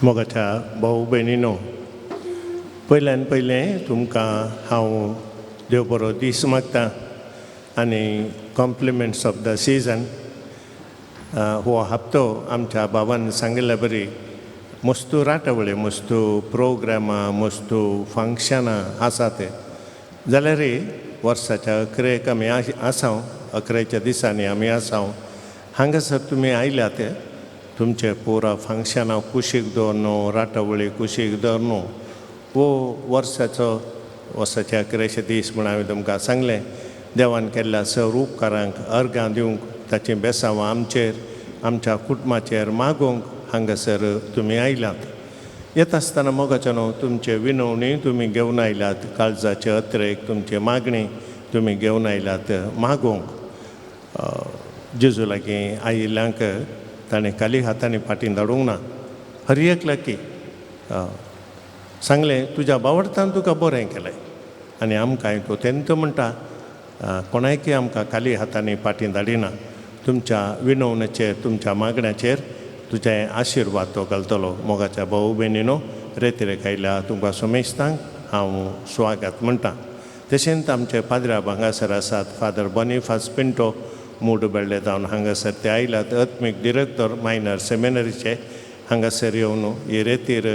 मोगाच्या भाऊ भयणीनो, पयल्यान पयलें तुमकां हांव देव बरो दीस मागतां आनी कॉम्प्लिमेंट्स ऑफ द सिजन. हो हप्तो आमच्या भावान सांगिल्ल्या बरी मस्तू राटवळे, मस्तू प्रोग्रामां, मस्तू फंक्शनां आसा ते जाल्यार वर्साच्या अकरेक आमी आसाव, अकरेच्या दिसांनी आमी आसाव. हांगासर तुमी आयल्यात तुमचे पुरा फंक्शनां कुशीक दवरनो, राटवळी कुशीक दवरनो. वो वर्साचे अकरेचे दीस म्हूण हांवें तुमकां सांगलें. देवान केल्ल्या सर उपकारांक अर्गां दिवंक, ताची बेसांवां आमचेर, आमच्या कुटुंबाचेर मागोवंक हांगासर तुमी आयल्यात. येता आसतना मोगाच्यानो तुमचे विनवणी तुमी घेवन आयल्यात, काळजाचे अत्रेक तुमचे मागणी तुमी घेवन आयल्यात मागोवंक. जेजू लागीं आयिल्ल्यांक ताणें खाली हातांनी फाटीं धाडूंक ना. हर एक लागीं सांगलें तुज्या बावडतान तुका बरें केलें. आनी आमकांय तो तेंत म्हणटा कोणायकय आमकां खाली हातांनी फाटीं धाडिना. तुमच्या विनवणेचेर, तुमच्या मागण्याचेर तुजे आशिर्वाद तो घालतलो. मोगाच्या भाऊ भयणीनो, रेतीरेक आयल्या तुमकां सोमेस्तांक हांव स्वागत म्हणटां. तशेंच आमचे पाद्र्या हांगासर आसात फादर बोनिफास पिंटो मूड बेळ्ळे जावन हांगासर ते आयल्यात. अत्मीक डिरेक्टर मायनर सेमिनरीचे हांगासर येवन हे रेतीर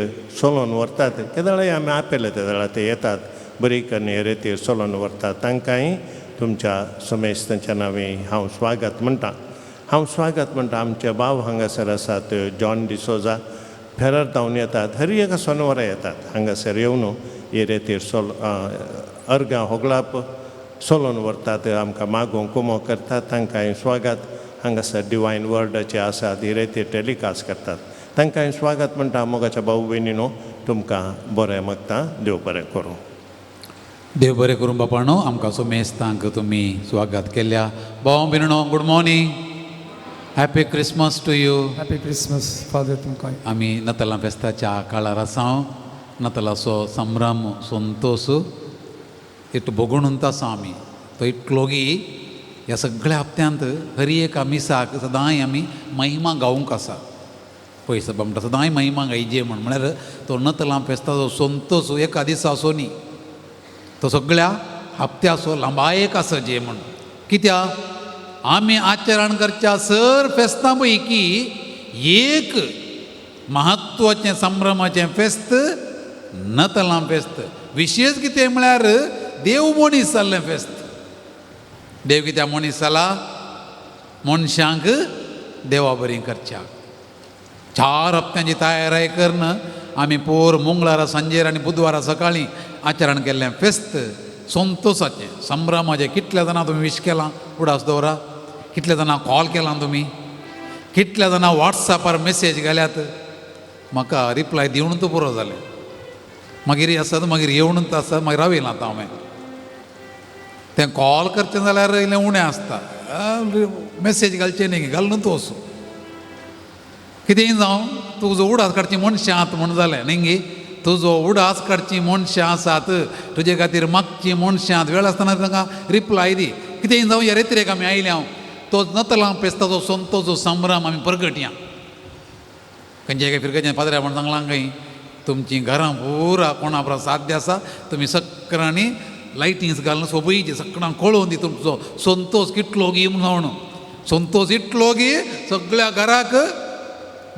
चलोवन व्हरतात. केदाळय आमी आपयले ते वेळार ते येतात, बरीक आनी हे रेतीर चलोवन व्हरतात. तांकांय तुमच्या सोमेस्तांच्या नांवी हांव स्वागत म्हणटां. हांव स्वागत म्हणटा. आमचे भाव हांगासर आसात जॉन डिसोजा, फेरर जावन येतात. हर एका सोनवरां येतात हांगासर येवन हे रेतीर अर्गां होगळाप चलोवन व्हरतात, आमकां मागोवंक कुमो करतात. तांकांय स्वागत. हांगासर डिवायन वर्डाचे आसात, ही रेतीर टॅलिकास्ट करतात. तांकांय स्वागत म्हणटा. मोगाच्या भाऊ भयणीनो, तुमकां बरें मागता. देव बरें करूं. देव बरें करूं बापाणो. आमकां सोमेस्तांक तुमी स्वागत केल्या. भाव भयणीनो, good morning. Happy Christmas to you. Happy Christmas father तुमकां. आमी नतलां फेस्ताच्या काळार आसाव. नतलाचो संभ्रम, संतोश इट भोगून आसा आमी. तो इतलोगी ह्या सगळ्या हप्त्यांत हर एका मिसाक सदांय आमी महिमा गावूंक आसा. पळय सब म्हणटा सदांय महिमा गायजे म्हळ्यार तो नतलां फेस्ताचो संतोश एका दिसा असो न्ही, तो सगळ्या हप्त्याचो लांबायेक आसा जे म्हण. कित्याक आमी आचरण करच्या सर फेस्तां पैकी एक महत्वाचें संभ्रमाचें फेस्त नतलां फेस्त. विशेश कितें म्हळ्यार देव मनीस जाल्लें फेस्त. देव कित्याक मनीस जाला? मनशांक देवा बरीं करच्याक. 4 हप्त्यांची तयारी करून आमी पोर मंगळारा सांजेर आनी बुधवारा सकाळीं आचरण केल्लें फेस्त संतोशाचें, संभ्रमाचें. कितल्या जाणां तुमी विश केलां उडास दवरा, कितल्या जाणां कॉल केलां तुमी, कितल्या जाणां वॉट्सॅपार मेसेज घाल्यात. म्हाका रिप्लाय दिवनूच पुरो जालें. मागीर आसात, मागीर येवनूच आसा, मागीर रावयलां आतां हांवें. तें कॉल करचें जाल्यार इल्लें उणें आसता, मेसेज घालचें न्ही, घालूनच वचूं. कितेंय जावं, तुजो उडास काडची मनशां आसात म्हण जालें न्ही. तुजो उडास काडची मनशां आसात, तुजे खातीर मागची मनशां आसात. वेळ आसतना तांकां रिप्लाय दी. कितेंय जावं, ह्या रेतीरेक आमी आयल्या. तो नतलां फेस्ताचो संतोचो संभ्रम आमी परगटया. खंयच्या एका फिरकेचें पाद्र्या म्हण सांगलां खंय तुमची घरां पुरा कोणा बरोबर साध्य आसा. तुमी सक्रांनी लायटिंग्स घालून सोबीचे सगळ्यांक कळोवन दी तुमचो संतोश कितलो गी म्हणून. संतोश इतलो गी सगळ्या घराक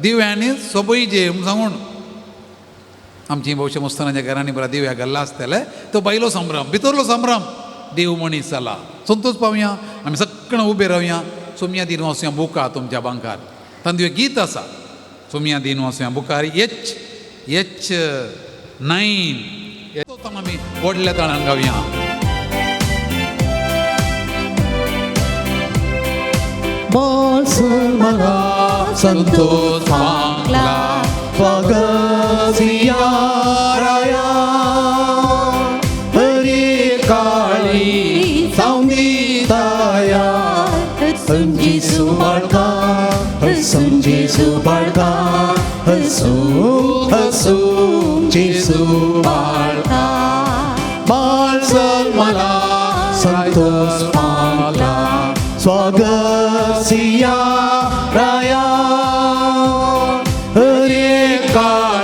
दिव्यांनी सोबयचे म्हूण सांगून. आमची भोवशे मुस्तानाच्या घरांनी बरा दिव्या घाल्ला आसतले. तो बायलो संभ्रम, भितरलो संभ्रम. देव मनीस जाला. संतोश पावया, आमी सगळ्यां उबे रावया. सोमया दिन वसया बुका तुमच्या बांकार. तांदूळ गीत आसा, सोमया दिन वसया बुकार H9. आमी व्हडल्या ताळान गावया. मला संतोष मागला स्वागतिया राया. हरी काळी सावंदिताया संजी सुबाळका, संजी सुबाळका, हसू हसू जेसू बाळका. बाळ मला संतोष मागला स्वागतिया राया. हरे काळ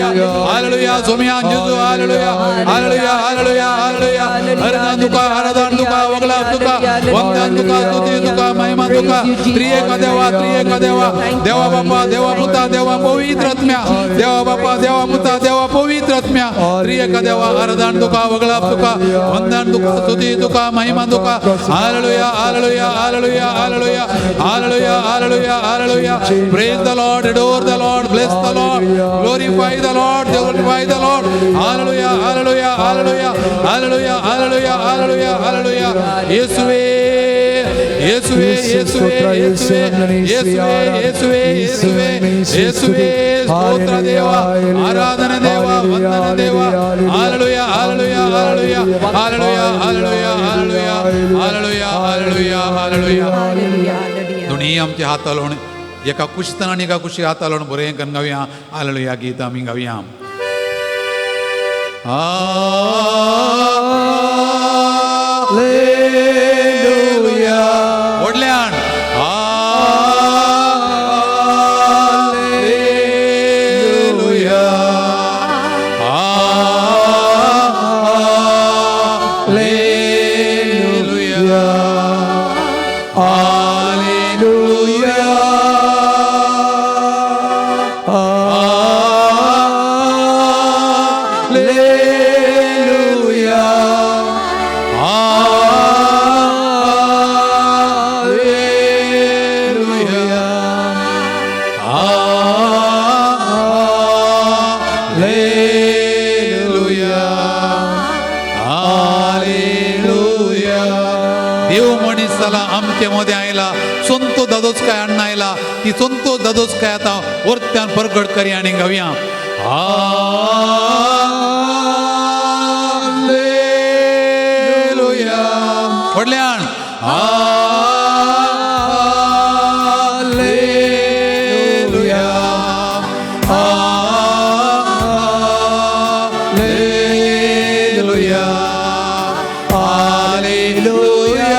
हालेलुया सोमिया जेजू हालेलुया हालेलुया हालेलुया हालेलुया हरदान तुका आराधन तुका वगला तुका वंदन तुका स्तुती तुका महिमा तुका त्रिएक देवा देवा बापा देवा पुता देवा पवित्र आत्म्या देवा बापा देवा पुता देवा पवित्र आत्म्या त्रिएक देवा आराधन तुका वगला तुका वंदन तुका स्तुती तुका महिमा तुका हालेलुया हालेलुया हालेलुया हालेलुया हालेलुया हालेलुया हालेलुया praise the Lord adore the Lord bless the Lord glorify the Lord hallelujah hallelujah hallelujah hallelujah hallelujah hallelujah hallelujah ಯೇಸುವೇ ಯೇಸುವೇ ಯೇಸುವೇ ಯೇಸುವೇ ಯೇಸುವೇ ಯೇಸುವೇ ಯೇಸುವೇ ಯೇಸುವೇ ಸ್ತೋತ್ರ ದೇವ ಆರಾಧನೆ ದೇವ ವಂದನ ದೇವ hallelujah hallelujah hallelujah hallelujah hallelujah hallelujah hallelujah hallelujah दुनिया आमच्या हातालोन एका कुशतन आणि एका कुशी हातालोन बरें करून गावया हालेलुया गीत आमी गावया हालेलुया व्हडल्यान हालेलुया हालेलुया मध्ये आयला संतो दादोसकाय अण्णा आयला ती संतोष दादोसकाय आता वरत्यान परगट करी आणि गावया हालेलुया व्हडल्यान हालेलुया हालेलुया हालेलुया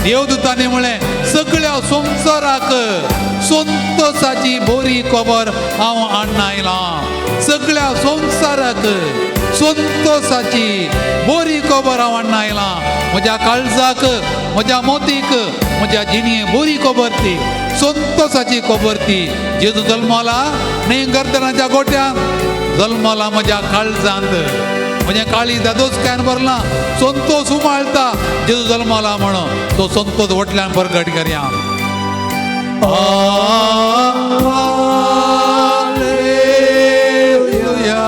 देवदूताने म्हळे सगळ्या संवसाराक संतोषाची बोरी खबर हांव हाडून आयला सगळ्या संवसाराक संतोषाची बोरी खबर हांव हाडून आयला म्हज्या काळजाक म्हज्या मोतीक म्हज्या जिणेक बोरी खबर ती संतोषाची खबर ती जेजू जल्मला न्ही गर्दनाच्या गोट्यान जल्मला म्हज्या काळजांत म्हणजे काळी दादोसकायन बरला संतोष उमाळता जेजू जल्मला म्हणून तो संतोष वटल्यान परगट करया हालेलुया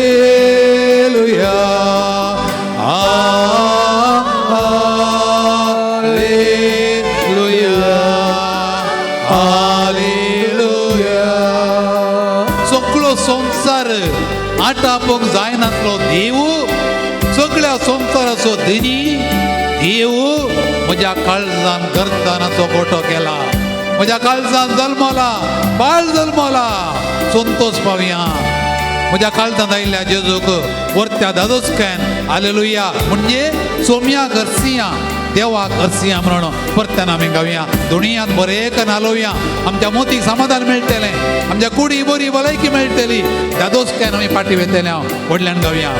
हालेलुया हालेलुया हालेलुया संसार आटापोक जायनातलो देव सगळ्या संसाराचो धनी देव म्हज्या काळजान गर्दनाचो गोठो केला म्हज्या काळजान जल्मला बाळ जल्मला संतोष पावया म्हज्या काळजान आयिल्ल्या जेजूक वरत्या दादोसकायन हालेलुया म्हणजे सोम्या गर्सिया देवाक अर्सिया म्हणून परत्यान आमी गावया दुनियांत बरें करून हालोवया आमच्या मोतीक समाधान मेळटलें आमच्या कुडी बरी भलायकी मेळटली दादोसकायन आमी पाटी वेतले हांव व्हडल्यान गावया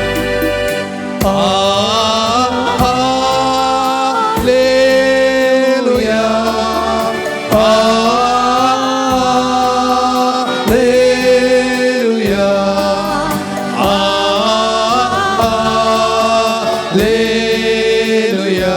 हालेलुया हालेलुया हालेलुया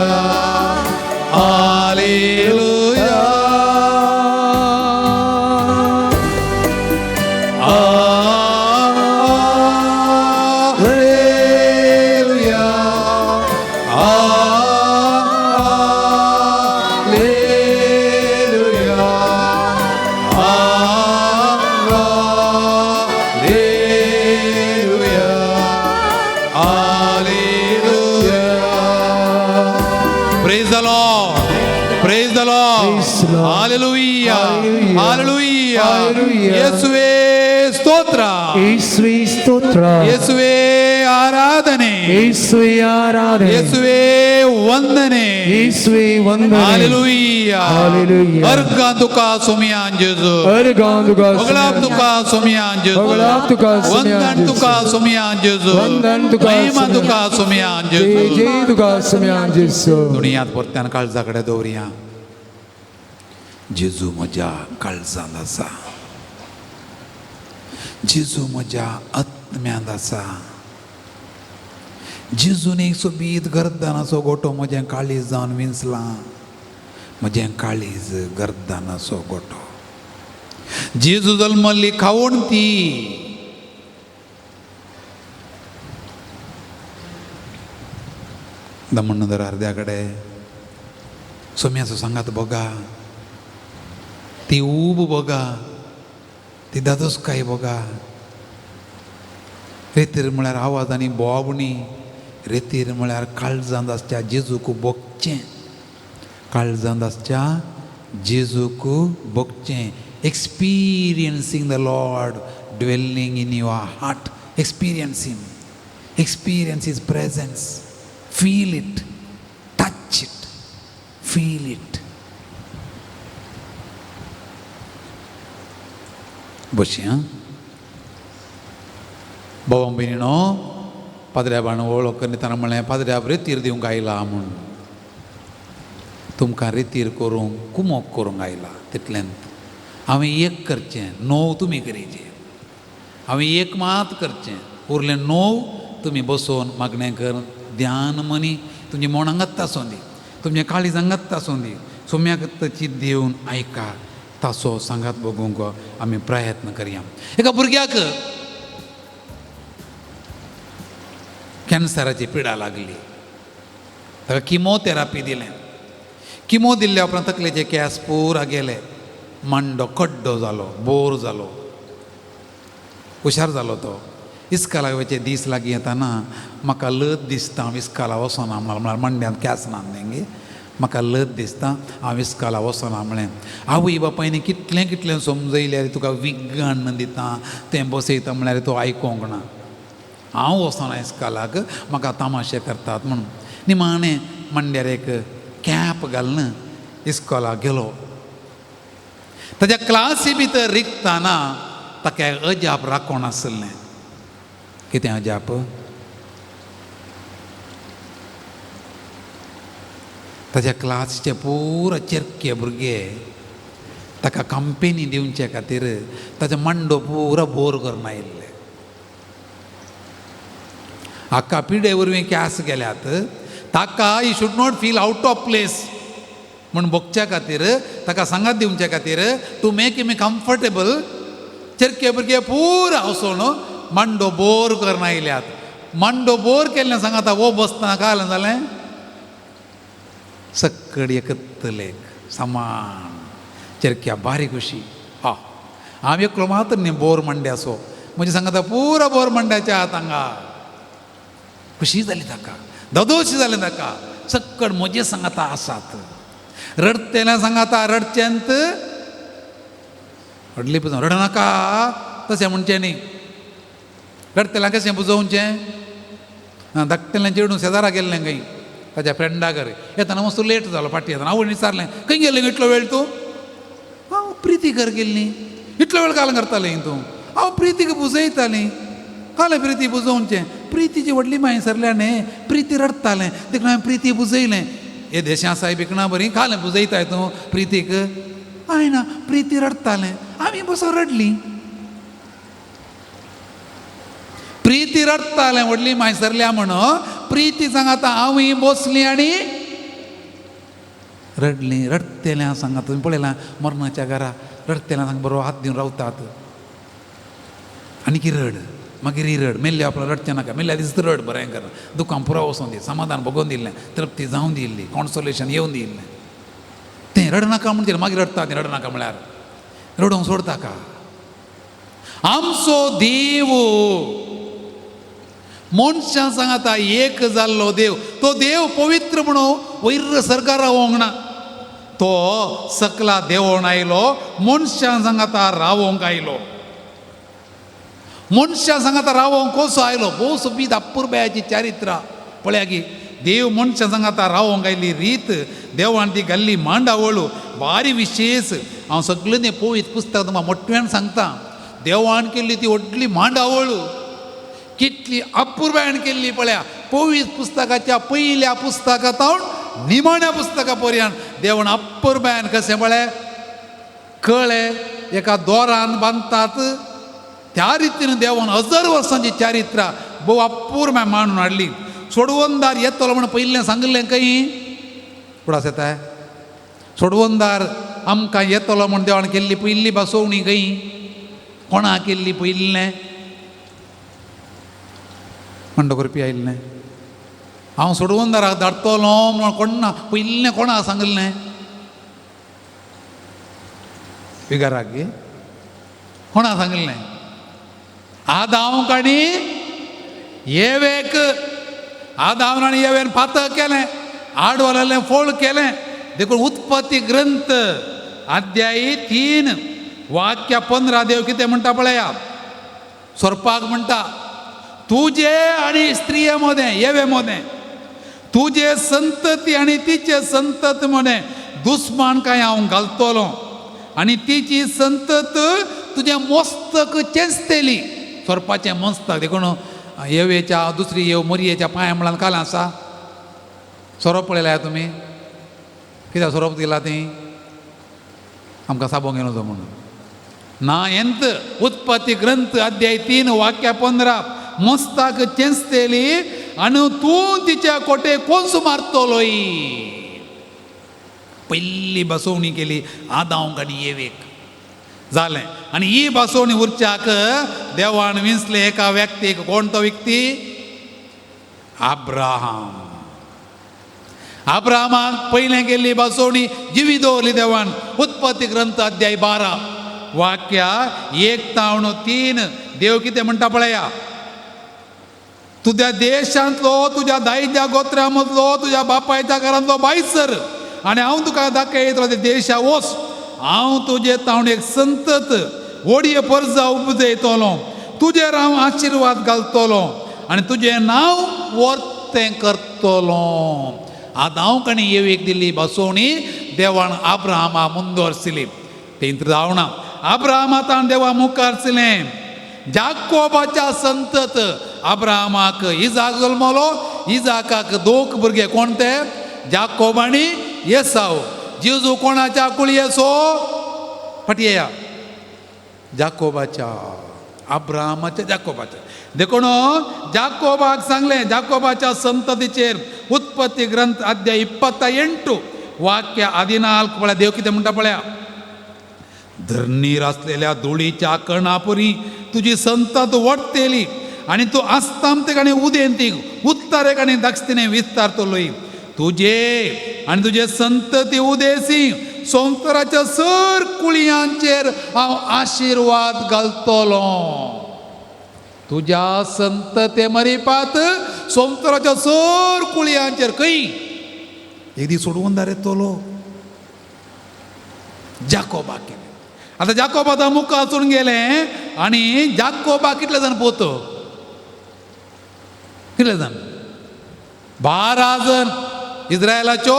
the Lord, praise the Lord, Praise the Lord. हालेलुया, Hallelujah. हालेलुया, Hallelujah. ಯೇಸುವೇ ಸ್ತೋತ್ರ, ಯೇಸುವೇ ಸ್ತೋತ್ರ, ಯೇಸುವೇ ಆರಾಧನೆ, ಯೇಸುವೇ ಆರಾಧನೆ, ಯೇಸುವೇ ವಂದನೆ, ಯೇಸುವೇ ವಂದನೆ. Hallelujah, Hallelujah. अर्गां तुका सोमियान जेजू, Ergaan tuka बगलाब तुका सोमियान जेजू, बगलाब तुका सोमियान वंदन तुका सोमियान जेजू, वंदन तुका महिमा सोमियान. तुका सोमियान जय जेजू. जय तुका सोमियान जेजू. दुनियांत परत्यान काळजाकडे दवरया. जेजू म्हज्या काळजांत आसा, जेजू म्हज्या आत्म्यांत आसा, जेजून एक सोबीत गर्दनाचो गोटो म्हजें काळीज जावन विंचलां, म्हजें काळीज गर्दनाचो गोटो. जेजू जल्मल्ली खावण ती, दमणदर अर्द्याकडे सोम्याचो सांगात बघा, ती ऊब बघा, ती दादोसकाय बघा. रेतीर म्हळ्यार आवाज आनी बोवाबणी, रेतीर म्हळ्यार काळजांत आसच्या जेजूक बगचें, काळजांत आसच्या जेजूक बगचें. Experiencing the Lord dwelling in your heart. Experience him, experience his presence, feel it, touch it, feel it. बशी हां भावां भयणीनो, पाद्र्या बाण वळख करतना म्हळें पाद्र्या रेतीर दिवंक आयला म्हूण. तुमकां रेतीर करूंक कुमोक करूंक आयला. तितल्यान हांवें एक करचें, णव तुमी करीचे. हांवें एक मात करचें, उरलें णव तुमी बसोवन मागणें कर. ध्यान मनी तुमच्या मनाक घात्ता आसूं दी, तुमच्या काळीजांक घात्ता आसूं दी. सोम्याक तची दिवन आयका, तासो सांगात बगूंक आमी प्रयत्न करया. एका भुरग्याक कॅन्सराची पिडा लागली, ताका किमोथेरापी दिलें. किमो दिल्ल्या उपरांत तकलेचे केंस पुरा गेले, मांडो कड्डो जालो, बोर जालो. हुशार जालो तो. इस्कालाचे दीस लागीं येताना म्हाका लत दिसता हांव इस्काला वचना म्हळ्यार मांड्यांत केंस ना तेंगे. म्हाका लत दिसता हांव इस्काला वचना म्हळें. आवय बापायनी कितलें कितलें समजयल्यार तुका विज्ञान दिता, तें बसयता म्हळ्यार तूं आयकोंक ना. हांव वचना इस्कालाक, म्हाका तमाशे करतात म्हणून. निमाणें मांड्यार एक कॅप घालून इस्कॉलाक गेलो. ताच्या क्लासी भितर रिकताना ताका अजाप राखोन आसलें. कितें अजाप? ताच्या क्लासीचे पुरो चेरके भुरगे ताका कंपेनी दिवचे खातीर ताचो मांडो पुरो बोर करून आयिल्ले. हाका पिडे वरवीं केंस गेल्यात, ताका he should not feel out of place म्हूण बगच्या खातीर, ताका सांगात दिवचे खातीर, टू मेक हिम कम्फर्टेबल, चेरके भुरगे पुरो वचून मांडो बोर करून आयल्यात. मांडो बोर केल्लें सांगाता वो बसतना काय जालें जालें, सक्कड एकतलेक समान चेरक्या बारीक अशी. हा हांव एकलो मात्र न्ही बोर मांड्याचो, म्हणजे सांगाता पुरो बोर मांड्याच्या हातांगा. खुशी जाली ताका, ददोशी जालें ताका. सक्कड म्हजे सांगाता आसात. रडतेल्या सांगाता रडचेंत, रडली पुजो रडनाका तशें म्हणचें न्ही. रडतेल्या कशें बुजोवचें? धाकटेल्यान चेडूं शेजारा गेल्लें खंय ताच्या फ्रेंडा घरा. येताना मस्त लेट जालो फाटी येताना. आवय विचारलें खंय गेल्लें इतलो वेळ तूं? हांव प्रिती घर गेल्ली. इतलो वेळ काल करतालें तूं? हांव प्रितीक बुजयतालीं. काल प्रिती बुजोवचें. प्रितीची व्हडली माय सरल्याने प्रिती रडतालें, देखून हांवें प्रिती बुजयलें. हे देशा साय बिकणा बरी काल बुजयताय तूं प्रितीक? हांवें प्रिती रडतालें, आमी बसोन रडलीं. प्रिती रडतालें व्हडली माय सरल्या म्हणून. प्रिती सांगाता हांवूय बसलीं आनी रडलीं. रडतेल्या सांगात तुमी पळयलां मरणाच्या घरा रडतेल्या सांग बरो हात दिवन रावतात. आनी की रड, मागीर ही रड. मेल्ल्या आपलो रडचें नाका. मेल्ल्या दीस रड बरें कर. दुकान पुरो वचोन दी, समाधान भोगोवन दिल्लें, तृप्ती जावन दिल्ली, कॉन्सोलेशन येवन दिल्लें. तें रडनाका म्हणचे मागीर रडता. तें रडनाका म्हळ्यार रडोवंक सोडता का? आमचो देव मनशां सांगाता एक जाल्लो देव, तो देव पवित्र म्हणून वैर सरकार रावोंक ना तो सकला देवोन आयलो मनशां सांगाता रावोंक आयलो मनशां सांगाता रावोंक कसो आयलो भोव सोबीत अपुर्ब्याची चारित्रा पळया की देव मनशां सांगाता रावोंक आयली रीत देवान ती घाल्ली मांडावळू भारी विशेष हांव सगळें तें पळयत पुस्तक तुमकां मोठ्यान सांगता देवान केल्ली ती व्हडली मांडावळू कितली अपुर्ब्यान केल्ली पळया पवित्र पुस्तकाच्या पयल्या पुस्तकांत निमाण्या पुस्तका पर्यंत देवान अपुर्ब्यान कशें पळय कळे एका दोरान बांदतात त्या रितीन देवान 1000 वर्सांची चारित्रा भोव अपुर्ब्यान मांडून हाडली सोडवंदार येतलो म्हण पयलीं सांगलें खंय कुडास येता सोडवंदार आमकां येतलो म्हण देवान केल्ली पयली बसोवणी खंय कोणा केल्ली पयलें मंड करपी आयिल्लें हांव सोडवंदाराक धाडटलो म्हण कोणा पयलें कोणाक सांगलें विगाराक गे कोणाक सांगलें आदांवक आनी येवेक आदांवन आनी येवेन पातक केलें आडवलेलें फोळ केलें देखून उत्पत्ती ग्रंथ अध्यायी 3 वाक्य 15 देव कितें म्हणटा पळया सोरपाक म्हणटा तुझे आणि स्त्रिये मध्ये येवे मध्ये तुझे संतती आणि तिचे संतत मध्ये दुस्मानकाय हांव घालतलो आणि तिची संतत तुझे मस्तक चेंचतेली सोरपाचें मस्तक देखून येवेच्या दुसरी येव मरयेच्या पांया म्हळ्यार काल आसा सोरोप पळयल्या तुमी कित्याक सोरोप दिला ती आमकां साबोंक येलो तो म्हणून ना एंत उत्पत्ती ग्रंथ अध्याय 3 वाक्य 15 मस्ताक चेंचतेली आनी तूं तिच्या कोटे कोंस मारतलोय पयली बसोवणी केली आदांवक आनी येवेक जालें आनी ही बसोवणी उरच्याक देवान विंचलें एका व्यक्तीक कोण तो व्यक्ती अब्राहमाक पयलें केल्ली बसोवणी जिवी दवरली देवान उत्पत्ती ग्रंथ अध्याय 12 वाक्य 1-3 देव कितें म्हणटा पळया तुझ्या देशांतलो तुझ्या दायच्या गोत्रा मदलो तुझ्या बापायच्या घरांतलो भायर सर आनी हांव तुका दाखयतलो ते देशा वच हांव तुजे तावण एक संतत व्हडये परजा उपजयतलो तुजेर हांव आशिर्वाद घालतलो आनी तुजें नांव वर्तें करतलो आदांवक आनी येवेक दिल्ली बसोवणी देवान अब्राहमा मुंदोरसिली तें जावना अब्राहमातान देवा मुखारसिलें जाकोबाच्या संतत अब्राहमाक इजाक जल्मलो इजाकाक 2 भुरगे कोण ते जाकोब आनी येसाव जेजू कोणाच्या कुळयेचो फाटयेया जाकोबाच्या अब्राहमाच्या जाकोबाच्या देखून जाकोबाक सांगलें जाकोबाच्या संततीचेर उत्पत्ती ग्रंथ अध्याय 28 वाक्य 14 पळय देव कितें म्हणटा पळया धरणीर असलेल्या धुळीच्या कणापुरी तुझी संतत वडतेली आणि तू आस्तामतेक आनी उदेंतीक उत्तरेक आनी दक्षिणेक विस्तारतलोय तुझे आनी तुझे संतती उदेसी संवसाराच्या सर कुळयांचेर हांव आशिर्वाद घालतलो तुझ्या संतते मरीपात संवसाराच्या सर कुळयांचेर खंय एक दीस सोडवंदार येतलो जाकोबाक केलें आतां जाकोबाचा मुख आसून गेलें आनी जाकोबा कितले जाण पोतो कितले जाण 12 जण इस्रायलाच्यो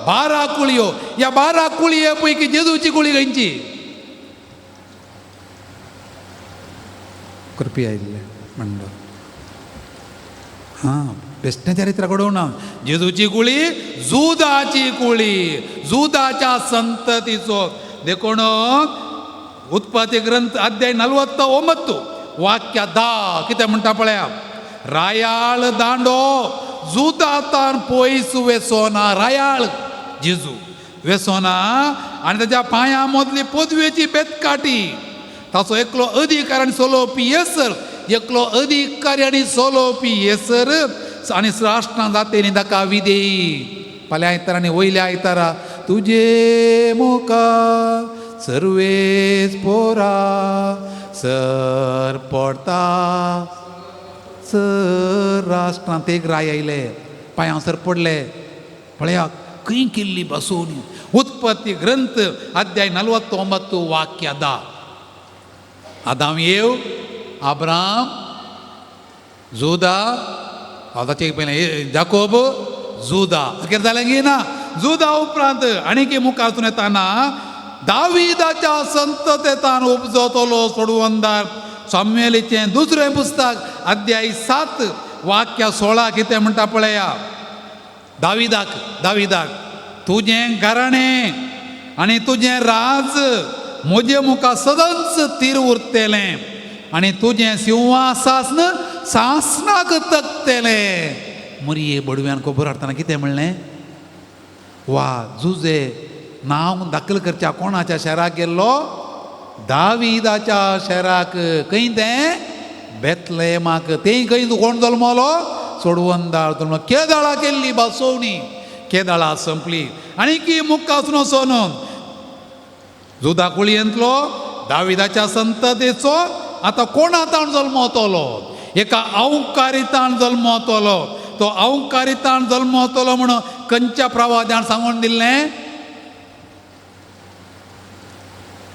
12 कुळयो ह्या 12 कुळये पैकी जेजूची कुळी खंयची करपी आयिल्ले म्हणलो हां बेश्टें चरित्र घडोवना जेजूची कुळी जुदाची कुळी जुदाच्या संततीचो देखून उत्पत्ती ग्रंथ अध्याय 49 वाक्य 10 कितें म्हणटा पळया रायाळ दांडो जुदातान पयस वेसोना रायाळ जेजू वेसोना आनी ताच्या पांया मदली पदवेची बेतकाटी ताचो एकलो अधिकार आनी चलोवपी येसर एकलो अधिकारी आनी चलोवपी येसर आनी राष्ट्रां जातेनी ताका विधेयी फाल्यां आयतारा आनी वयल्या आयतारा तुजे मुखार सर्वेच पोरा सर पडता सर राष्ट्रांत एक राय आयले पांयां सर पडले पळयाक कहीं केल्ली बसोवणी उत्पत्ती ग्रंथ अध्याय 49 वाक्य 10 आदाम येव अब्राम जुदा आताचे पहिले जाकोब जुदा अखेर जालें की ना जुदा उपरांत आणीक मुखारतून येताना दाविदाच्या संततेंतल्यान उपजतलो सोडवंदार सामुएलीचें दुसरें पुस्तक अध्याय 7 वाक्य 16 कितें म्हणटा पळया दाविदाक तुजें घराणें आनी तुजें राज म्हजे मुखार सदांच स्थिर उरतलें आनी तुजें सिंहासन सासनाक तकतलें मरिये बडव्यान खबर हाडटाना कितें म्हणलें वा जुजे नांव दाखल करच्या कोणाच्या शहराक गेल्लो दाविदाच्या शहराक खंय तें बेतलेहमाक तें खंय कोण जल्मलो सोडवंदार जल्मलो केदाळा केल्ली बसोवणी केदाळा संपली आनी की मुखासून वचोन जुदा कुळयेंतलो दाविदाच्या संततेचो आतां कोणातान जल्मतलो एका अवकारितान जल्मतलो तो अवकारितान जल्मतलो म्हणून खंयच्या प्रवाद्यान सांगून दिल्लें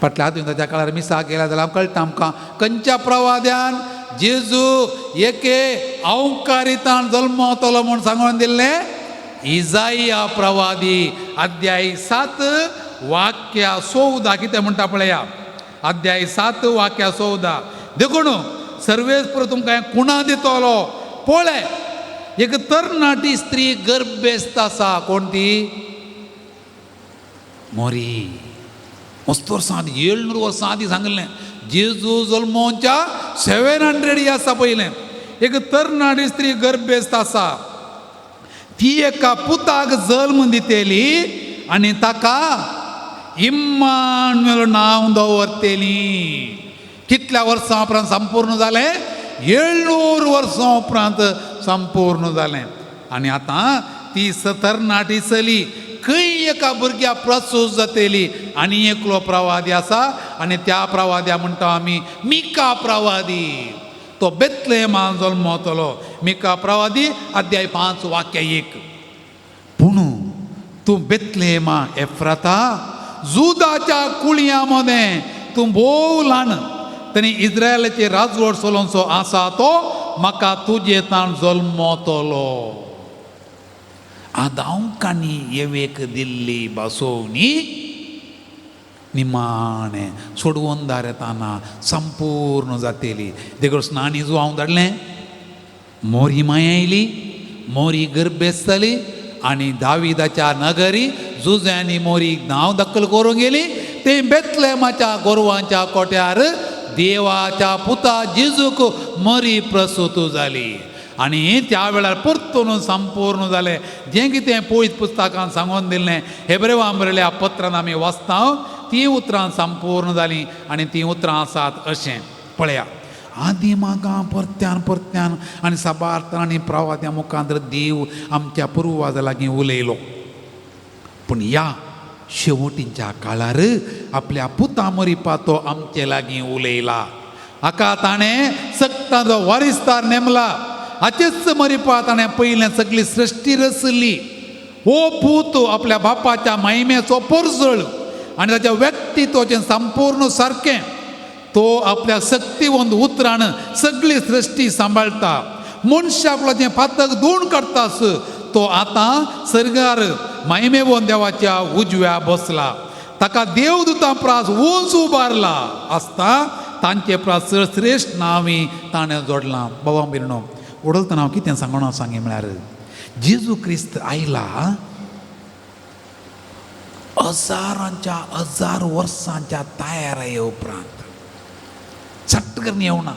फाटल्या हातूंताच्या काळार मिसाक गेल्या जाल्यार कळटा आमकां खंयच्या प्रवाद्यान जेजू एके अवकारितान जल्मतलो म्हूण सांगून दिल्लें इजाया प्रवादी अध्याय 7 वाक्य 14 कितें म्हणटा पळया अध्याय 7 वाक्य 14 देखून सर्वेस्पर तुमकां कुणा दितलो पळय एक तरणाटी स्त्री गर्भेस्त आसा कोण ती मोरी मस्त वर्सां आदी 700 वर्सां आदी सांगलें जेजू जल्मोवच्या 700 इयर्स पयलें एक तरणाटी स्त्री गर्भेस्त आसा ती एका पुताक जल्म दितेली आनी ताका इम्मानुएल नांव दवरतेली कितल्या वर्सां उपरांत संपूर्ण जालें 700 वर्सां उपरांत संपूर्ण जालें आनी आतां ती तरणाटी चली खंय एका भुरग्या प्रसूत जातली आनी एकलो प्रवादी आसा आनी त्या प्रवाद्या म्हणटा आमी मिका प्रवादी तो बेतलेहमान जल्मतलो मिका प्रवादी अध्याय 5 वाक्य 1 पूण तूं बेतलेहमा एफ्राता जुदाच्या कुळया मध्ये तूं भोव ल्हान तरी इस्रायलाचे राजवट चलोवचो आसा तो म्हाका तुजे ताण जल्मतलो आदांकांनी येवेक दिल्ली बसोवणी निमाणें सोडवंदार येताना संपूर्ण जातली देखून स्नानी जो हांव धाडलें मोरी माय आयली मोरी गर्भेस्त जाली आनी दाविदाच्या नगरी जुजांनी मोरी नांव दखल करूंक गेली ते बेतलेहमाच्या गोरवांच्या कोट्यार देवाच्या पुता जेजूक मरी प्रसूत जाली आनी त्या वेळार परतून संपूर्ण जालें जें कितें पळयत पुस्तकांत सांगून दिल्लें हेब्रेवां बरयल्या पत्रांत आमी वाचता ती उतरां संपूर्ण जालीं आनी ती उतरां आसात अशें पळया आदी म्हाका परत्यान आनी साबार्थान आनी प्रवाद्या मुखांतर देव आमच्या पुर्वजां लागीं उलयलो पूण ह्या शेवटीच्या काळार आपल्या पुता मरिपा तो आमचे लागीं उलयला हाका ताणें सक्ताचो वारिस्तार नेमला हाचेच मरिपा ताणें पयलें सगळी सृश्टी रचली हो पूत आपल्या बापाच्या महिमेचो परजळ आनी ताच्या व्यक्तित्वाचें संपूर्ण सारकें तो आपल्या शक्तिवंत उतरान सगळी सृश्टी सांबाळटा मनशाक जें पातक धुवन काडटास तो आतां सर्गार महिमेवंत देवाच्या उजव्या बसला ताका देवदूतां प्रास उंच उबारला आसता तांचे प्रास श्रेश्ठ नांवी ताणें जोडलां बाबा बिरणो उडलतना हांव कितें सांगणो सांगे म्हळ्यार जेजू क्रिस्त आयला हजारांच्या हजार वर्सांच्या तयारे उपरांत चट्ट करून येवना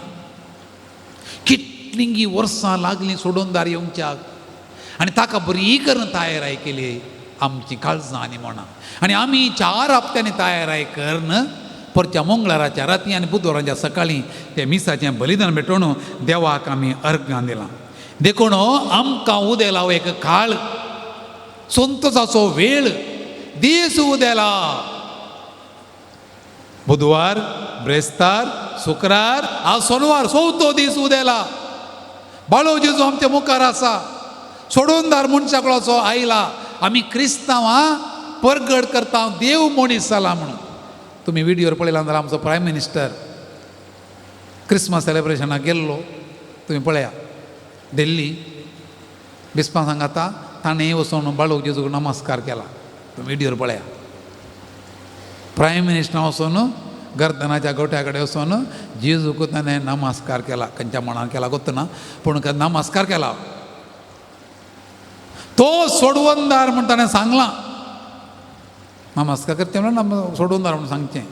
कितलीं वर्सां लागलीं सोडूनदार येवच्याक आनी ताका बरी करून तयाराय केली आमची काळजां आनी मनां आनी आमी 4 हप्त्यांनी तयाराय करन परच्या मंगळाराच्या राती आनी बुधवाराच्या सकाळीं ते मिसाचें बलिदान भेटोवन देवाक आमी अर्घां दिलां देखून आमकां उदेला एक काळ संतोशाचो वेळ दीस उदेला बुधवार ब्रेस्तार शुक्रार आज सोनवार 4थो दीस उदेला बाळो जेजू आमच्या मुखार आसा सोडूनदार मनशाकडचो आयला आमी क्रिस्तांवां परगट करता देव मनीस जाला म्हणून. तुम्ही व्हिडिओर पळयला जाल्यार आमचो प्रायम मिनिस्टर क्रिस्मस सेलेब्रेशनाक गेल्लो तुम्ही पळया दिल्ली बिस्पां सांगाता ताणें वचून बाळूक जेजूक नमस्कार केला. तुम्ही व्हिडिओर पळया. प्रायम मिनिस्टर वचून गर्दनाच्या गोट्या कडेन वचून जेजूक ताणें नमस्कार केला. खंयच्या मनान केला गोत्तना पूण नमस्कार केला. तो सोडवंदार म्हण ताणें सांगलां. नमस्कार करता म्हणून सोडवंदार म्हणून सांगचें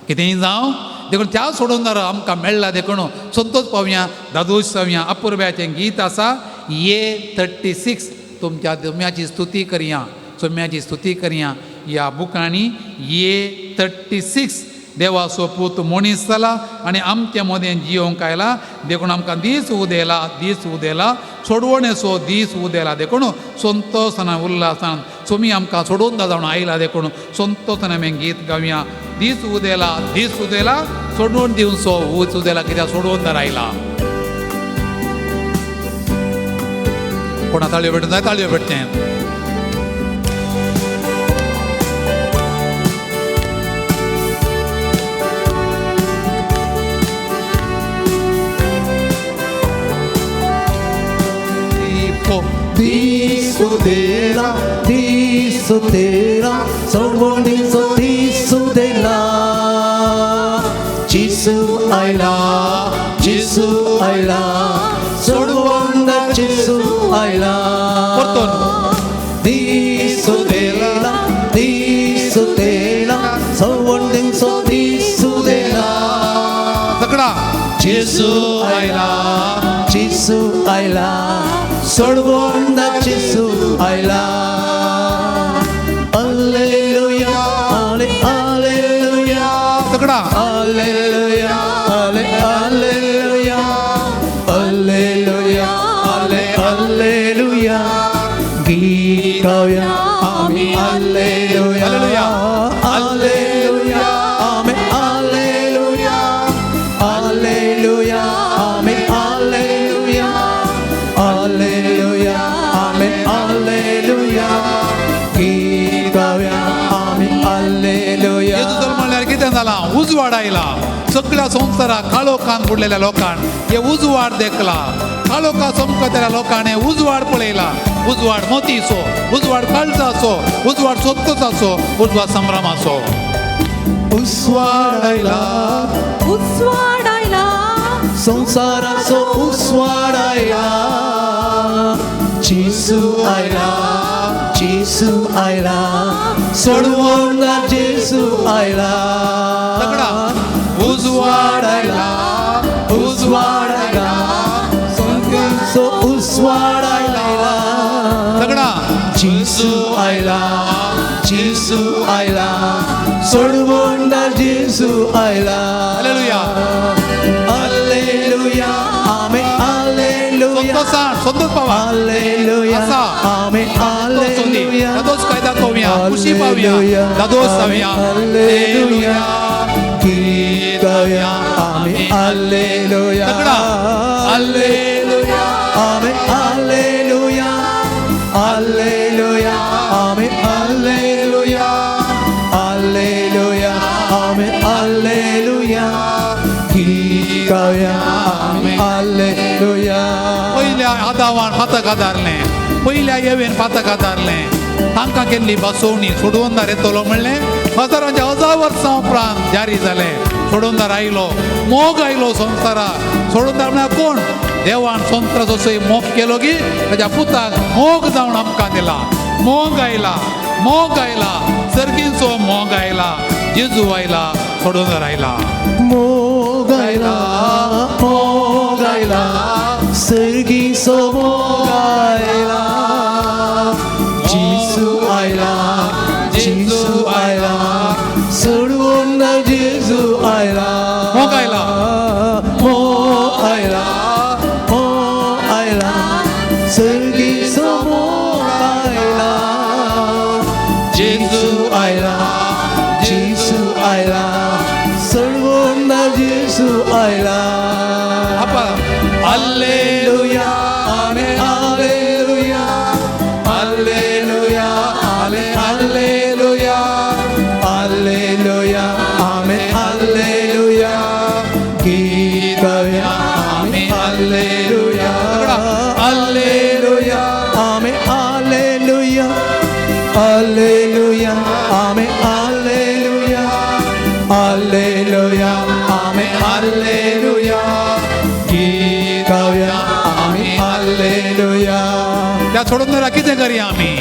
कितेंय जावं देखून त्या सोडवंदार आमकां मेळ्ळा. देखून संतोष पावया दादोश पावया अपुर्ब्याचें गीत आसा ये 36 तुमच्या सोम्याची स्तुती करया सोम्याची स्तुती करया. ह्या बुकांनी ये 36 देवाचो पूत मनीस जाला आनी आमच्या मदें जियोंक आयला. देखून आमकां दीस उदेला सोडवणेचो दीस उदेला. देखून संतोषान उल्हासान सोमी आमकां सोडून जावन आयला. देखून संतोषान आमी गीत गावया. दीस उदेला सोडून दिवचो ऊच उदेला कित्याक सोडून जर आयला. कोणा ताळयो भेटून जाय ताळयो भेटचें. Disso dela, someone disso dela. Jesus I love, someone that Jesus I love. Disso dela, someone disso dela. तकडा Jesus I love. Someone that Jesus I love. Hallelujah, hallelujah, तकडा hallelujah, hallelujah, hallelujah, hallelujah. गीत गाऊया आम्ही hallelujah, hallelujah, आम्ही hallelujah, hallelujah, आम्ही hallelujah. Hallelujah, Amen, Hallelujah. गीत गाऊया आम्ही Hallelujah. येजूच म्हणल्यार कितें जालां उजवाड आयला. सगळ्या संवसाराक काळोखान बुडलेल्या लोकांक हे उजवाड देखला. काळोखा चमकतल्या लोकांनी उजवाड पळयला. उजवाड मोतीचो, उजवाड काळजाचो, उजवाड सत्तोचाचो, उजवाड संभ्रमाचो. उजवाड आयला, संसाराचो उजवाड आयला. जेसू आयला, सोडवंदार जेसू आयला. तगडा उजवाड आयला, संसाराचो उजवाड आयला. तगडा जेसू आयला, सोडवंदार जेसू आयला. हालेलुया. Amen, hallelujah. संतोष पावा Hallelujah. असा Amen, hallelujah. दादोस कायदा पावया खुशी पावया Hallelujah. दादोस पावया हालेलुया. गीत गाऊया आम्ही hallelujah. तगडा hallelujah. Amen, hallelujah. Hallelujah. Amen, hallelujah. Hallelujah. Amen, hallelujah. गीत गाऊया आम्ही hallelujah. पहिल्या आदावान फातक आदारलें पहिल्या येवेन फातक आदारलें तांकां केल्ली बसोवणी सोडवंदार येतलो म्हणलें हजारांच्या 1000 वर्सां उपरांत जारी जालें. सोडवंदार आयलो मोग आयलो संवसाराक. सोडवंदार म्हळ्यार कोण देवान संवसाराचो सय मोग केलो की ताच्या पुताक मोग जावन आमकां दिला. मोग आयला सर्गीचो मोग आयला. जेजू आयला सोडवंदार आयला. मोग आयला, सर्गीचो मोग आयला. जेसू आयला, सोडवंदार जेजू आयला. मोग आयला. सर्गीचो मोग आयला. जेजू आयला, सोडवंदार जेजू आयला. Hallelujah. Hallelujah, Amen, Hallelujah, Hallelujah, Alleluia, Amen, Alleluia, Alleluia, Amen, Alleluia. गीत गाऊया आम्ही Alleluia. त्या सोडून जरा कितें करया आमी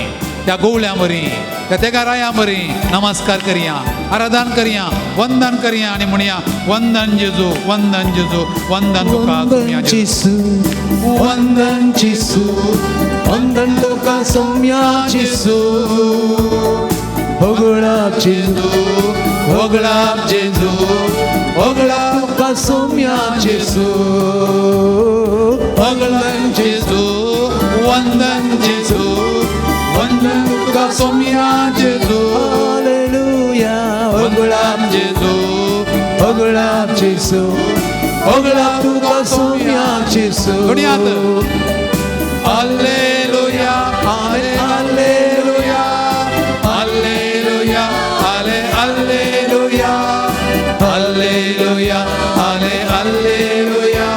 त्या गोवळ्या मरी त्या तेका राया मरी नमस्कार करया आराधन करया वंदन करया आनी म्हणया वंदन जेजू वंदन जेजू वंदन तुका तुमया वंदन जेजू. जिसू वंदन जिसू वंदन तुका सौम्या जिसू होगळाप जेजू होगळाप जेजू होगळाप तुका सौम्या जेजू वंदन जेजू वंदन जेजू वंदन तुका सौम्या जेजू हालेलुया होगळाप जेजू होगळाप जेजू होगळाप तुका सौम्या जेजू दुनियात हालेलुया हालेलुया हालेलुया हालेलुया हालेलुया हालेलुया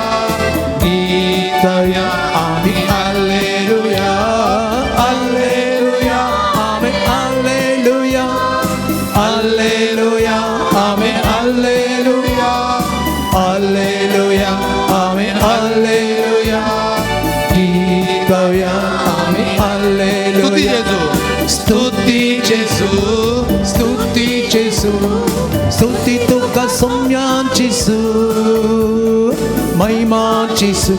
गीत गाऊया आम्ही हालेलुया हालेलुया आमेन हालेलुया हालेलुया आमेन हालेलुया हालेलुया आमेन हालेलुया गीत गाऊया आमेन स्तुती जेजू स्तुती जेजू स्तुती तुका सौम्या जेजू महिमा जेजू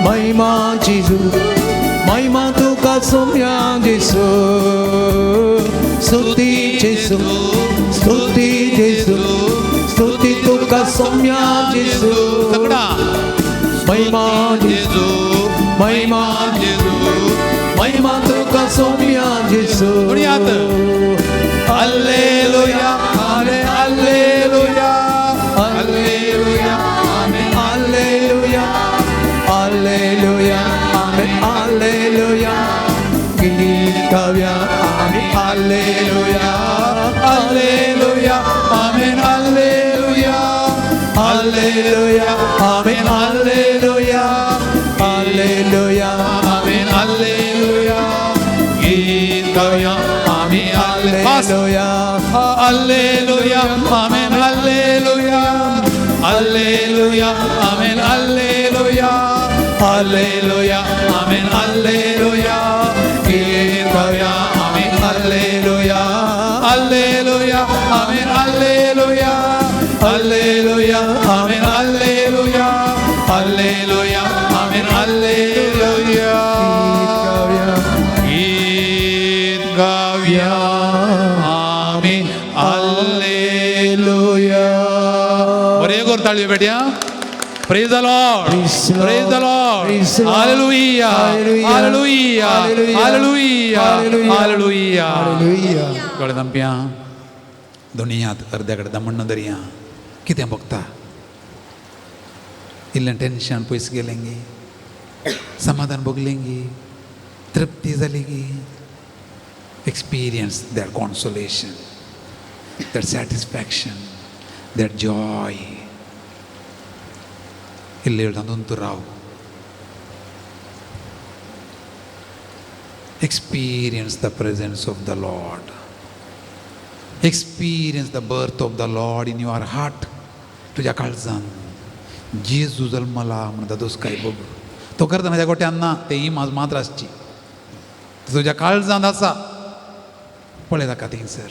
महिमा जेजू महिमा तुका सौम्या जेजू स्तुती जेजू स्तुती जेजू स्तुती तुका सौम्या जेजू सगळा महिमा जेजू महिमा जेजू महिमा तुका सौम्या जेजू दुनियात हालेलुया हालेलुया हालेलुया आमेन हालेलुया हालेलुया आमेन हालेलुया गीत गाऊया आमेन हालेलुया हालेलुया आमेन हालेलुया हालेलुया आमेन हालेलुया हालेलुया आमेन हालेलुया गीत गाऊया आम्ही हालेलुया हालेलुया आमेन हालेलुया हालेलुया आमेन हालेलुया हालेलुया आमेन हालेलुया गीत गाऊया आम्ही हालेलुया हालेलुया आमेन हालेलुया हालेलुया आमेन हालेलुया हालेलुया आमेन हालेलुया गीत गाऊया आम्ही हालेलुया. बरे करताळी बेट्या. Praise the Lord. Praise the Lord. Praise the Lord. Praise the Lord. Hallelujah. Hallelujah. Hallelujah. Hallelujah. Hallelujah. Hallelujah. Hallelujah कळ्ळें तांप्या दुनियांत अर्द्या कडेन दमण दर्या कितें बघता इल्लें टेन्शन पयस गेलें गी समाधान भोगलें गी तृप्ती जाली गी experience that consolation that satisfaction that Joy इल्ले तातूंत तूं राव experience the presence of the Lord. Experience the birth of the Lord in your heart. तुझ्या काळजांत जेजू जल्मला म्हणटा दोस काय बघ तो करता म्हाज्या गोट्यान ना तेही मात्र आसची तुझ्या काळजांत आसा पळय ताका थिंगसर.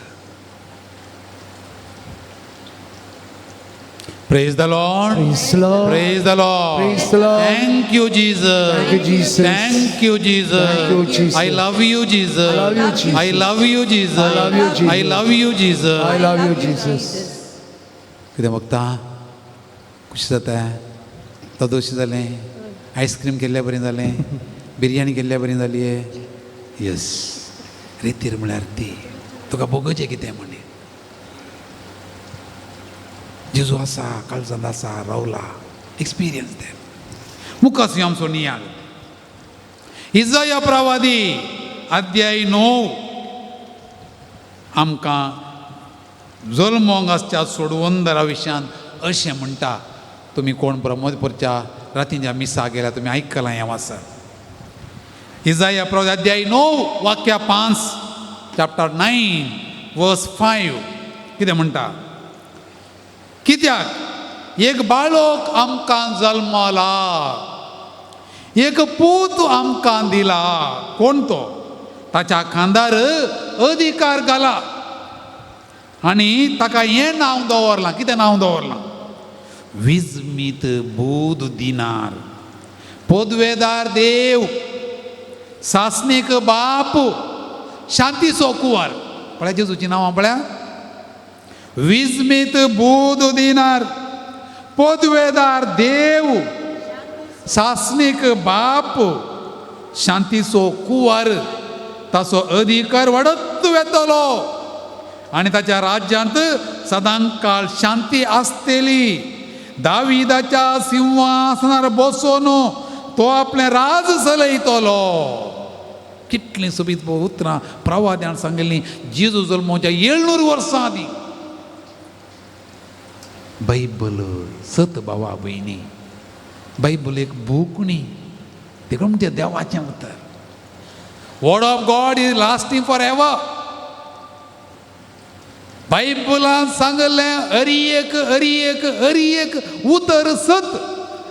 Praise the Lord. Praise the Lord. Praise the Lord. Praise the Lord. Thank you, Jesus. Thank you, Jesus. Thank you, Jesus. Thank you, Jesus. I love you, Jesus. I love you, Jesus. I love you, Jesus. I love you, Jesus. I love you, Jesus. I love you Jesus कितें बघता कशें जाता तो दोशी जालें ice cream केल्ल्या बरें जालें बिरयानी केल्ल्या बरी जाली यस रेतीर म्हळ्यार ती तुका बोगोचें कितें म्हणे जेजू आसा काळजांत आसा रावला एक्सपिरियन्स दॅट मुखार यो आमचो नियाळ इजाया प्रवादी अध्याय 9 आमकां जल्मोंक आसच्या सोडवंदरा विशयान अशें म्हणटा तुमी कोण प्रमोदपूरच्या रातींच्या मिसा गेल्या तुमी आयकलां हें वाचन इजाया प्रवादी अध्याय 9 वाक्य 5 चॅप्टर 9 वर्स 5 कितें म्हणटा, कित्याक एक बाळोक आमकां जल्मला, एक पूत आमकां दिला. कोण तो? ताच्या खांदार अधिकार घाला आनी ताका हें नांव दवरलां. कितें नांव दवरलां? विजमीत बूद दिनार, पोदवेदार देव, सासणीक बाप, शांतीचो कुंवर. पळय जेजूची नांवां पळया. विजमीत बूद दिनार, पोदवेदार देव, सासणीक बाप, शांतीचो कुंवर. ताचो अधिकार वाडत वेतलो आनी ताच्या राज्यांत सदां काळ शांती आसतली. दाविदाच्या सिंहासनार बसून तो आपलें राज चलयतलो. कितलीं सोबीत उतरां प्रवाद्यान सांगिल्लीं जेजू जल्माच्या 700 वर्सां आदीं. बायबल सत भावा भयणी, बायबल एक बूक न्ही, तेका म्हणटा देवाचें उतर. Word of God is lasting for ever. बायबलान सांगलें हरी एक उतर सत.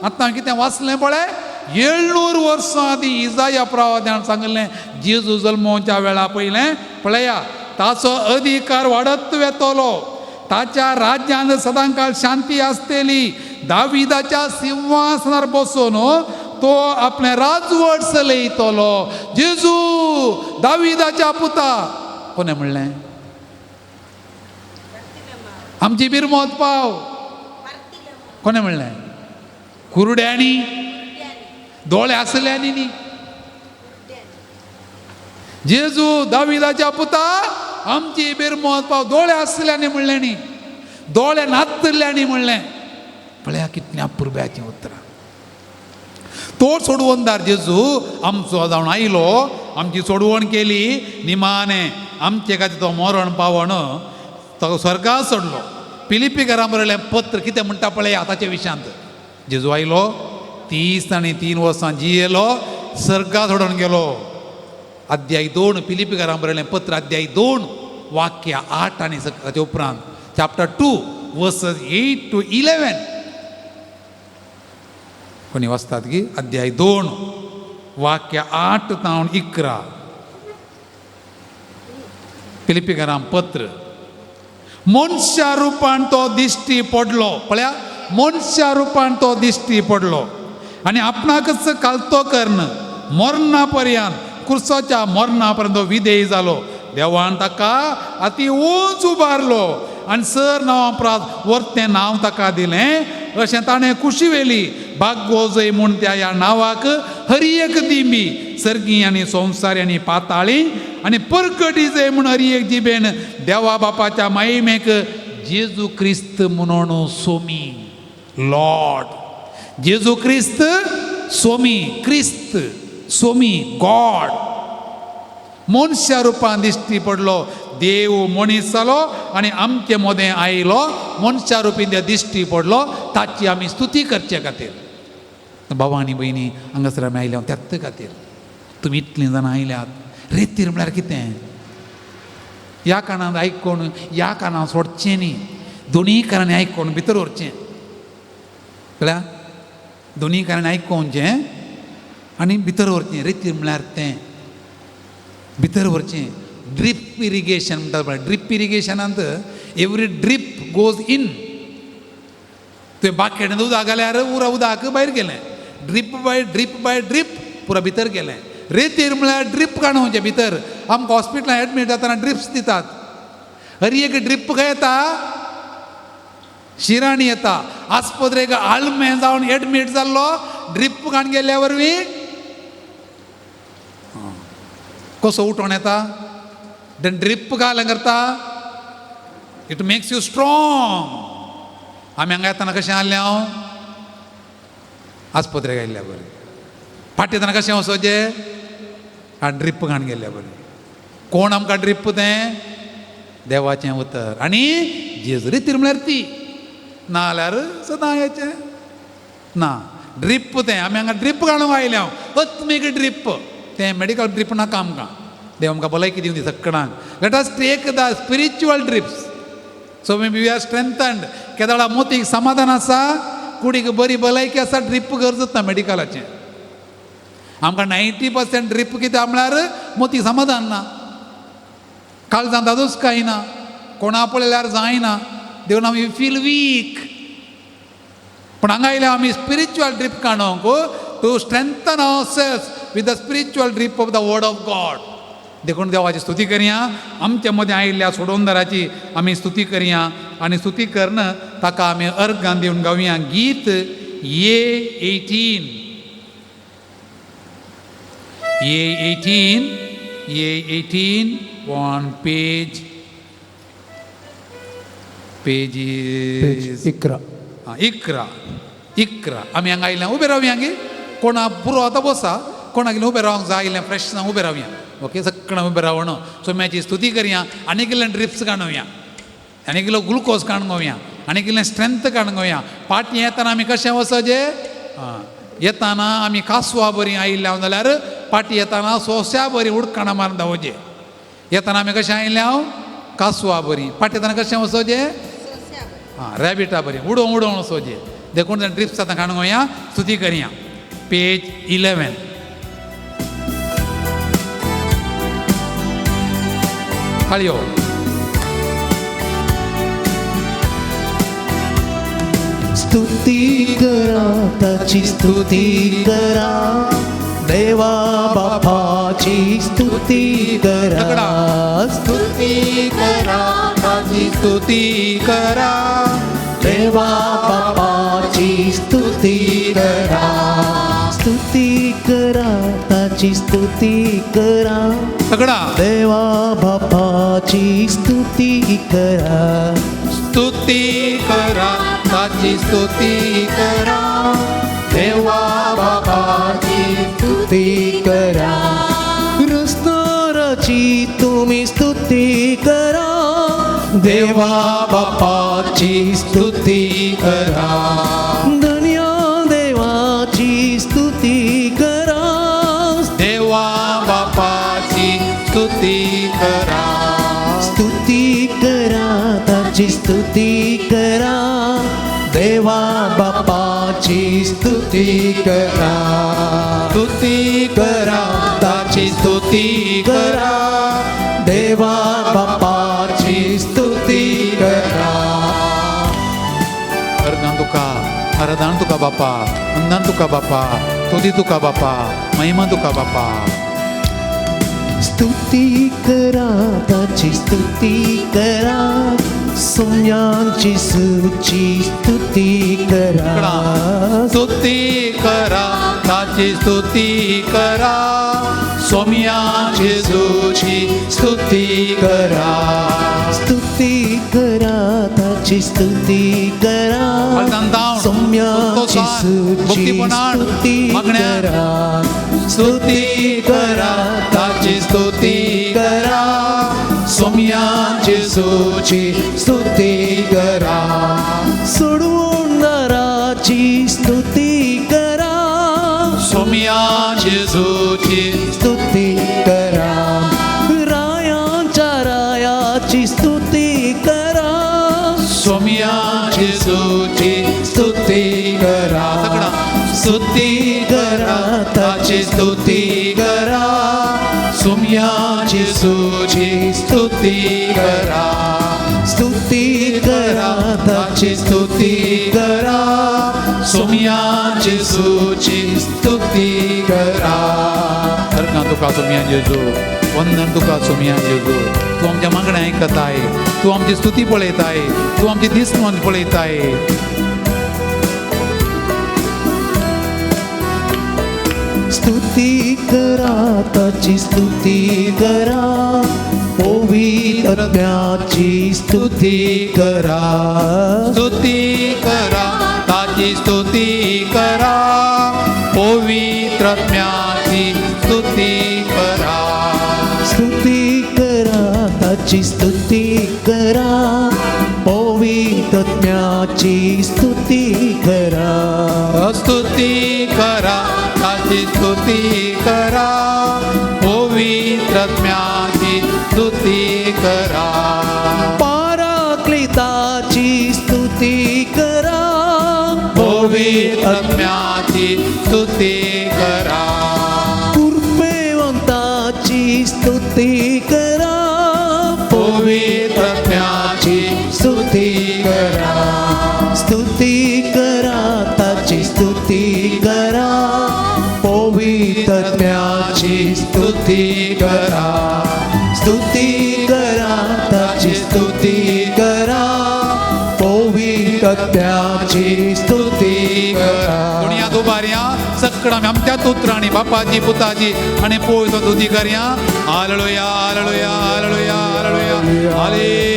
आतां कितें वाचलें पळय, 700 वर्सां आदीं इजाया प्रवाद्यान सांगलें जेजू जल्माच्या वेळा पयलें पळया, ताचो अधिकार वाडत वेतलो, ताच्या राज्यांत सदां काळ शांती आसतली. दाविदाच्या सिंहासनार बसून तो आपलें राजवट चलयतलो. जेजू दाविदाच्या पुता. कोणें म्हणलें? आमची बिरमोत पाव. कोणें म्हणलें? कुरड्यांनी, दोळे आसल्यांनी न्ही. जेजू दाविदाच्या पुता, आमची बिरमोत पाव. दोळे आसल्यांनी म्हणलें न्ही, दोळे नातल्यांनी म्हणलें. पळया कितल्या अपुर्ब्याचीं उतरां. तो सोडवणदार जेजू आमचो जावन आयलो, आमची सोडवण केली, निमाणें आमचे खातीर तो मरण पावण तो स्वर्गाक सोडलो. फिलिप्पीकारां बरयलें पत्र कितें म्हणटा पळया ताच्या विशयांत. जेजू आयलो, 30 आनी 3 वर्सां जियेलो, स्वर्गाक सोडून गेलो. अध्याय 2 फिलिप्पीकारां बरयलें पत्र अध्याय 2 वाक्य 8 आनी ताच्या उपरांत चॅप्टर 2 वर्सेस 8 to 11. कोणी वाचतात की अध्याय 2 वाक्य 8 तावन 11. फिलिप्पीकारां पत्र. मनशा रुपान तो दिश्टी पडलो. पळया, मनशा रुपान तो दिश्टी पडलो आनी आपणाकच कालतो कर्ण मरणा पर्यंत, क्रुसाच्या मरणा पर्यंत विधेय जालो. देवान ताका अति उंच उबारलो आनी सर नांवां प्रात वर्तें नांव ताका दिलें अशें ताणें कुशी वेली. भाग्योजय म्हूण त्या ह्या नांवाक हरी एक दिंबी, सर्गी आनी संवसारी आनी पाताळी आनी परकटी जय म्हूण हरी एक जिबेन देवा बापाच्या महिमेक जेजू क्रिस्त म्हणून सोमी. लॉर्ड जेजू क्रिस्त सोमी, क्रिस्त सोमी, गॉड. मनशा रुपान दिश्टी पडलो, देव मनीस जालो आनी आमचे मदें आयलो. मनशा रुपीन दिश्टी पडलो, ताची आमी स्तुती करचे खातीर. भावा आनी भयणी, हांगासर आमी आयल्या त्याच खातीर. तुमी इतलीं जाणां आयल्यात. रेतीर म्हळ्यार कितें? ह्या कानांत आयकून ह्या कानां सोडचें न्ही, दोनीय कानांनी आयकून भितर व्हरचें. कळ्ळें? दोनीय कानांनी आयकोवचें आनी भितर व्हरचें. रेतीर म्हळ्यार तें भितर व्हरचें. ड्रीप इरिगेशन म्हणटात पळय. ड्रीप इरिगेशनांत एवरी ड्रीप गोज इन. तुवें बाकेटांत उदक घाल्यार उरा उदक भायर गेलें. ड्रीप बाय ड्रीप पुरा भितर गेलें. रेतीर म्हळ्यार ड्रीप काडूंचे भितर. आमकां हॉस्पिटलांत एडमीट जाताना ड्रिप्स दितात. हरी एक ड्रीप काय येता, शिराणी येता. आस्पत्रेक आळमें जावन एडमीट जाल्लो, ड्रीप काडून गेल्या वरवीं कसो उठोन येता. देन ड्रीप घालें करता, इट मेक्स यू स्ट्रॉंग. आमी हांगा येताना कशें आहलें हांव? आस्पत्रेक आयिल्ल्या बरें. फाटी येताना कशें वचोचें? ड्रीप घालून गेल्ल्या बरें. कोण आमकां ड्रीप तें? देवाचें उतर. आनी जेजू रितीर म्हळ्यार ती, ना जाल्यार सदां येचें ना. ड्रीप तें आमी हांगा ड्रीप घालूंक आयल्या. आत्मीक ड्रीप तें मेडिकल ड्रीप नाका आमकां. देव आमकां भलायकी दिवं दी सगळ्यांक. Let us take the spiritual drips. So maybe we are strengthened. केदाळा मोतीक समाधान आसा, कुडीक बरी भलायकी आसा, ड्रीप गरजत ना मेडिकलाचें. आमकां 90% ड्रीप कितें म्हळ्यार मोती समाधान ना, काळजां दादूच कांयना, कोणा पळयल्यार जायना, देवून आमी फील वीक. पूण हांगा आयल्या आमी स्पिरिच्युअल ड्रीप काडूंक to strengthen ourselves with the spiritual drip of the word of God. देखून देवाची स्तुती करया. आमच्या मदें आयिल्ल्या सोडोनदाराची आमी स्तुती करया आनी स्तुती करना ताका आमी अर्गां दिवन गावया गीत ये 18. ये 18 on page is इकरा. इकरा. आमी हांगा आयिल्ल्या उबे रावया गे. कोणा पुरो आतां बसा, कोणाक उबे रावंक जाय आयिल्लें फ्रेश जावं उबे रावया. ओके, सगळें उबे रावण सोम्याची स्तुती करया. आनी किल्लें ड्रिप्स काडुया, आनी किलो ग्लुकोज काडूया, आनी किल्लें स्ट्रेंथ काडूया. पाटी येताना आमी कशें वचचें? येताना आमी कासवां बरीं आयिल्ल्या जाल्यार पाटी येताना सोंस्या बरीं उडकाणां मारून धांवचें. येताना आमी कशें आयिल्ल्या कासवां बरीं, पाटी येताना कशें वचचें? रॅबिटा बरीं उडोवन उडोवन वचचें. देखून ड्रिप्स आतां काडूया, स्तुती करया. पेज 11. खाळयो. स्तुती करा, ताची स्तुती करा, देवा बापाची स्तुती करा. स्तुती करा, ताची स्तुती करा, देवा बापाची स्तुती करा. स्तुती करा, ताची स्तुती करा, सगळा देवा बापाची स्तुती करा. स्तुती करा, ताची स्तुती करा, देवा बापाची स्तुती करा. रस्ताराची तुम्ही स्तुती करा, देवा बापाची स्तुती करा. धन्या देवाची स्तुती करा, देवा बापाची स्तुती करा. स्तुती करा, ताची स्तुती करा, देवा बापाची स्तुती करा. स्तुती करा, ताची स्तुती करा, देवा बापाची स्तुती करा. अर्गां तुका, आराधना तुका बापा, वंदन तुका बापा, स्तुती तुका बापा, महिमा तुका बापा. स्तुती करा, ताची स्तुती करा, सोम्यांची सूची स्तुती करा. स्तुती करा, ताची स्तुती करा, सोम्या जेजूची स्तुती करा. स्तुती करा, ताची स्तुती करा, सोम्याची सूची स्तुती करा. स्तुती करा, ताची स्तुती करा, सोम्या जेजूची स्तुती करा. सोडवणाराची स्तुती करा, सोम्या जेजूची स्तुती करा. रायांच्या रायाची स्तुती करा, सोम्या जेजूची स्तुती करा. सगळा स्तुती करा, ताची स्तुती करा, सोम्या जेजूची स्तुती करा. स्तुती करा, ताची स्तुती करा, सोम्या जेजूची स्तुती करा. अर्गां तुका सोम्या जेजू, वंदन तुका सोम्या जेजू. तूं आमच्या मागण्या आयकताय, तूं आमची स्तुती पळयताय, तूं आमची दिसवंत पळयताय. स्तुती करा, ताची स्तुती करा, पवित्र आत्म्याची स्तुती करा. स्तुती करा, ताची स्तुती करा, पवित्र आत्म्याची स्तुती करा. स्तुती करा, ताची स्तुती करा, पवित्र आत्म्याची स्तुती करा. स्तुती करा, ताची स्तुती करा, पवित्र पवित्रत्म्याची स्तुती करा. पाराक्लिताची स्तुती करा. पवित्रत्म्याची स्तुती करा. कृपेवंताची स्तुती करा. पवित्रत्म्याची स्तुती करा. स्तुती करा ताची स्तुती करा. पवित्रत्म्याची स्तुती करा. स्तुती करा ताची स्तुती करा. पवित्रत्म्याची स्तुती करा. दुनिया दुबारिया सकड़ा में आमच्या तुत्राणी बापाची पुताची आणि पोयतो स्तुती करया. हालेलुया हालेलुया हालेलुया हालेलुया हालेलुया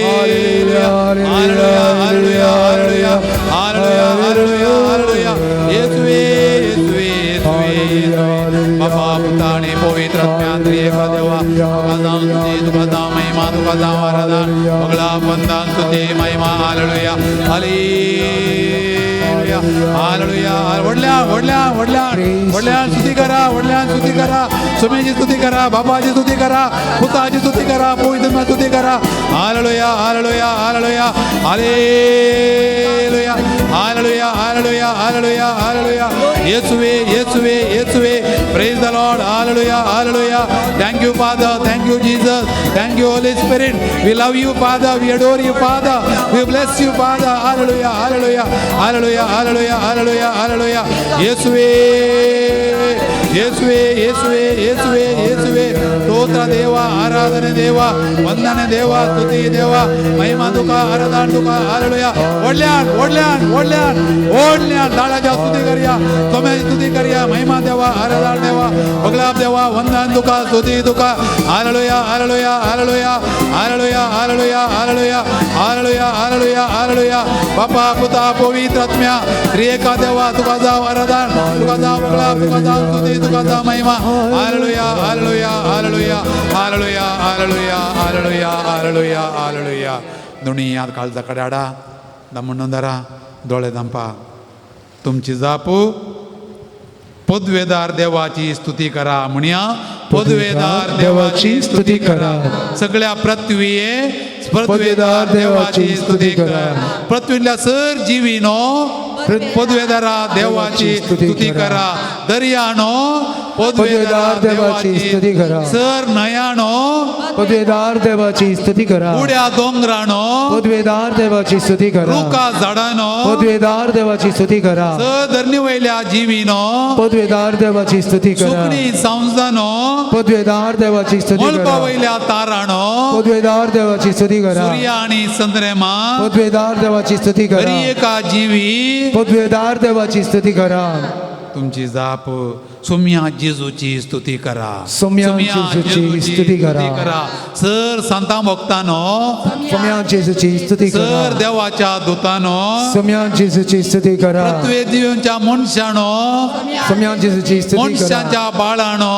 हालेलुया हालेलुया हालेलुया हालेलुया हालेलुया हालेलुया. येशुवे येशुवे येशुवे बापा पुता आणि पवित्र आत्म्यात्री एका देवा तुका दाम स्तुती तुका दाम महिमा तुका दाम आराधना सगळा वंदन स्तुती महिमा. हालेलुया हालेलुया हालेलुया. वडल्या वडल्या वडल्या वडल्या स्तुती करा. वडल्या स्तुती करा. सुमेची स्तुती करा. बाबाची स्तुती करा. पुताची स्तुती करा. पवित्र स्तुती करा. हालेलुया हालेलुया हालेलुया हालेलुया हालेलुया हालेलुया हालेलुया हालेलुया. येशुवे येशुवे येशुवे. Praise the Lord. हालेलुया हालेलुया. Thank you father. Thank you Jesus. Thank you Holy Spirit. We love you father. We adore you father. We bless you father. हालेलुया हालेलुया हालेलुया हालेलुया हालेलुया हालेलुया. येशुवे येशुवे येशुवे येशुवे येशुवे. स्तोत्र देवा आराधने देवा वंदने देवा स्तुती देवा महिमा तुका आराधना तुका. हालेलुया. ओढल्यान ओढल्यान ओढल्यान ओढल्यान दाळाच्या स्तुती करूया. सोम्याची स्तुती करूया. महिमा देवा आराधना देवा भगलाप देवा वंदन तुका स्तुती तुका. हालेलुया हालेलुया हालेलुया हालेलुया हालेलुया हालेलुया हालेलुया हालेलुया हालेलुया. बापा पुता पवित्र आत्म्या त्रिएका देवा तुका जाव आराधना तुका जाव भगलाप तुका जाव स्तुती तुका जाव महिमा. हालेलुया हालेलुया हालेलुया हालेलुया हालेलुया हालेलुया हालेलुया हालेलुया. दोन्ही याद काळजा कडाडा दमणोंदरा डोळे दंपा. तुमची जापू पदवेदार देवाची स्तुती करा. म्हणया पदवेदार देवाची स्तुती करा. सगळ्या पृथ्वीये पदवेदार देवाची स्तुती करा. पृथ्वीतल्या सर जीवीनो पदवेदारा देवाची स्तुती करा. दर्यानो पदवेदार देवाची स्तुती करा. सर नयानो पदवेदार देवाची स्तुती करा. उड्या डोंगरानो पदवेदार देवाची स्तुती करा. रुका झाडानो पदवेदार देवाची स्तुती करा. सर धरणी वयल्या जीवीनो पदवेदार देवाची स्तुती करा. सुकणी संसानो पदवेदार देवाची स्तुती मळपा करा. वयल्या तारानो पदवेदार देवाची स्तुती करा. सूर्य आणि चंद्रमा पदवेदार देवाची स्तुती करा. हरी एका जीवी पदवेदार देवाची स्तुती करा. तुमची जाप सोम्या जेजूची स्तुती करा. सोम्या जेजूची स्तुती करा. सर संता भक्तानो सोम्या जेजूची स्तुती सर करा. देवाच्या दूतानो सोम्या जेजूची स्तुती करा. पृथ्वी जीवांच्या मनशानो सोम्या जेजूची स्तुती करा. मनशांच्या बाळानो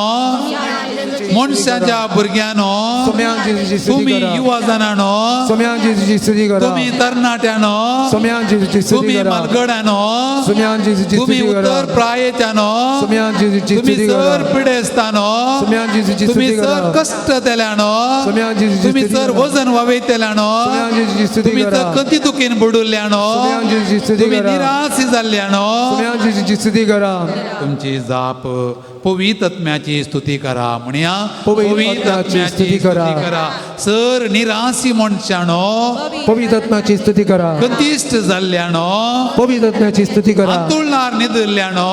मनशांच्या भुरग्यानो सोम्या जेजूची स्तुती तुम्ही करा. युवा जनानो सोम्या जेजूची स्तुती करा. तुम्ही तरणाट्यानो सोम्या जेजूची स्तुती तुम्ही करा. मलगडानो सोम्या जेजूची तुम्ही स्तुती करा. उत्तर प्रायेच्यानो सोम्या जेजूची तुम्ही स्तुती सर करा. पिडेस्तानो सोम्या जेजूची तुम्ही स्तुती सर करा. कष्ट तेल्यानो सोम्या जेजूची तुम्ही स्तुती सर करा. वजन वावयतेल्यानो सोम्या जेजूची स्तुती तुम्ही करा. सर कती दुखीन बुडुल्ल्यानो सोम्या जेजूची स्तुती तुम्ही करा. निराशी जाल्ल्यानो सोम्या जेजूची स्तुती करा. तुमची जाप पवित्र आत्म्याची स्तुती करा. म्हणया पवित्र आत्म्याची स्तुती करा. सर निराशी मनशानो पवित्र आत्म्याची स्तुती करा. कतिष्ट जाल्ल्यानो पवित्र आत्म्याची स्तुती करा. आतुळणार निदरल्यानो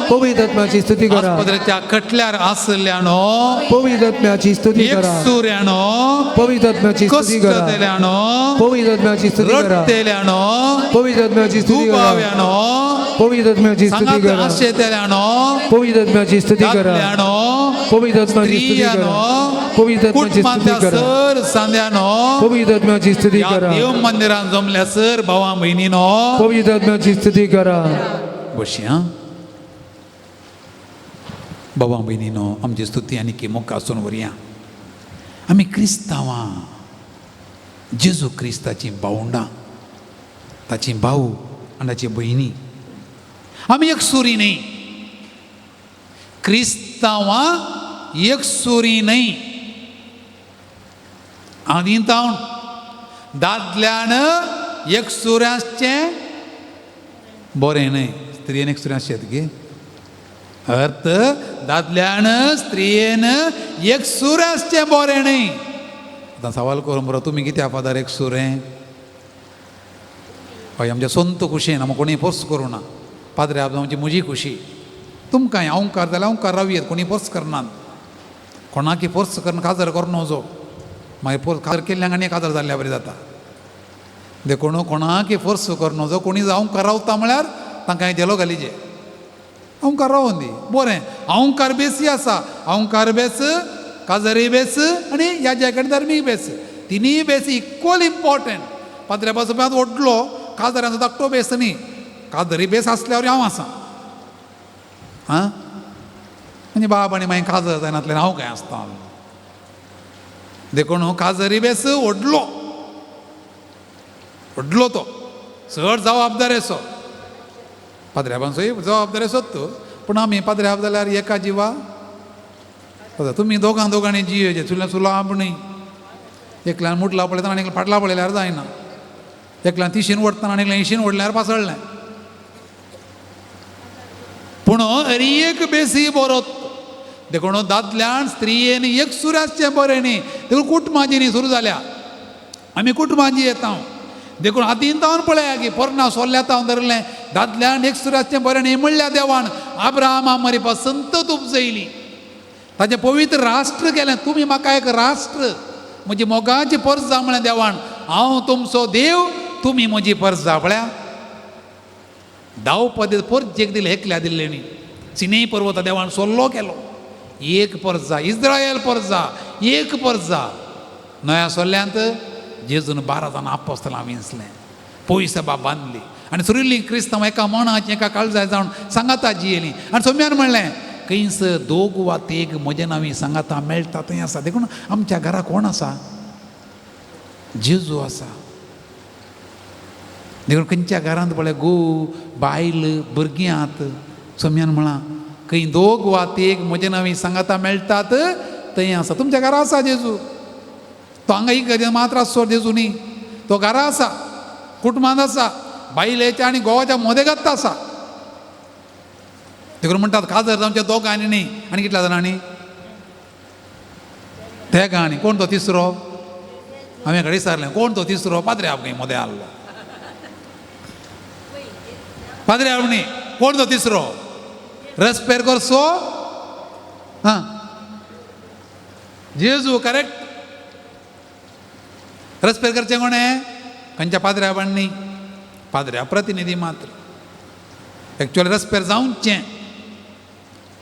पवित्र आत्म्याची स्तुती करा. आस्पत्रेच्या कटल्यार आसल्यानो पवित्र आत्म्याची स्तुती एक करा. सुऱ्यानो पवित्र आत्म्याची स्तुती कष्ट करा. तेल्यानो पवित्र आत्म्याची स्तुती करा. रडतेल्यानो पवित्र आत्म्याची स्तुती करा. दुबाव्यानो पवित्र आत्म्याची स्तुती सांगात करा. आशेतेल्यानो पवित्र आत्म्याची स्तुती करा. दादल्यानो पवित्र आत्म्याची स्तुती करा. स्त्रियानो पवित्र आत्म्याची स्तुती कुटुंबातल्या करा. सर सांद्यानो पवित्र आत्म्याची स्तुती या करा. देव मंदिरात जमल्या सर भावा बहिणीनो पवित्र आत्म्याची स्तुती करा. बशी भावा बहिणीनो आमची स्तुती आनी की मोग आसून वरया. आमी क्रिस्तांवां जेजू क्रिस्ताची भावंडां ताची भाऊ आनी ताची बहिणी आमी एक सुरी न्ही. क्रिस्तांवां एक सुरी न्ही आनी जावन दादल्यान एक सुऱ्याचें बरें न्हय, स्त्रियेन एक सुऱ्याचें गे अर्थ दादल्यान स्त्रियेन एक सुऱ्याचें बरें न्हय. आतां सवाल करून बरो तुमी कित्याक फादर एक सुरें? हय आमच्या सोंत खुशेन आमकां कोणी फोर्स करूं ना. पाद्रे आमची म्हजी खुशी. तुमकांय अवंकार जाल्यार अवंकार रावयेत, कोणी फोर्स करनात. कोणाकी फोर्स करना काजर करूं नजो. मागीर फोर्स काजर केल्ल्यांक आनी काजर जाल्ल्या बरें जाता. देखून कोणाकी फोर्स करूं नजो. कोणी जर अवंकार रावता म्हळ्यार तांकां जेलो घालीजे. अवंकार रावोन दी बरें. अवंकार बेसी आसा. अवंकार बेस, काजरी बेस आनी ह्या जॅकेट धर्मीक बेस. तिनीय बेस इक्वल इम्पॉर्टंट. पाद्रे बसप्यांत ओडलो काजऱ्यांचो धाकटो बेस न्ही. काजरी बेस आसल्यावर हांव आसा. आं म्हणजे बाब आनी मागीर काजर जायनातल्यान हांव खंय आसता. देखून काजरी बेस ओडलो तो चड जबाबदारेचो. पाद्र्याबांचोय जबाबदारेचोच पूण आमी पाद्र्याब जाल्यार एका जिवा. तुमी दोगांनी जियेचे चुल्या चुलो आपणय. एकल्यान मुटला पळयतना आनी फाटला पळयल्यार जायना. एकल्यान तिशीन ओडतना आनी एकल्यान इशीन ओडल्यार पासळ्ळें. पूण एक बेसी बरो. देखून दादल्यान स्त्रियेन एक सुऱ्याचें बरें न्ही. देखून कुटुंबाची न्ही सुरू जाल्या. आमी कुटुंबाची येता. देखून हातीन तावन पळया की पोरना सोल्ल्या तावन धरलें. दादल्यान एक सुऱ्याचें बरें न्ही म्हणल्या देवान अब्राहमा मरे संतत उपजयली. ताचें पवित्र राष्ट्र केलें. तुमी म्हाका एक राष्ट्र म्हजी मोगाची परस जा म्हळें देवान. हांव तुमचो देव, तुमी म्हजी परस जा. पळया दावपदी परत एक दिले एकल्या दिल्ले न्ही. सिनै पर्वत देवान सोल्लो केलो. एक परस जा. इस्रायल परस जा. एक परस जा. नव्या सोल्ल्यांत जेजून 12 जाणां आपोस्तलां विंचलें. पोय सभा बांदली आनी सरिल्लीं क्रिस्तांव एका मनाची एका काळजाय जावन सांगाता जियेलीं. आनी सोम्यान म्हणलें खंयच दोग वा तेग म्हजे नांवी सांगाता मेळटा थंय आसा. देखून आमच्या घरा कोण आसा? जेजू आसा. देखून खंयच्या घरांत पळय घोव बायल भुरगीं आहात. सोम्यान म्हणा खंय दोग वा तेग म्हजे नांवी सांगाता मेळटात थंय आसा. तुमच्या घरा आसा जेजू. तो हांगा ही मात्र आसचो जेजू न्ही. तो घरा आसा, कुटुंबांत आसा, बायलेच्या आनी घोवाच्या मोदेगात आसा. देखून म्हणटात काजर जावच्या दोगांनी न्ही आनी कितल्या जाणांनी तेगांनी. कोण तो तिसरो? हांवें घडी विचारलें कोण तो तिसरो? पाद्रे आप खंय मोदे आहलो. पाद्रे आप न्ही. कोण तो तिसरो? रेस्पेर करचो हां जेजू. करेक्ट. रेस्पेर करचें कोणें? खंयच्या पाद्र्या बांडनी? पाद्र्या प्रतिनिधी मात्र. एक्चुअली रेस्पेर जावचें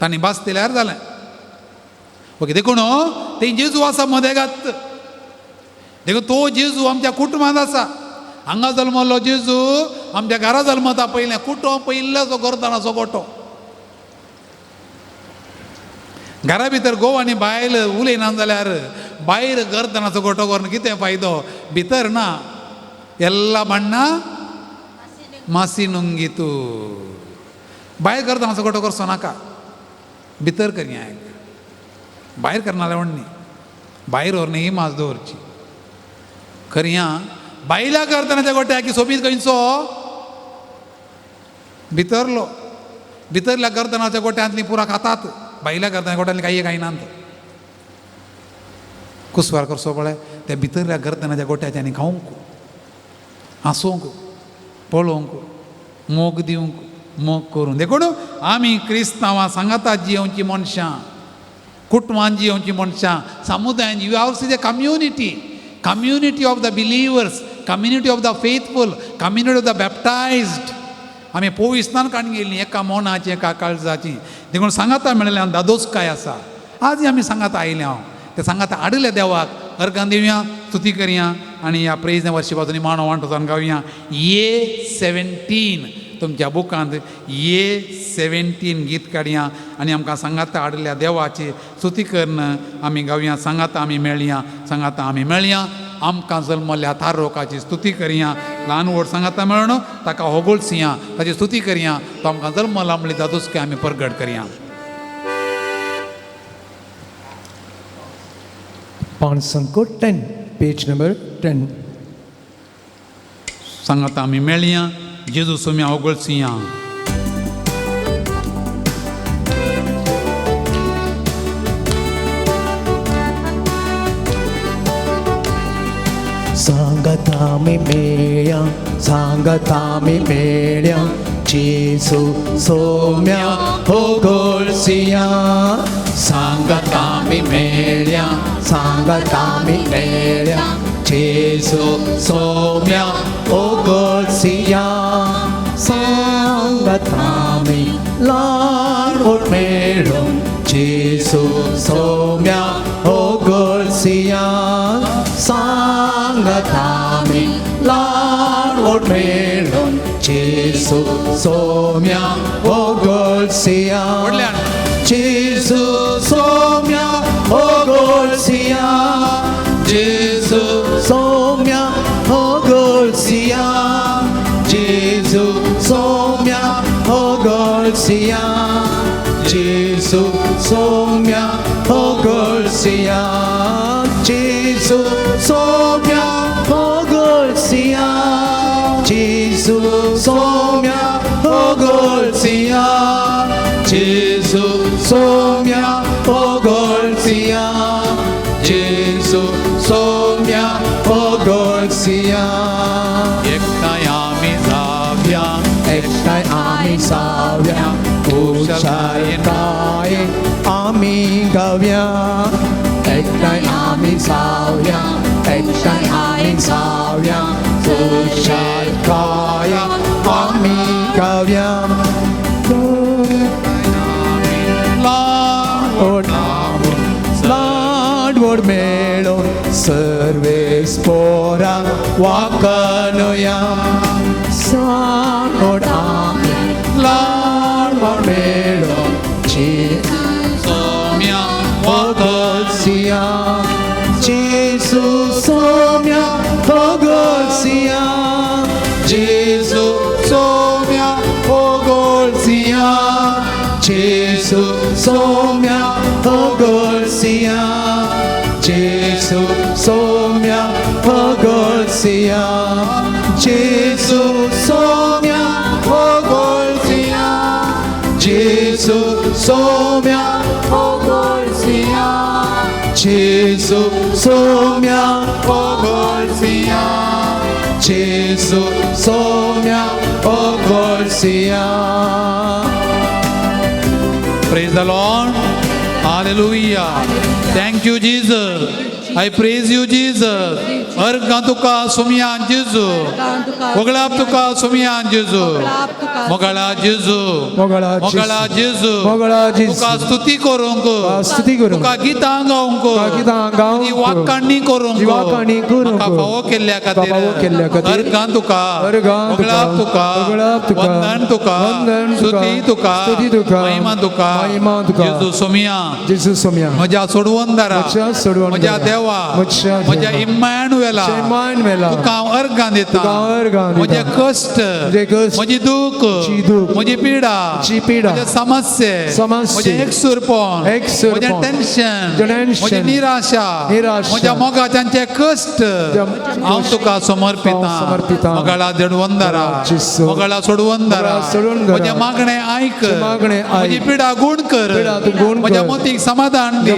तांणी भास दिल्यार जालें. ओके. देखून थंय जेजू आसा मोदेगात. देखून तो जेजू आमच्या कुटुंबांत आसा. हांगा जल्मलो जेजू आमच्या घरा जल्मता पयलें. कुटुंब पयलेचो गर्दनाचो गोठो. घरा भितर घोव आनी बायल उलयना जाल्यार भायर गर्दनाचो गोठो करून कितें फायदो? भितर ना एल्ला बण्णा मासी नुंगितू. भायर गर्दनाचो गोठो करचो नाका. भितर करया. भायर करना जाल्यार न्ही. भायर व्हरून ही मास दवरची. करया बायल्या गर्दनाच्या गोठ्याक की सोबीत खंयचो? भितरलो. भितरल्या गर्दनाच्या गोठ्यांतली पुरा खातात. बायल्या गर्दनाच्या गोठ्यांतली काही खायनात. कुसवार करचो पळय त्या भितरल्या गर्दनाच्या गोठ्याच्यांनी खावंक, हांसूंक, पळोवंक, मोग दिवंक, मोग करून. देखून आमी क्रिस्तांवां सांगाता जियोवची मनशां, कुटुंबान जियोवची मनशां, समुदायान. You have see the community of the believers, community of the faithful, community of the baptised. आमी पोविस्तान काण गेल्लीं एका मोनाची एका काळजाची. देखून सांगाता मेळ्ळें दादोसकाय आसा. आज आमी सांगाता आयले. हांव ते सांगाता हाडले देवाक. अर्गां दिवया, स्तुती करया आनी ह्या प्रेज वर्शिपाचो मांडो वांटोसान गावया. ये 17 तुमच्या बुकांत ये 17 गीत काडया आनी आमकां सांगाता हाडल्या देवाची स्तुती करन आमी गावया. सांगाता आमी मेळया, सांगाता आमी मेळया. आमकां जल्मल्या थारोकाची स्तुती करया. ल्हान व्हड सांगाता मेळून ताका होगोळसिया, ताची स्तुती करया. तो आमकां जल्मला म्हणली दादोसकाय आमी परगट करया. पान संकोट 10. Page number 10. सांगात आमी मेळया जेजू सोम्या ओगळसिया. सांगतामी मेळ्या जेजू सोम्या होगोळसिया. सांगतामी मेळ्या जेजू सोम्या होगोळसिया. सांगतामी लाडोड मेळून जेजू सोम्या होगोळसिया. सांगतामी लाडोड मेळून जेजू सोम्या होगोळसिया. जेजू सोम्या होगोळसिया. जेजू सोम्या होगोळसिया. जेजू सोम्या होगोळसिया. जेजू सोम्या होगोळसिया. जेजू सोम्या होगोळसिया. जेजू सोम्या होगोळसिया. जेजू सोम्या होगोळसिया. जेजू सोम्या होगोळसिया. एकठांय आमी जावया खुशालकाय आमी गावया. एकठांय आमी जावया खुशालकाय आमी गावया. लाडवड मेळून सर्वेस पोरां वाकणुया. सांगोड आमी लाडवड मेळून जेजू सोम्या होगोळसिया. जेजू सोम्या होगोळसिया. जेजू सोम्या होगोळसिया. जेजू सोम्या होगोळसिया. जेजू सोम्या होगोळसिया. जेजू सोम्या होगोळसिया. जेजू सोम्या होगोळसिया. जेजू सोम्या होगोळसिया. जेजू Saumya होगोळसिया. Praise the Lord. Hallelujah. Thank you, Jesus. I praise you, Jesus. अर्गां तुका सोमयान जेजू. वगळाप तुका सोमयान जेजू. मोगळा जेजू. मोगळा जेजू. जेजू. तुका स्तुती करूंक. तुका गितां गावंक. वाकाणी करूंक. म्हाका फावो केल्ल्या खातीर. अर्गां तुका. वगळाप तुका. वंदन तुका. स्तुती तुका. महिमा तुका. जेजू सोमया. म्हज्या सोडवंदारा. म्हज्या देवा. म्हज्या इम्मानुएला. तुका हांव अर्गां दिता. म्हजे कश्ट. म्हजी दूख. म्हजी पिडा. म्हजे समस्ये. म्हजे एकसुरपण. म्हजे टेन्शन. म्हजी निराशा. म्हज्या मोगाच्यांचे कश्ट हांव तुका समर्पिता. मोगाळा जडवंदारा. मोगाळा सोडवंदारा. म्हजे मागणें आयक. म्हजी पिडा गूण कर. म्हज्या मोतीक समाधान दी.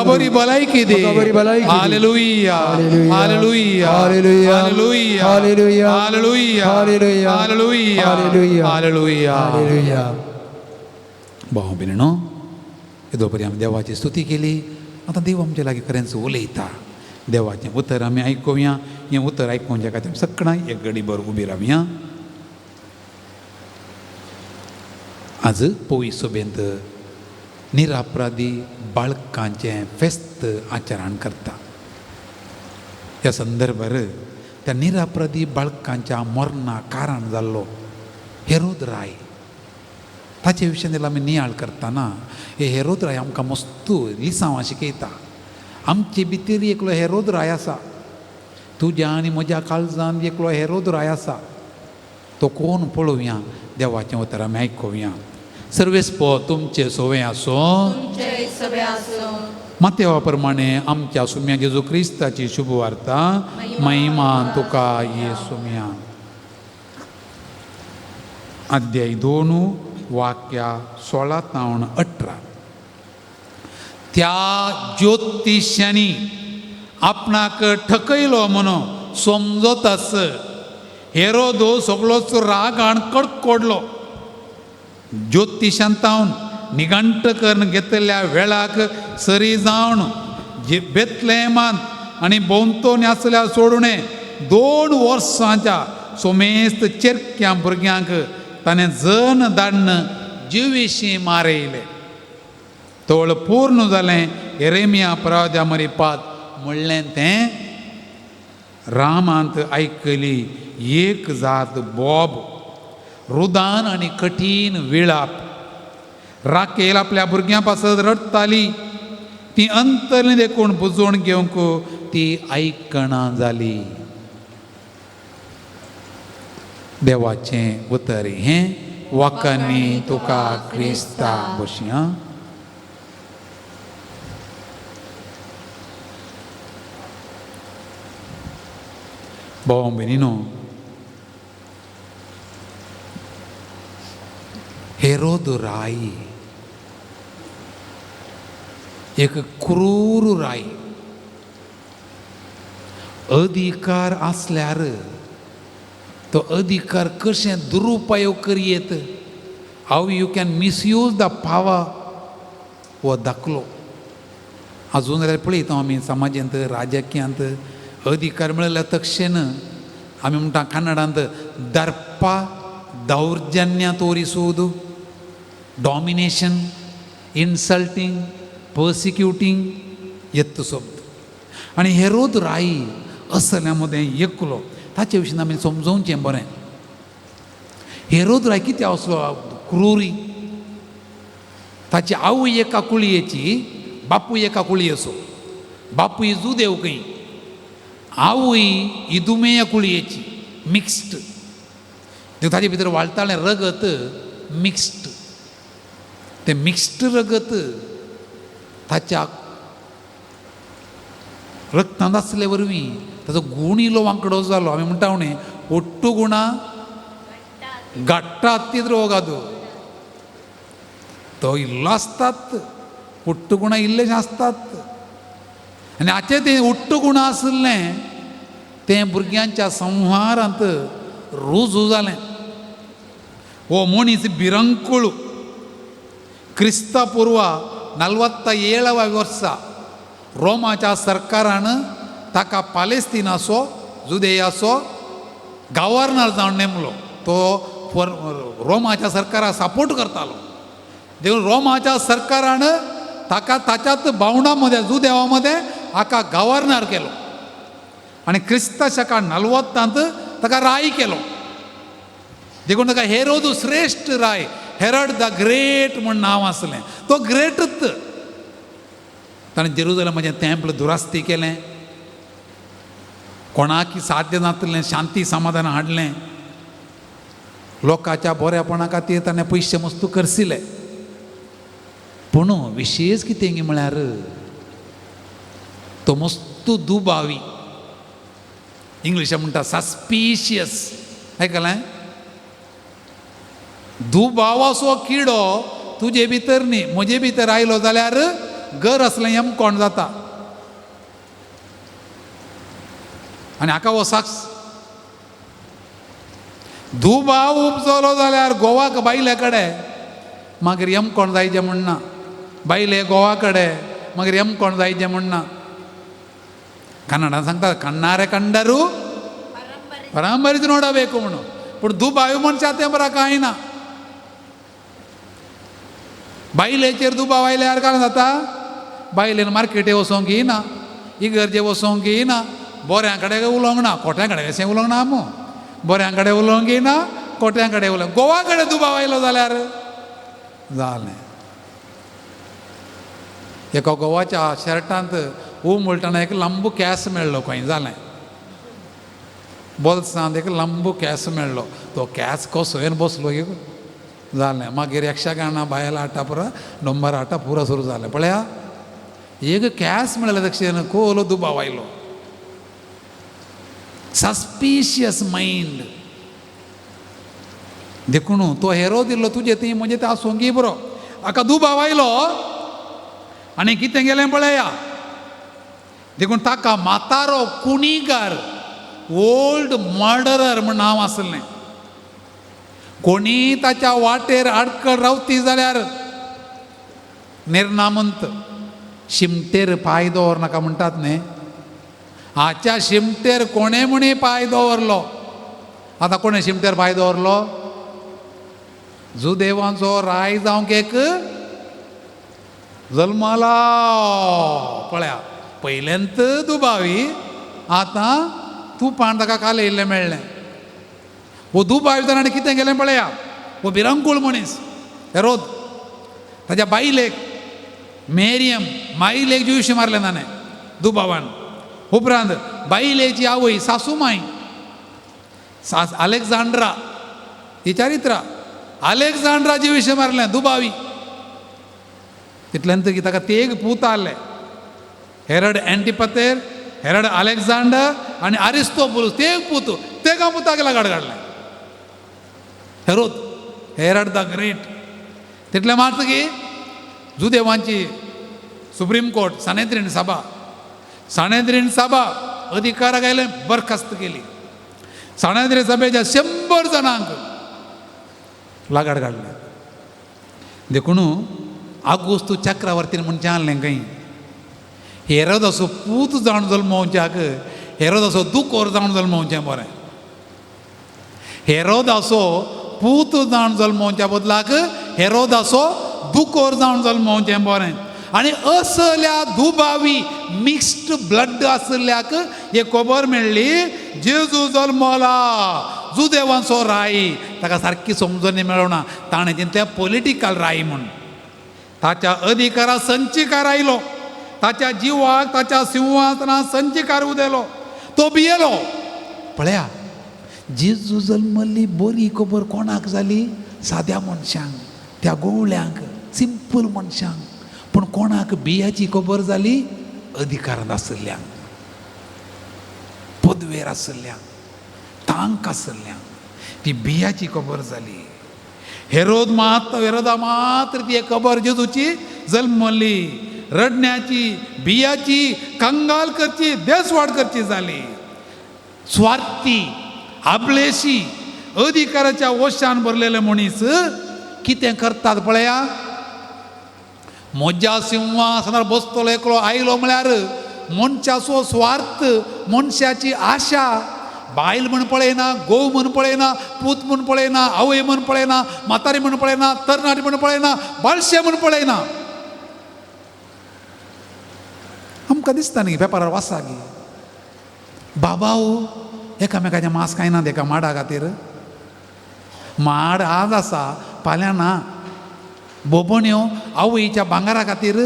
बरी भलायकी दी. हालेलुया. हालेलुया. हालेलुया. हालेलुया. हालेलुया. हालेलुया. हालेलुया. भाव भयणो, येदो परी आमी देवाची स्तुती केली. आतां देव आमचे लागीं खरेंच उलयता. देवाचें उतर आमी आयकुया. हें उतर आयकुच्या खातीर सगळां एक घडी भर उबी रावया. आज पोवी सभेंत निरापराधी बाळकांचें फेस्त आचरण करता. ह्या संदर्भार त्या निरापराधी बाळकांच्या मरणाक कारण जाल्लो हेरोद राय ताचे विशयान आमी नियाळ करतना हे हेरोद राय आमकां मस्तू लिसांवां शिकयता. आमचे भितर एकलो हेरोद राय आसा. तुज्या आनी म्हज्या काळजांत एकलो हेरोद राय आसा. तो कोण पळोवया. देवाचें उतर आमी आयकुया. सर्वेस्पो तुमचे सोवे आसूं. मातेवा प्रमाणे आमच्या सुम्या जेजू क्रिस्ताची शुभवार्ता महिमा तुका ये सुम्या. अध्याय 2 वाक्या 16-18. त्या ज्योतिष्यांनी आपणाक ठकयलो म्हणून समजत आस हेरोदो सगळोच राग आण कडकडलो. ज्योतिशांतावन निघंट करून घेतल्या वेळाक सरी जावन बेतलेमांत आनी भोंवतोन आसल्या सोडुणे 2 वर्सांच्या सोमेस्त चेरक्या भुरग्यांक ताणें जन धाडन जिवीशी मारयले. तोळ पूर्ण जालें येरेमिया प्रवाद्या मरीपात म्हणलें तें रामांत आयकली एक जात बोब रुदान आनी कठीण विळाप. राकेल आपल्या भुरग्यां पासत रडटाली. ती अंतरली देखून बुजोवन घेवंक ती आयकना जाली. देवाचें उतर हें वाकांनी तुका क्रिस्ता बशी. भाव भयणीनो, हेरोद राई एक क्रूर राई. अधिकार आसल्यार तो अधिकार कशें दुरुपयोग करयेत, how you can misuse the power हो दाखलो. अजून जाल्यार पळयता आमी समाजांत राजकीयांत अधिकार मेळयल्या तक्षेन आमी म्हणटा कन्नडांत दर्पा दौर्जन्य तोरिसुವುದು, डॉमिनेशन, इन्सल्टिंग, पर्सिक्युटिंग येत शब्द. आनी हेरोद राई असल्यामध्ये एकलो ताचे विशीं आमी समजोवचें बरें. हेरोद राय कितें असलो क्रूरी. ताची आवय एका कुळयेची, बापूय एका कुळयेचो. बापूय जुदेवकय, आवय इदुमेय कुळयेची, मिक्स्ड. ताचे भितर वाळटालें रगत मिक्स्ड. तें मिक्स्ड रगत ताच्या रक्तांत आसले वरवीं ताचो गूण इलो वांकडो जालो. आमी म्हणटा उणें ओट्टू गुणां घाट्टात ती रोगादो. तो इल्लो आसतात, ओट्टू गुणां इल्लेशें आसतात. आनी हाचें तें ओट्टू गुणां आसलें तें भुरग्यांच्या संवहारांत रुजू जालें. हो मनीस भिरंकूळ क्रिस्तपूर्व 47व्या वर्सा रोमाच्या सरकारान ताका पालेस्तिनाचो, जुदेयाचो गव्हर्नर जावन नेमलो. तो रोमाच्या सरकाराक सपोर्ट करतालो. देखून रोमाच्या सरकारान ताका ताच्याच भावंडा मध्ये, जुदेवा मध्ये हाका गव्हर्नर केलो. आनी क्रिस्त शका 40त ताका राय केलो. देखून ताका हेरोद श्रेष्ठ राय, हेरोड द ग्रेट म्हूण नांव आसलें. तो ग्रेटच. ताणें जेरुसलेमाचें टेंपल दुरास्ती केलें. कोणाक साध्य नासलें शांती समाधान हाडलें. लोकांच्या बऱ्यापणा खातीर ताणें पयशे मस्तू करसिले. पूण विशेश कितें म्हळ्यार तो मस्तू दुबावी. इंग्लिशान म्हणटा सस्पिशियस. आयकलां? दुबावाचो किडो तुजे भितर न्ही, म्हजे भितर आयलो जाल्यार घर असलें येमकोण जाता. आनी हाका हो साक्ष. दुबाव उपजलो जाल्यार गोवाक बायले कडेन मागीर येमकोण जायचें म्हणना. बायले गोवा कडेन मागीर येमकोण जायचें म्हणना. कन्नडान सांगता कण्णारे कंडरू ಪರಂಪರಿತು ನೋಡಬೇಕು ಅವನು पण दुबावी मनशां बरा कांय ना. बायलेचेर दुबाव आयल्यार काय जाता, बायलेन मार्केटे वचोंक येना, इगर्जे वचोंक येना, बऱ्यां कडेन उलोवंक ना, खोट्यां कडेन अशें उलोवंक ना मो. बऱ्यां कडेन उलोवंक येना, खोट्यां कडेन उलोवंक. गोवा कडेन दुबाव आयलो जाल्यार जालें. एका गोवाच्या शर्टांत म्हणटना एक लंबू कॅस मेळ्ळो खंय. जालें. बोल्सांत एक लंबू कॅस मेळ्ळो. तो कॅस कसोयन बसलो एक. जालें. मागीर यक्षगाना बायलां आटा पुरा नंबर आटा पुरा सुरू जालें. पळया एक कॅस मिळालं दक्षिण कोलो दुबाव आयलो सस्पिशियस माइंड देखून तो हेरो दिल्लो तुजे ती म्हणजे त्या सोंगी बरो आका दुबाव आयलो आनी कितें गेलें पळया देखून ताका म्हातारो कुणीकार ओल्ड मर्डरर म्हण नांव आसलें कोणी ताच्या वाटेर आडकळ रावती जाल्यार निर्नामंत शिमटेर पांय दवर नाका म्हणटात न्ही हाच्या शिमटेर कोणे म्हणी पांय दवरलो आतां कोणे शिमटेर पांय दवरलो जुदेवांचो राय जावंक एक जल्माला पळया पयल्यांत दुबावी आतां तुपान ताका काले इल्लें मेळ्ळें वो दुबावी जाणांनी कितें केलें पळया वो भिरंकूळ मनीस हेरोद ताच्या बायलेक मेरियम मायलेक जिवशी मारलें ताणें दुबावान उपरांत बायलेची आवय सासूमाय अलेक्झांड्रा ही चारित्रा अलेक्झांड्रा जिवशी मारलें दुबावी तितल्यांत की ताका तेग पूत आसले हेरड एंटिपतेर हेरड अलेक्झांडर आनी अरिस्टोबुलस तेग पूत तेगा पुताक लागाड काडलें हेरोद हेरड द ग्रेट तितलें मारतकी जुदेवांची सुप्रीम कोर्ट सानेद्रीन सभा अधिकाराक आयलें बरखास्त केली सानेद्रीन सभेच्या 100 जाणांक लागाड काडलें देखून आगोस्तू चक्रवर्तीन म्हणचें आहलें खंय हेरोदाचो पूत जावन जल्मोवच्याक हेरोदाचो दुकोर जावन जल्मोवचें बरें हेरोदाचो पूत जावन जल्मोवच्या बदलाक हेरोदाचो दुकोर जावन जल्मोवचें बरें आनी असल्या दुबावी मिक्स्ड ब्लड आसल्याक एक खबर मेळ्ळी जेजू जल्मला जुदेवांचो राय ताका सारकी समजून मेळना ताणें चिंतलें पॉलिटिकल राय म्हूण ताच्या अधिकारा संचीकार आयलो ताच्या जिवाक ताच्या सिंहासनाक संचीकार उदेलो तो भियेलो पळया जेजू जल्मल्ली बरी खबर कोणाक जाली साद्या मनशांक त्या गोवळ्यांक सिंपल मनशांक पूण कोणाक बियाची खबर जाली अधिकारांत आसल्ल्यांक पदवेर आसल्ल्यांक तांक आसल्ल्यांक ती बियाची खबर जाली हेरोदा मात्र ती एक खबर जेजूची जल्मली रडण्याची बियाची कंगाल करची देसवाड करची जाली स्वार्थी आबलेशी अधिकाराच्या वशान भरलेले मनीस कितें करतात पळया म्हज्या सिंहासनार बसतलो एकलो आयलो म्हळ्यार मनशाचो स्वार्थ मनशाची आशा बायल म्हण पळयना गोव म्हण पळयना पूत म्हण पळयना आवय म्हण पळयना म्हातारी म्हण पळयना तरणाटी म्हण पळयना बाळशे म्हण पळयना आमकां दिसता न्ही पेपरार वाचा गी बाबाओ एकामेकाचें मांस खायना एका माडा खातीर माड आज आसा फाल्यां ना बोबण्यो आवयच्या भांगारा खातीर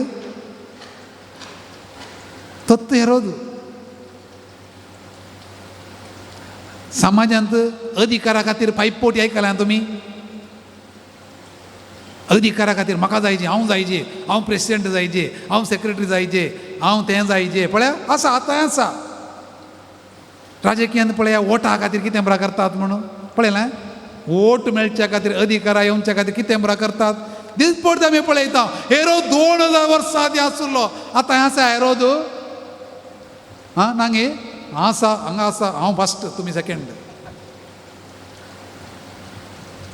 तत्त हेरोद समाजांत अधिकारा खातीर पायपोटी आयकल्या तुमी अधिकारा खातीर म्हाका जायचें हांव जायचें हांव प्रेसिडेंट जायचें हांव सेक्रेटरी जायचें हांव तें जायचें पळया आसा आतांय आसा राजकीयांत पळया वोटा खातीर कितें बरा करतात म्हणून पळयलें वोट मेळच्या खातीर अधिकारा येवच्या खातीर कितें बरा करतात दिसपट आमी पळयता हेरोद 2000 वर्सां आदी आसलो आतां आसा हेरोद हां नांगे आसा हांगा आसा हांव फस्ट तुमी सेकंड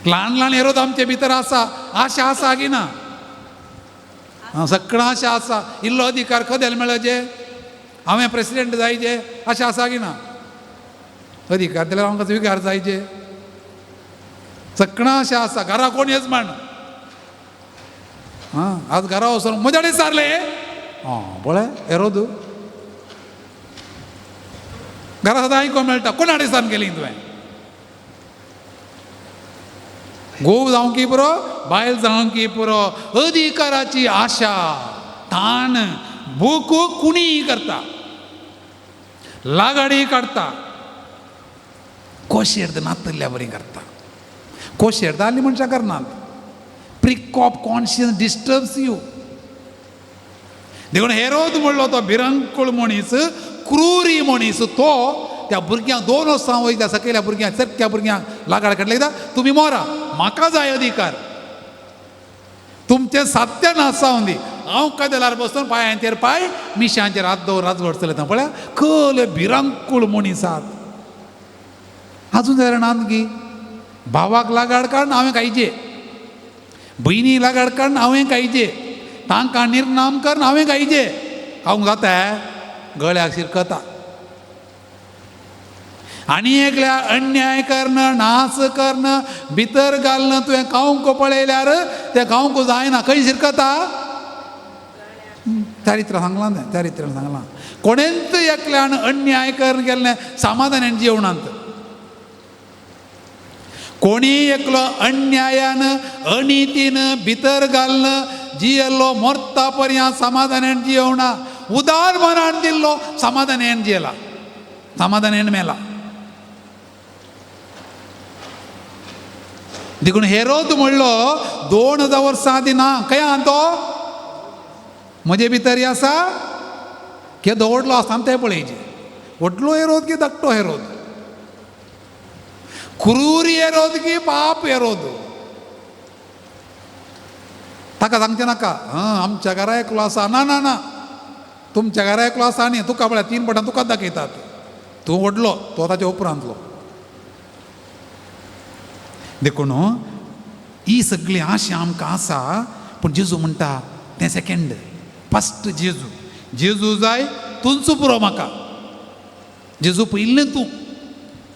ल्हान ल्हान हेरोद आमचे भितर आसा आशा आसा की ना सगळां आशा आसा इल्लो अधिकार कदेल मेळचे हांवें प्रेसिडेंट जायचे अशें आसा की ना अधिकार जाल्यार आमकां स्विकार जायचे सगळां अशें आसा घरा कोण येजमान हां आज घरा वचून म्हज्या कडेन सारले पळय हेरोद घरा सदां आयको मेळटा कोणा कडेन सारन केली तुवें गोव जावंकी पुरो बायल जावंकी पुरो अधिकाराची आशा ताण भूक कुणीय करता लागाडी काडटा कोशेर्द नातल्ल्या बरी करता कोशेर्द आली मनशां करनात prick of conscience disturbs you देखून हेरोद म्हणलो तो भिरंकूळ मनीस, क्रूरी मनीस, तो त्या भुरग्यांक 2 वर्सां वयल्या सकयल्या भुरग्यांक, चटक्या भुरग्यांक लागाड काडले, कित्याक तुमी मोरा, म्हाका जाय अधिकार, तुमचें सत्य नासावन दी, हांव कदेलार बसून पांयांचेर पांय, मिशांचेर हात दवर राजवट चलयता. पळय खल भिरंकूळ मनीसात. अजून जाल्यार नांदगी, भावाक लागाड काडून हांवें खायचे, भयणी लागाड काडून हांवें खायचे, तांकां निर्नाम करून हांवें खायचे. खावंक जाता गळ्याक शिरकता. आनी एकल्या अन्याय करणं, नास करणं, भितर घालणं, तुवें खावंक पळयल्यार तें खावंक जायना, खंय शिरकता? चारित्र सांगलां तें, चारित्रान सांगलां. कोणेंच एकल्यान अन्याय करून गेल्लें समाधानान जेवणांत. कोणी एकलो अन्यायान, अनितीन भितर घालणं जियेल्लो मोर्ता पर्यंत समाधानान जियोवना. उदार मनान दिल्लो समाधानान जियेला, समाधानान मेला. देखून हेरोद म्हणलो 2000 वर्सां आदी ना, खंय तो म्हजे भितर आसा की दवडलो आसता तें पळयचें. व्हडलो हेरोद की धाकटो हेरोद? क्रूरी हेरोद की पाप हेरोद? ताका सांगचें नाका आमच्या घरा एकलो आसा. ना ना ना, तुमच्या घरा एकलो आसा न्ही, तुका पळय 3 पटां तुकाच दाखयतात. तूं व्हडलो, तो ताच्या उपरांतलो. देखून ही सगळी आशा आमकां आसा, पूण जेजू म्हणटा तें सेकंड. फस्ट जेजू जाय, तूंच पुरो म्हाका. जेजू पयलें तूं,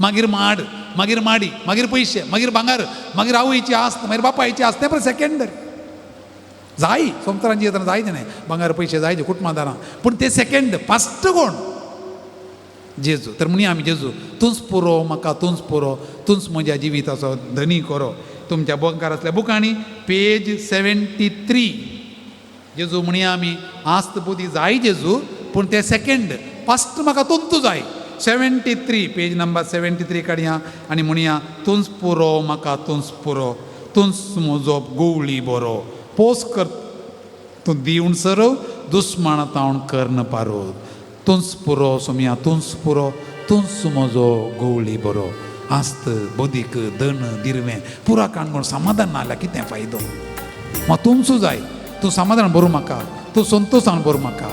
मागीर माड, मागीर माडी, मागीर पयशे, मागीर भांगर, मागीर आवयची आस्त, मागीर बापायची आस्त, तें पळय सेकंडरी. जाय संवसारान जियेतना जाय तें न्हय, भांगर पयशे जायचे कुटुंबादारां, पूण तें सेकंड. फस्ट कोण? जेजू. तर म्हणया आमी जेजू, तूंच पुरो म्हाका, तूंच पुरो, तूंच म्हज्या जिविताचो धनी करो. तुमच्या बंकारांतल्या बुकांनी पेज 73 जेजू म्हणया आमी, आस्त बुदी जाय जेजू, पूण तें सेकंड. फस्ट म्हाका तूंच जाय. 73 पेज नंबर 73 काडया आनी म्हणया, तूंच पुरो म्हाका, तूंच पुरो, तूंच म्हजो गोवळी बरो, पोस कर तूं दिवण सरव, दुस्मान तावण कर्ण पारो. तूंच पुरो सोम्या, तूंच पुरो, तूंच म्हजो गोवळी बरो. आस्त बोदीक धन दिरवें पुरा काण म्हूण समाधान ना जाल्यार कितें फायदो? म्हाका तूंच जाय. तूं समाधान भरूं म्हाका, तूं संतोशान भरूं म्हाका.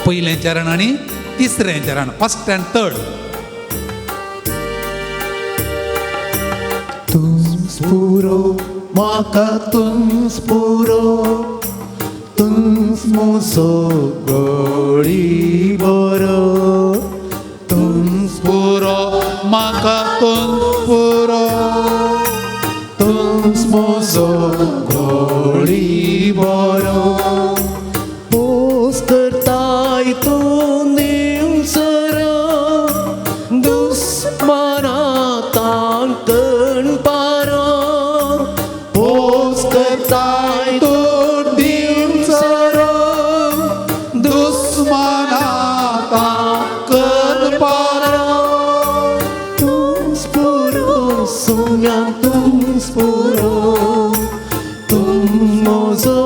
पयलें चरण आनी तिसरें चरण, फस्ट एंड थर्ड. तूंच पुरो म्हाका, तूंच पुरो, तूंच म्हजो गोवळी बरो. तूंच पुरो म्हाका, तूंच पुरो, तूंच म्हजो गोवळी बरो. पोस करताय तूं दिवं सरो, दुस्मानां ताण कर्ण पारो. पोस करताय तूं दिवं सरो, दुस्मानां ताण कर्ण पारो. तूंच पुरो सोम्या, तूंच पुरो, तूंच म्हजो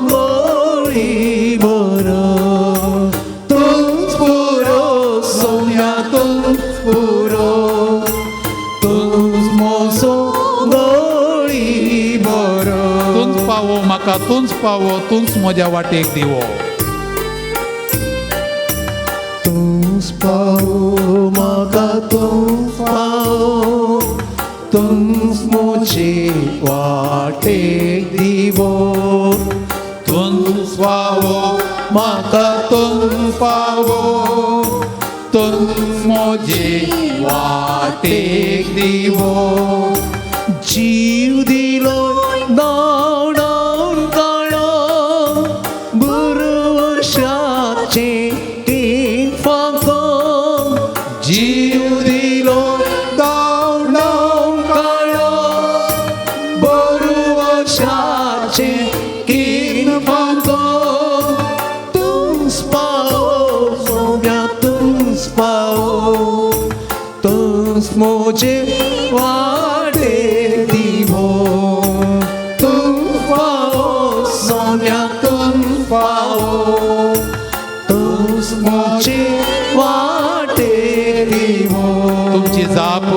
गोवळी बरो. तूंच पुरो सोम्या, तूंच पुरो, तूंच म्हजो गोवळी बरो. तूंच पावो म्हाका, तूंच पावो, तूंच म्हज्या वाटेक दिवो. तूंच पावो म्हाका, तूंच पावो, तूंच म्हजे वाटेक दिवो. तूंच पावो म्हाका, तूंच पावो, तूंच म्हजे वाटेक दिवो. जीव दिलो दावडावन काळो, बुरवशाचे 3 फांको. जीव दिलो दावडावन काळो, बुरवशाचे 3 फांको. तूंच पावो सोम्या, तूंच पावो, तूंच म्हजे वाटेक दिवो. तूंच पावो सोम्या, तूच मोचे वाटेरी हो. तुमची जाप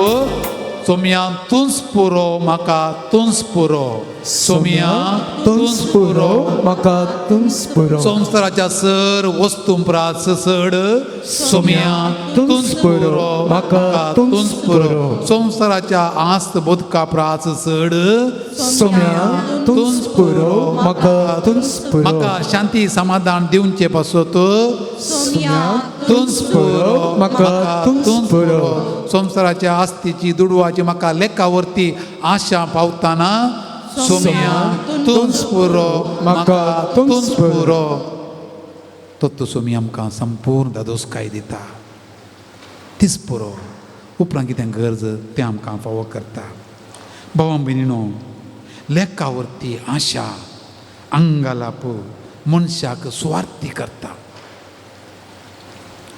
सोम्या तुंस पुरो म्हाका तुंस पुरो. सोम्या तुंस पुरो म्हाका तुंस पुरो. संवसाराच्या सर वस्तू प्रास सड. सोम्या तुंस पुरो म्हाका तुंस पुरो. संवसाराच्या आस्त बोधका प्रास सड. सोम्या तुंस पुरो म्हाका तुंस पुरो. म्हाका शांती समाधान दिवचे पासत तुंस पुरो म्हाका तुंस पुरो. संवसाराच्या आस्तीची दुडवाची म्हाका लेखावरती आशा पावताना सोम्या तुंस पुरो म्हाका तुंस पुरो. तो सोमी आमकां संपूर्ण दादोसकाय दिता. तीच पुरो उपरांत कितें गरज तें आमकां फावो करता. भावां भयणीनो, लेखावरती आशा अंगालाप मनशाक सुवार्थी करता.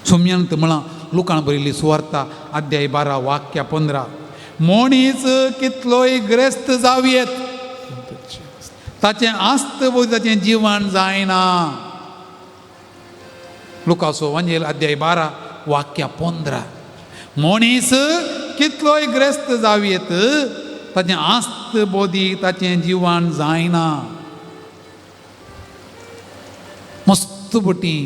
सोम्यांत म्हळां लोकांक बरयल्ली सुवार्ता अध्याय 12 वाक्य 15. मोणीच कितलोय ग्रेस्त जावयेत ताचें आस्त बोध ताचें जिवन जायना. लुकाचो वंजेल अध्याय 12 वाक्य 15. मोणीस कितलोय ग्रेस्त जावयेत ताचें आस्त बोधी ताचें जिवन जायना. मस्त बटी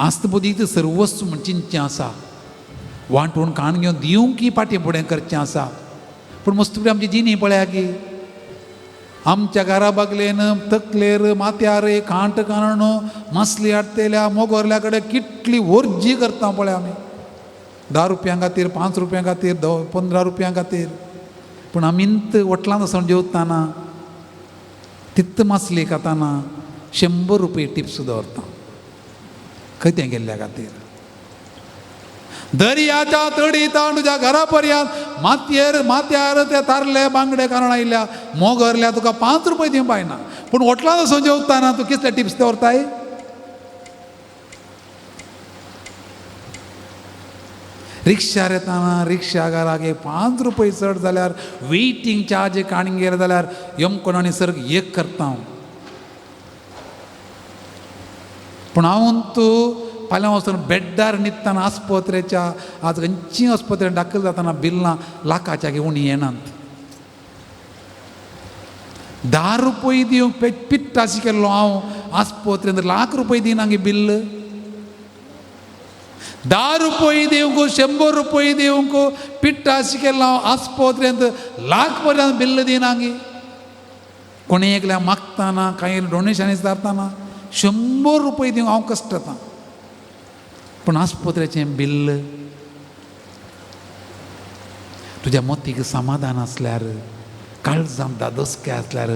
आस्त बोधीक सर्वस्व म्हण चिंतचें आसा. वांटून काण घेवन दिवंकी पाटी फुडें करचें आसा. पूण मस्त बटी आमची जिणी पळया की आमच्या घरा बागलेन तकलेर माथ्यार एक खांट कारण मसली हाडटेल्या मोगोरल्या कडेन कितली वर्जी करता पळय आमी. 10 रुपयां खातीर 5 रुपयां खातीर 15 रुपयां खातीर. पूण आमी इंत वटलांत वचून जेवताना तित्त मसली खाताना 100 रुपया टिप्स दवरता. खंय तें गेल्ल्या खातीर. दर्याच्या तडीतान तुज्या घरा पर्यंत माथ्यार ते तारले बांगडे कारण आयल्या मोगरल्या तुका 5 रुपया दिवं पायना. पूण हॉटलांत वचून जेवताना तूं कितले टिप्स दवरताय. रिक्षार येताना रिक्षाकाराक 5 रुपया चड जाल्यार वेटिंग चार्ज काणगेर जाल्यार यमकोन आनी सर्ग एक करता हांव. पूण हांव तूं फाल्यां वचून बेड्डार न्हिदताना आस्पत्रेच्या आज खंयचीय आस्पत्रेन दाखल जाताना बिल्लां लाखाच्या घेवन येनात. 10 रुपया दिवंक पिट्ट अशी केल्लो हांव आस्पत्रेन लाख रुपया दिना गे बिल्ल. 10 रुपया दिवंक 100 रुपया दिवंक पिट्ट अशी केल्लो हांव आस्पत्रेंत लाख पर्यंत बिल्ल दिना गे. कोणी एकल्या मागताना कांय डोनेशन जाताना 100 रुपया दिवंक हांव कश्टता. पूण आस्पत्रेचें बिल्ल तुज्या मतीक समाधान आसल्यार काळजांत दादोसके आसल्यार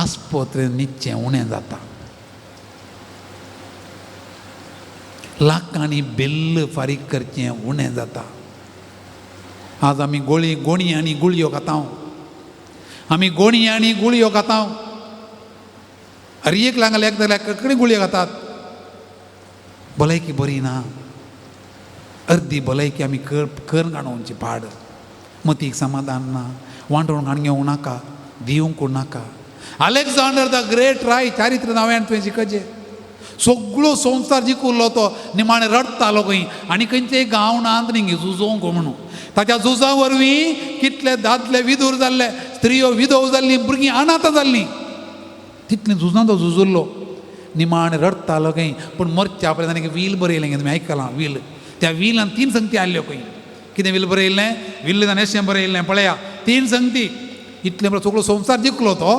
आस्पत्रेंत न्हिदचें उणें जाता. लाखांनी बिल्ल फारीक करचें उणें जाता. आज आमी गोणी आनी गुळयो खाता. आमी गोणी आनी गुळयो खाता. एक लागले एक जाल्यार कडकडे गुळयो खातात. भलायकी बरी ना. अर्दी भलायकी आमी कर काडोवची पाड. मतीक समाधान ना. वांटून काण घेवंक नाका. दिवंक नाका. अलेक्झांडर द ग्रेट राय चारित्र नव्यान तुवें शिकचें. सगळो संवसार जिखुल्लो तो निमाणे रडतालो खंय आनी खंयचेय गांव नात न्ही झुजोवंक म्हणून. ताच्या झुजा वरवीं कितले दादले विधूर जाल्ले, स्त्रियो विधव जाल्लीं, भुरगीं अनाथ जाल्लीं. तितलें झुजां तो झुजिल्लो. निमाणे रडतालो खंय. पूण मरच्या पयलीं ताणें वील बरयलें तुमी आयकलां. वील त्या विलान 3 संगती आसल्यो खंय. कितें वील बरयल्लें? विल्ल अशें बरयल्लें पळया. 3 संगती. इतलें बरो सगळो संवसार जिखलो तो.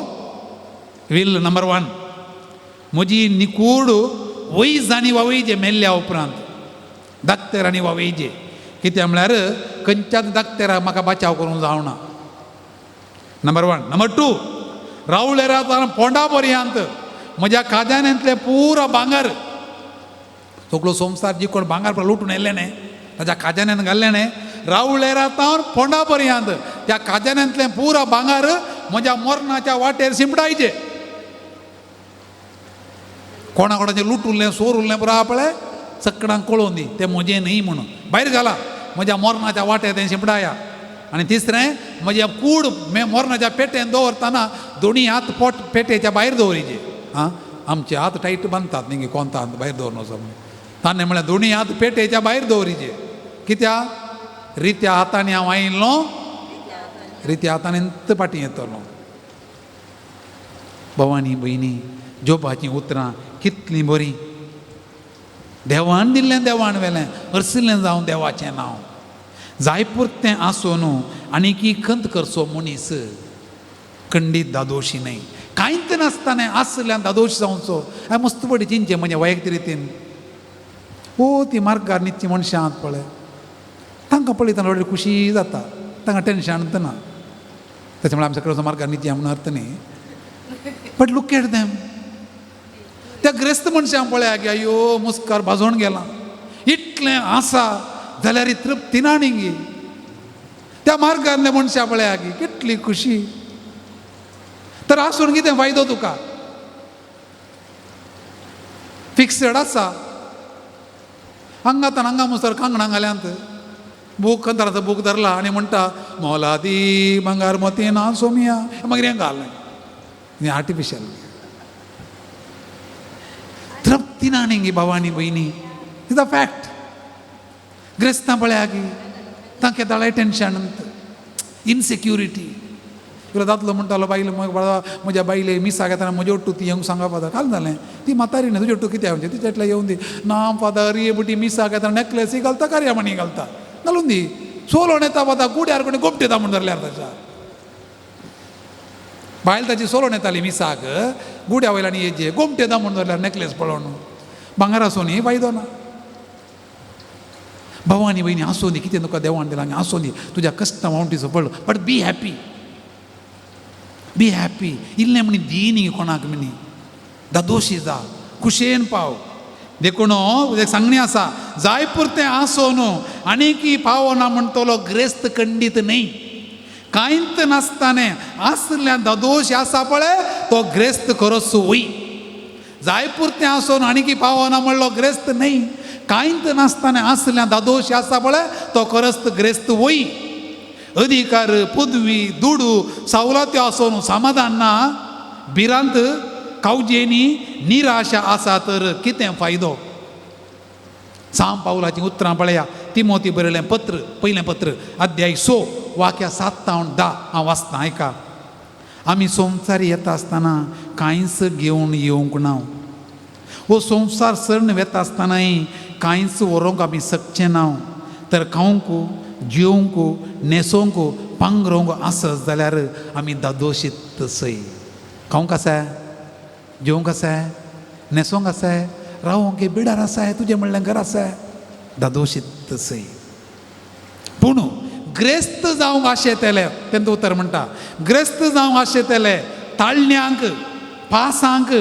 विल्ल नंबर 1. म्हजी निकूड वैज आनी वावयजे मेल्ल्या उपरांत धाकटेर आनी वावयजे. कित्याक म्हळ्यार खंयच्याच धाकटेराक म्हाका बचाव करूंक जावना. नंबर 1. नंबर 2. रावळेरा पोंडा पर्यंत म्हज्या खाज्यान्यांतले पुरो भांगर सगळो संवसार जिखोन भांगर लुटून येयल्लें न्ही ताच्या खाज्यान्यान घाल्लें न्ही. रावळेरा तावन पोंडा पर्यंत त्या खाज्यान्यांतलें पुरो भांगर म्हज्या मरणाच्या वाटेर शिंपडायचे. कोणाकोणाचें लुटुल्लें सोरुल्लें पुरो आहा पळय सगळ्यांक कळोवन दी तें म्हजें न्ही म्हणून भायर घाला. म्हज्या मरणाच्या वाटेर तें शिंपडाया. आनी तिसरें म्हज्या कूड मरणाच्या पेटेन दवरतना दोनी हात पेटेच्या भायर दवरिचे. आं आमचे हात टाईट बांदतात न्ही कोणता हात भायर दवर नसो म्हणून ताणें म्हळ्यार दोनी हात पेटेच्या भायर दवरिचे कित्या रित्या हातांनी हांव आयिल्लो रित्या हातांनी इंत पाटी येतलो भवानी भयणी जोपाचीं उतरां कितलीं बरीं देवान दिल्लें देवान व्हेलें हरसिल्लें जावं देवाचें नांव जाय पुरतें आसूं न्हू आनीकी खंत करचो मनीस खंडीत दादोशी न्हय कांयच नासताना आसल्यान दादोश जावचो हांवें मस्त बडी चिंतचें म्हणजे वैयक्तीक रितीन ती मार्गार न्हिदचीं मनशां आहात पळय तांकां पळयतना व्हडली खुशी जाता तांकां टेन्शन ना त्याच्या मुळे आमच्या मार्गार न्हिदया म्हणून अर्थ न्ही बट लूक एट देम त्या ग्रेस्त मनशांक पळया की अयो मुस्कार भाजोन गेला इतलें आसा जाल्यार तृप्ती ना न्ही त्या मार्गांतल्या मनशां पळया की कितली खुशी तर आसून कितें फायदो तुका फिक्सड आसा हांगातान हांगा मुसर कांगणां घाल्यांत बूक कंत्राचो बूक धरला आनी म्हणटा मोलादी भांगार मोती ना सोमिया मागीर हें घाललें आर्टिफिशियल तृप्ती ना न्ही भावानी भयणी इज अ फॅक्ट ग्रेस्तां पळया की तांकां येतालें टेन्शन इनसेक्युरिटी दादलो म्हणटालो बायल म्हज्या बायले मिसा घेताना म्हजे ओट्टू ती येवंक सांगा फादर काल जालें ती म्हातारी न्ही तुजे ओट्टू कितें म्हणजे तिच्या इतल्या येवन दी ना फादर ये बुटी मिसा घेताना नेक्लेसी घालता कार्यामणी घालता घालून दी सोलो नेता फादर गुड्यार कोणी गोमटेता म्हण धरल्यार ताच्या बायल ताची सोलो नेताली मिसाक गुड्या वयल्यान येजे गोमटेता म्हण धरल्यार नेक्लेस पळोवन भांगर आसूं न्ही फायदो ना भवानी भयणी आसूं दी कितें तुका देवान दिलां आसूं दी तुज्या कश्टा वावटीचो पडलो बट बी हॅपी इल्लें म्हणी दी न्ही कोणाक म्हणी दादोशी जा खुशेन पाव देखून एक सांगणी आसा जाय पुरतें आसो न्हू आनीकी पावना म्हणटलो ग्रेस्त खंडीत न्ही कांयच नासताना आसल्यान दादोश आसा पळय तो ग्रेस्त खरोच वय जाय पुरतें आसो न्हू आनीकी पावना म्हणलो ग्रेस्त न्ही कांयच नासताना आसल्यान दादोश आसा पळय तो खरोच ग्रेस्त वय अधिकार पदवी दुडू सवलत्यो आसो न्हू समाधान ना भिरांत कावजेनी निराशा आसा तर कितें फायदो साम पावलाची उतरां पळया तिमोथी बरयलें पत्र पयलें पत्र अध्याय 6 वाक्या 7 ते 10 हांव वाचतां आयका आमी संवसार येता आसतना कांयच घेवन येवंक ना हो संवसार सर्ण वेता आसतनाय कांयच व्हरोंक आमी शकचे ना तर खावंक जेवंक न्हेसोवंक पांगरोवंक आसत जाल्यार आमी दादोशीत सय खावंक आसा जेवंक आसा न्हेसोवंक आसा रावोंक बिडार आसा तुजें म्हणलें घर आसा दादोशीत सय पूण ग्रेस्त जावंक आशेतले तेंचो उतर म्हणटा ग्रेस्त जावंक आशेतले ताळण्यांक पासांक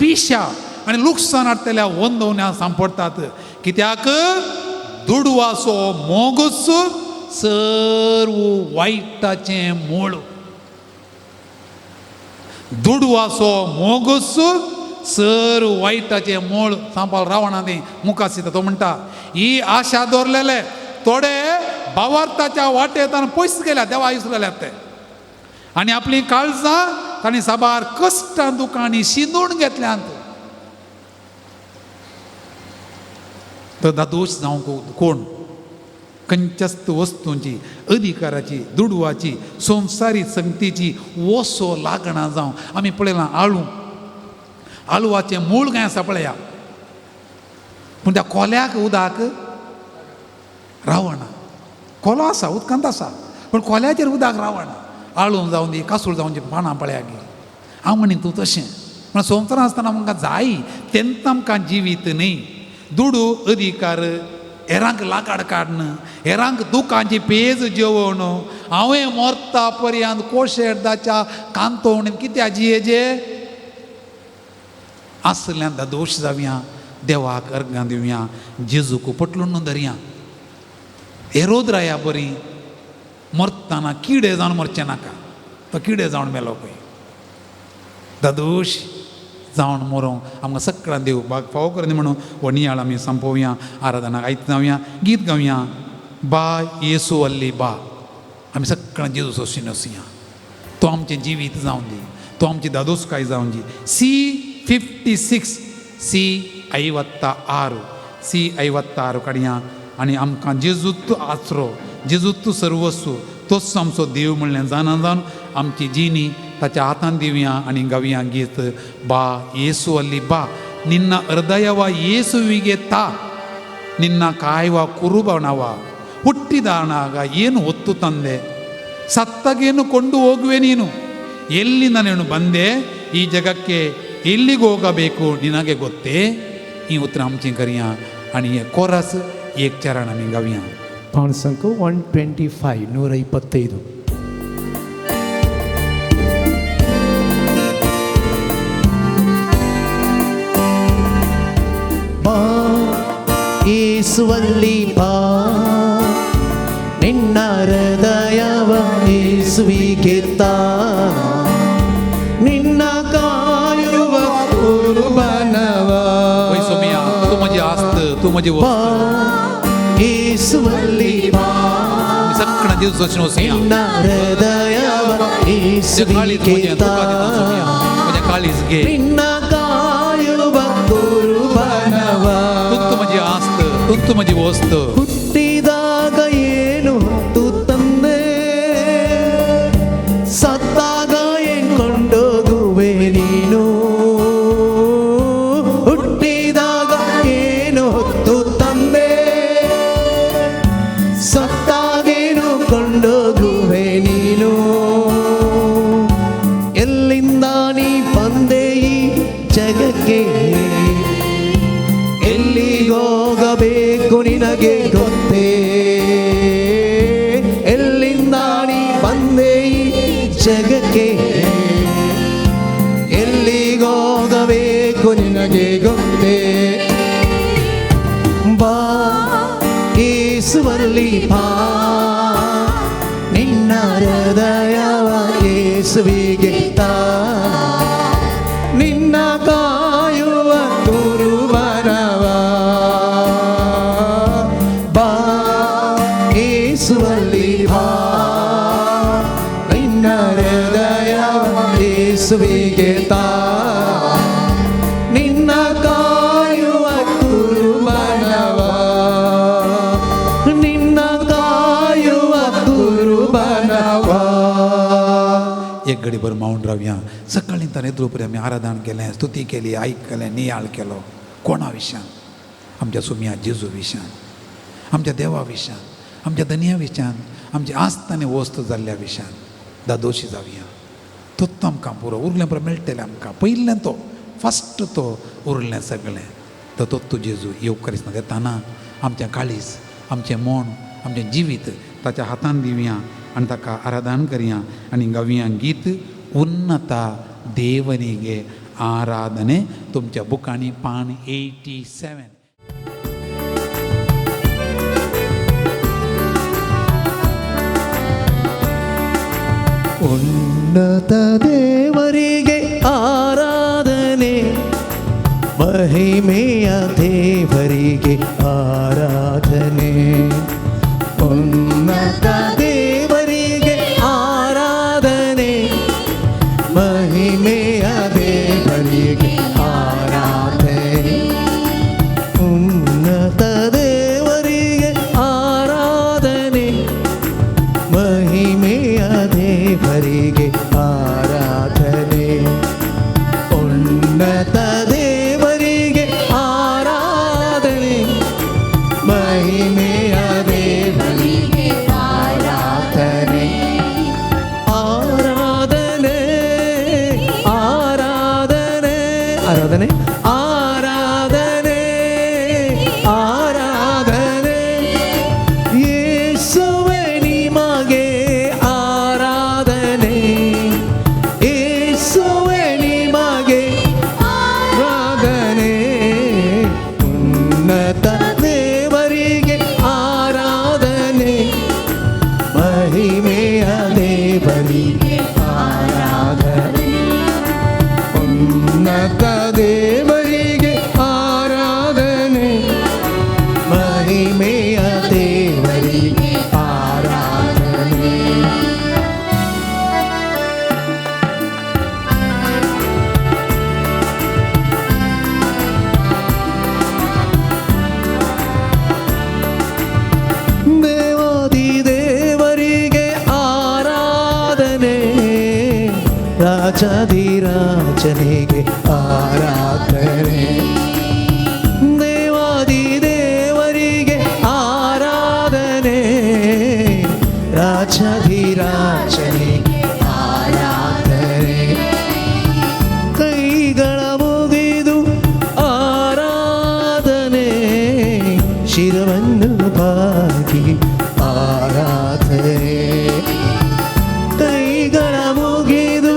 पिश्या आनी लुकसाण हाडटल्या वंदवण्या सांपडटात कित्याक दुडवाचो मोगूच सर्व वायटाचें मूळ दुडवाचो मोगूच सर्व वायटाचें मूळ सांपाल रावणान मुखार सिता तो म्हणटा ही आशा दवरलेले थोडे भावार्थाच्या वाटेंतल्यान पयस गेल्या देवा इसरलेले ते आनी आपली काळजां तांणी साबार कश्टां दुखांनी शिंदून घेतल्यांत तर दादोश जावंक कोण खंयच्याच वस्तूंची अधिकाराची दुडवाची संवसारी संगतीची वसो लागना जावं आमी पळयलां आळूवाचें मूळ काय आसा पळया पूण त्या कोल्याक उदक रावना कोलो आसा उदकांत आसा पूण कोल्याचेर उदक रावना आळू जावं दी कासूळ जावं दी पानां पळया गे हांव म्हणीन तूं तशें पूण संवसारांत आसतना आमकां जाय तेन्ना आमकां जिवीत न्ही दुडू अधिकार हेरांक लागाड काडन हेरांक दुखांची पेज जेवण हांवें मरता पर्यंत कोशेरदाच्या कांतोवणीन कित्या जियेजे आसल्यान दोश जावया देवाक अर्गां दिवया जेजूक पटलून धरया हेरोद राया बरी मरतना किडे जावन मरचें नाका तो किडे जावन मेलो पळय दादोश जावन मरोंक आमकां सगळ्यांक देव बाग फावो कर म्हणून हो नियाळ आमी संपोवया आराधनाक आयत जावया गीत गावया बा येसू अल्ली बा आमी सगळ्यांक जेजू सोशीन वसया तो आमचें जिवीत जावन दी तो आमची दादोसकाय जावन दी सी 56 सी 56 सी 56 कडया आनी आमकां जेजूत आसरो जेजूत सर्वस्व तोच आमचो देव म्हणलें जाणा जावन आमची जिणी ताच्या हातान दिवया आनी गावया गीत बा येसू अल्ली बा ನಿನ್ನ ಹೃದಯವ ಯೇಸುವಿಗೆ ತಾ ನಿನ್ನ ಕಾಯುವ ಕುರುಬನವ ಹುಟ್ಟಿದಾನಾಗ ಏನು ಹೊತ್ತು ತಂದೆ ಸತ್ತಗೇನು ಕೊಂಡು ಹೋಗುವೆ ನೀನು ಎಲ್ಲಿಂದ ನೀನು ಬಂದೆ ಈ ಜಗಕ್ಕೆ ಎಲ್ಲಿಗೆ ಹೋಗಬೇಕು ನಿನಗೆ ಗೊತ್ತೇ ಈ ಉತ್ತರ ಆಮची करूया आणि कोरस एक चरण आमी गावया पाण संख 125 125 ಯೇಸುವಲ್ಲಿ ಬಾ ನಿನ್ನ ಹೃದಯವ ಯೇಸುವಿಗೆ ತಾ ನಿನ್ನ ಕಾಯುವ ಕುರುಬನವ ओय सोमिया तू माझी आस्त तू माझी ಬಾ ಯೇಸುವಲ್ಲಿ ಬಾ सगळं दिवस सोसिया ನಿನ್ನ ಹೃದಯವ ಯೇಸುವಿಗೆ ತಾ माझ्या काळीज घे ನಿನ್ನ ಕಾಯುವ ಕುರುಬನವ तुत्तु माझी आस्त तुत्तु माझी वस्त ಹುಟ್ಟಿದಾಗ ಏನು ಹೊತ್ತು ತಂದೆ ಸತ್ತಾಗ ಕೊಂಡೋಗುವೆ ನೀನು ಹುಟ್ಟಿದಾಗ ಏನು ಹೊತ್ತು ತಂದೆ ಸತ್ತಾಗೇನು ಕೊಂಡೋಗುವೆ ನೀನು ಎಲ್ಲಿಂದ ನೀ ಬಂದೆ ಈ ಜಗಕ್ಕೆ ಎಲ್ಲಿಗೋಗಬೇಕು ನಿನಗೆ ಗೊತ್ತೇ ಎಲ್ಲಿಂದ ನೀ ಬಂದೆ ಈ ಜಗಕ್ಕೆ ಎಲ್ಲಿಗೋಗಬೇಕು ನಿನಗೆ ಗೊತ್ತೇ ಬಾ ಯೇಸುವಲ್ಲಿ ಬಾ ನಿನ್ನ ಹೃದಯವ ಯೇಸುವಿಗೆ ತಾ ನಿನ್ನ ಕಾಯುವ ಕುರುಬನವ ಬಾ ಯೇಸುವಲ್ಲಿ ಬಾ ನಿನ್ನ ಹೃದಯವ ಯೇಸುವಿಗೆ ತಾ ನಿನ್ನ ಕಾಯುವ ಕುರುಬನವ ನಿನ್ನ ಕಾಯುವ ಕುರುಬನವ एक घडी भर मावून रावया सकाळी ताणें द्रुपरी आमी आराधन केलें स्तुती केली आयकलें नियाळ केलो कोणा विशयान आमच्या सुमया जेजू विशयान आमच्या देवा विशयान आमच्या धनया विशयान आमची आस्त आनी वस्त जाल्ल्या विशयान दादोशी जावया तोच आमकां पुरो उरलें पुरो मेळटलें आमकां पयलें तो फस्ट तो उरलें सगळें तो तोच जेजू येवकारीस देताना आमचें काळीज आमचें मन आमचें जिवीत ताच्या हातान दिवया आनी ताका आराधन करया आनी गावया गीत उन्नत देवनिगे आराधने तुमच्या बुकांनी पान 87 ಉನ್ನತ ದೇವರಿಗೆ ಆರಾಧನೆ ಮಹಿಮೆಯ ದೇವರಿಗೆ ಆರಾಧನೆ ಉನ್ನತ ದೇವರಿಗೆ ಆರಾಧನೆ ಮಹಿಮೆಯ ದೇವರಿಗೆ ಆರಾಧನೆ ಉನ್ನತ ದೇವರಿಗೆ ಆರಾಧನೆ ಮಹಿಮೆಯ ದೇವರಿಗೆ ಆರಾಧನೆ ಉನ್ನತ ದೇವರಿಗೆ ಆರಾಧನೆ ಮಹಿಮೆಯ ದೇವರಿಗೆ ಆರಾಧನೆ ರಾಜಾಧಿರಾಜನಿಗೆ ಆರಾಧನೆ. ದೇವಾದಿ ದೇವರಿಗೆ ಆರಾಧನೆ, ರಾಜಾಧಿರಾಜನಿಗೆ ಆರಾಧನೆ. ಕೈಗಳ ಮುಗಿದು ಆರಾಧನೆ, ಶಿರವನ್ನು ಬಾಗಿ ಆರಾಧನೆ. ಕೈಗಳ ಮುಗಿದು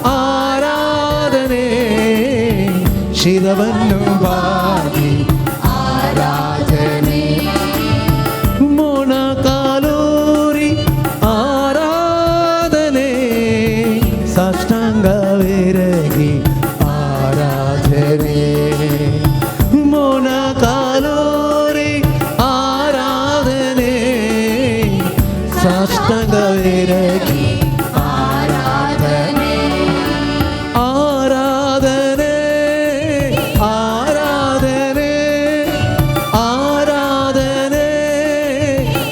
ಆರಾಧನೆ, ಶಿರವನ್ನು ಬಾಗಿ ಆರಾಧನೆ. ಮೊಣಕಾಲೂರಿ ಆರಾಧನೆ, ಸಾಷ್ಟಾಂಗವೆರಗಿ ಆರಾಧನೆ. ಮೊಣಕಾಲೂರಿ ಆರಾಧನೆ, ಸಾಷ್ಟಾಂಗವೆರಗಿ ಆರಾಧನೆ. ಆರಾಧನೆ ಆರಾಧನೆ ಆರಾಧನೆ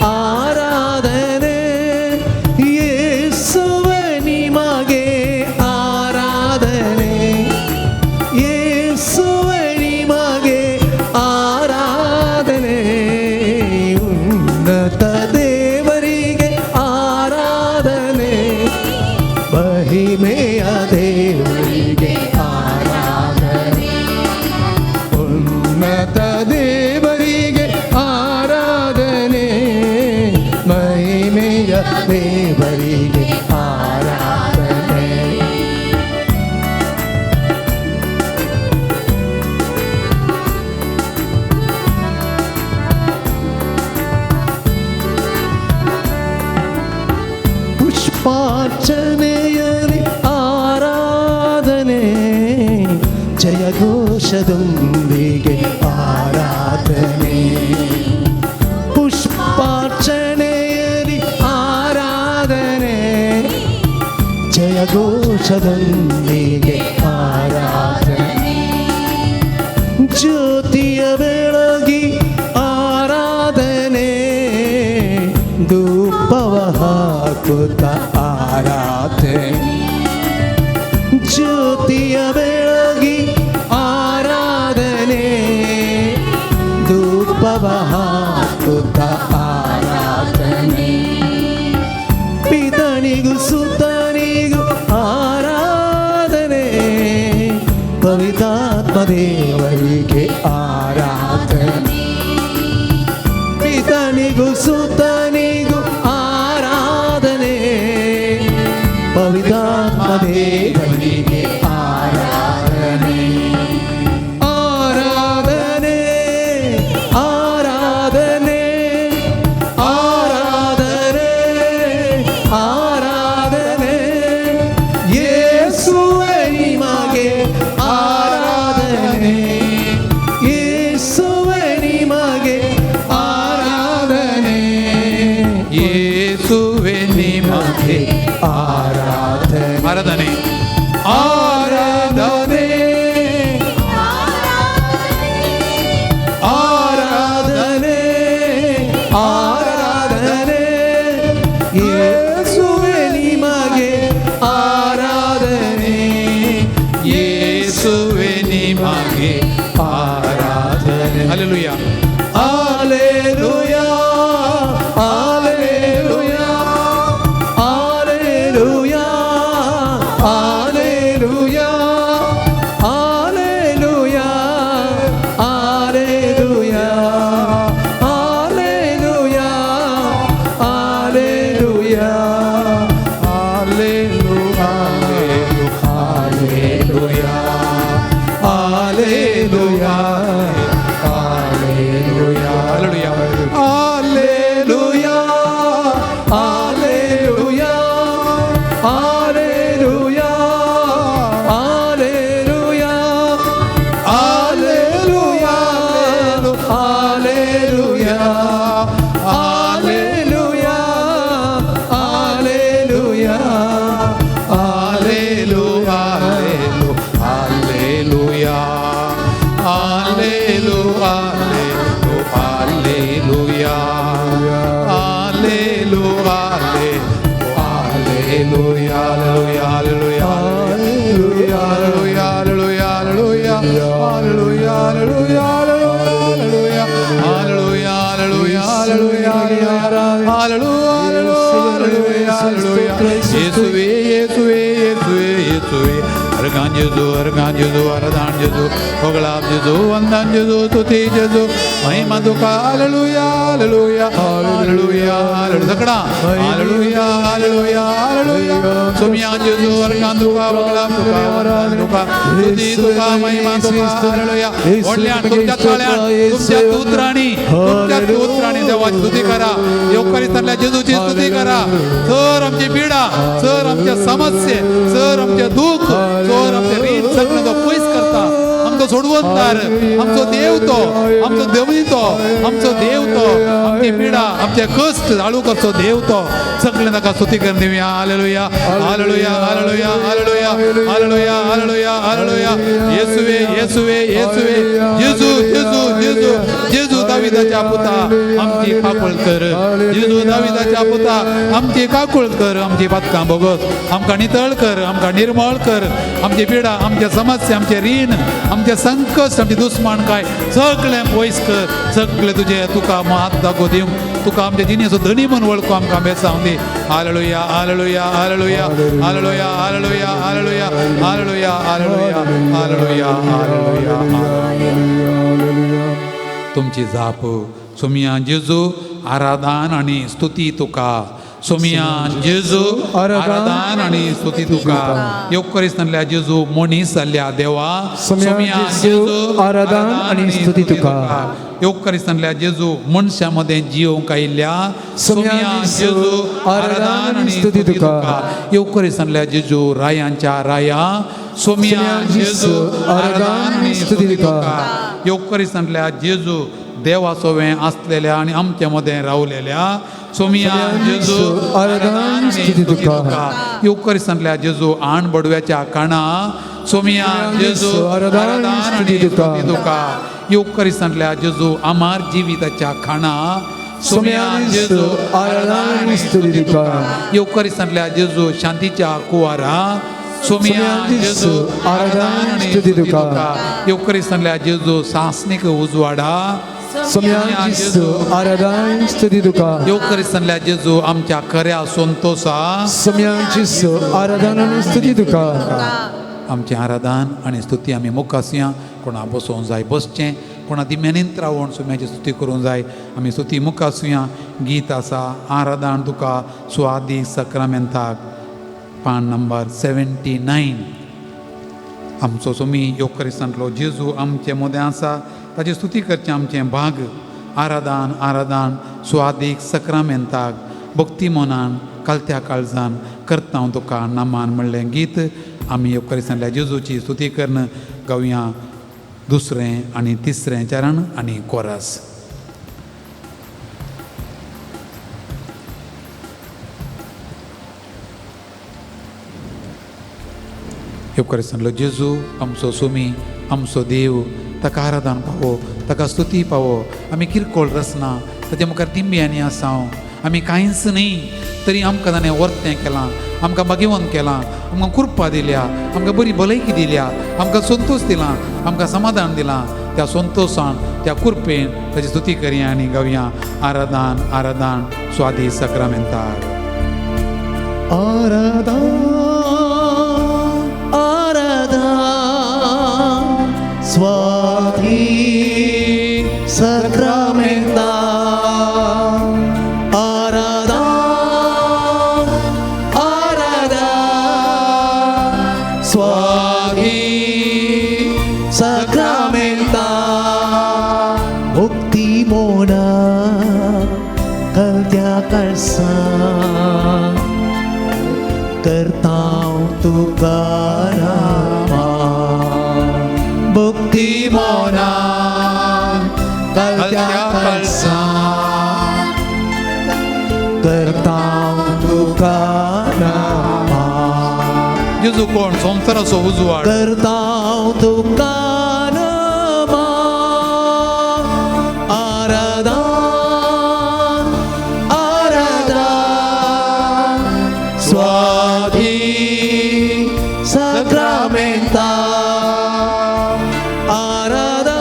ಆರಾಧನೆ, ಯೇಸುವೆ ನಿಮಗೆ ಆರಾಧನೆ, ಯೇಸುವೆ ನಿಮಗೆ ಆರಾಧನೆ. ಉನ್ನತ ದೇವರಿಗೆ ಆರಾಧನೆ, ಮಹಿಮೆಯ ದೇವರಿಗೆ ಆರಾಧನೆ. ಉನ್ನತ ದೇವರಿಗೆ ಆರಾಧನೆ, ಮಹಿಮೆಯ ದೇವರಿಗೆ ಆರಾಧನೆ. ಪುಷ್ಪಾರ್ಚನೆಯಲ್ಲಿ ಆರಾಧನೆ, ಜಯಘೋಷದೊಂದಿಗೆ ಆರಾಧನೆ. ಪುಷ್ಪಾರ್ಚನೆಯಲ್ಲಿ ಆರಾಧನೆ, ಜಯಘೋಷದೊಂದಿಗೆ ಆರಾಧನೆ. ಜ್ಯೋತಿಯ ಬೆಳಗಿ ಆರಾಧನೆ, ಧೂಪವ ಹಾಕುತ್ತ ಆರಾಧನೆ. ಜ್ಯೋತಿಯ ಬೆಳಗಿ ಆರಾಧನೆ, ಧೂಪವ ಹಾಕುತ್ತ ಆರಾಧನೆ. ಪಿತನಿಗೂ ಸುತನಿಗೂ ಆರಾಧನೆ, ಪವಿತ್ರಾತ್ಮ ದೇವರಿಗೆ ಆರಾಧನೆ. ಪಿತನಿಗೂ ಸುತನಿಗೂ ಆರಾಧನೆ, ಪವಿತ್ರಾತ್ಮ ದೇವರಿಗೆ ಆರಾಧನೆ. ಆರಾಧನೆ ಆರಾಧನೆ ಆರಾಧನೆ ಆರಾಧನೆ, ಯೇಸುವೆ ನಿಮಗೆ ಆರಾಧನೆ, ಯೇಸುವೆ ನಿಮಗೆ ಆರಾಧನೆ, ಯೇಸುವೆ ನಿಮಗೆ ಆರಾಧನೆ. ಆರಾಧನೆ ಆರಾಧನೆ ಆರಾಧನೆ ಆರಾಧನೆ, ಯೇಸುವೆ ನಿಮಗೆ ಆರಾಧನೆ, ಯೇಸುವೆ ನಿಮಗೆ ಆರಾಧನೆ. Hallelujah Alleluia, Alleluia, Alleluia, Alleluia, Alleluia, Alleluia, Alleluia, Alleluia, Alleluia, Alleluia, Alleluia, Alleluia. 예수의 예수의 예수의 예수의 아르간 예수 아라단 예수 오글랍 예수 완단 예수 토티 예수 마이마도카 할렐루야 할렐루야 할렐루야 할렐루야 सकड़ा 할렐루야 할렐루야 할렐루야 소미안 예수 아르간 두카 오글랍 두카 तुझी तुका महिमा तुका हालेलुया वडल्यान तुमच्या ताळ्यान तुमच्या स्तोत्रांनी देवाची स्तुती करा योगकरितांतल्या जेजूची स्तुती करा सर आमची पिडा सर आमच्या समस्ये सर आमचे दुःख सर आमचे रीत सगळं तो पयस करता आमचो सोडवणदार आमचो देव तो आमचो देवनी तो आमचो देव तो आमची पिडा आमचे कष्ट जाळू करचो देव तो सगळे नका स्तुती करन दिवया हालेलुया हालेलुया हालेलुया हालेलुया हालेलुया हालेलुया हालेलुया येसुवे येसुवे येसुवे जेजू जेजू जेजू जेजू दाविदाच्या पुता आमची काकुळ कर जेजू दाविदाच्या पुता आमची काकुळ कर आमची पातकां बोगस आमकां नितळ कर आमकां निर्मळ कर आमची पिडा आमचे समस्या आमचे रीण आमचे संकट आमचे दुस्मान काय सगळें पयस कर सगळें तुजे तुका हात दाखोव दिवंक तुका आमच्या जिणेचो धनी म्हूण वळखू आमकां बेसांव दी हालेलुया हालेलुया हालेलुया हालेलुया हालेलुया हालेलुया हालेलुया हालेलुया हालेलुया हालेलुया तुमची जाप सोमिया जेजू आराधन आणि स्तुती तुका सोमिया जेजू आराधन आणि स्तुती तुका योग करिसनातल्या जेजू मनीस जाल्ल्या देवा सोमिया जेजू आराधन आणि स्तुती तुका योग करिसनातल्या जेजू मनशा मध्ये जिवंक आयिल्ल्या सोमिया जेजू आराधन आणि स्तुती तुका योग करिसनातल्या जेजू रायांच्या राया सोमिया जेजू आराधन आणि स्तुती तुका योग करिसनातल्या जेजू देवासोवें आसलेल्या आणि आमच्या मध्ये रावलेल्या सोमिया जेजू आराधन स्तुती तुका योग करिसनातल्या जेजू आण बडव्याच्या काणा सोमिया जेजू आराधन स्तुती तुका योग करिसनातल्या जेजू आमार जिविताच्या खाणा सोमिया जेजू आराधन स्तुती तुका योग करिसनातल्या जेजू शांतीच्या कुवारा सोमिया जेजू आराधन स्तुती तुका योग करिसनातल्या जेजू सासनिक उजवाडा सोमिया जेजू आराधन स्तुती तुका योग करिसनातल्या जेजू आमच्या खऱ्या संतोषा सोमिया जेजू आराधन आणि स्तुती तुका आमचें आराधन आनी स्तुती आमी मुखासया कोणा बसोवंक जाय बसचें कोणा दिम्यानीत रावून सुम्याची स्तुती करूंक जाय आमी स्तुती मुखासया गीत आसा आराधन तुका सुवादी सक्रामेंताक पान नंबर 79 आमचो सोमी योग करिसनातलो जेजू आमचे मदें आसा ताची स्तुती करचें आमचें भाग आराधन आराधन सुवादीक सक्रामेंताक भक्ती मनान कालत्या काळजान करता हांव तुका नामान म्हणलें गीत आमी योग करिसनातल्या जेजूची स्तुती करन गावया दुसरें आनी तिसरें चरण आनी कोरस योग करिसनातलो जेजू आमचो सोमी आमचो देव ताका आराधन पावो ताका स्तुती पावो आमी किरकोळ रचना ताच्या मुखार तिंब्यांनी आसांव आमी कांयच न्ही तरी आमकां ताणें वर्तें केलां आमकां भाग्यवंत केलां आमकां कृपा दिल्या आमकां बरी भलायकी दिल्या आमकां संतोश दिला आमकां समाधान दिलां त्या संतोशान त्या कृपेन ताची स्तुती करया आनी गावया आराधन आराधन स्वादी सक्रामेंताक आराधन आराधन स्वादी सक्रामेंताक आराधन आराधन स्वादी सक्रामेंताक भक्ती मोना कलत्या कळसा करतांव तुका नामान भक्ती मोना कलत्या कळसा करतांव तुका नामान जेजू कोण संवसाराचो उजवाड करतांव तुका नामान आराधन आराधन स्वादी सक्रामेंताक आराधन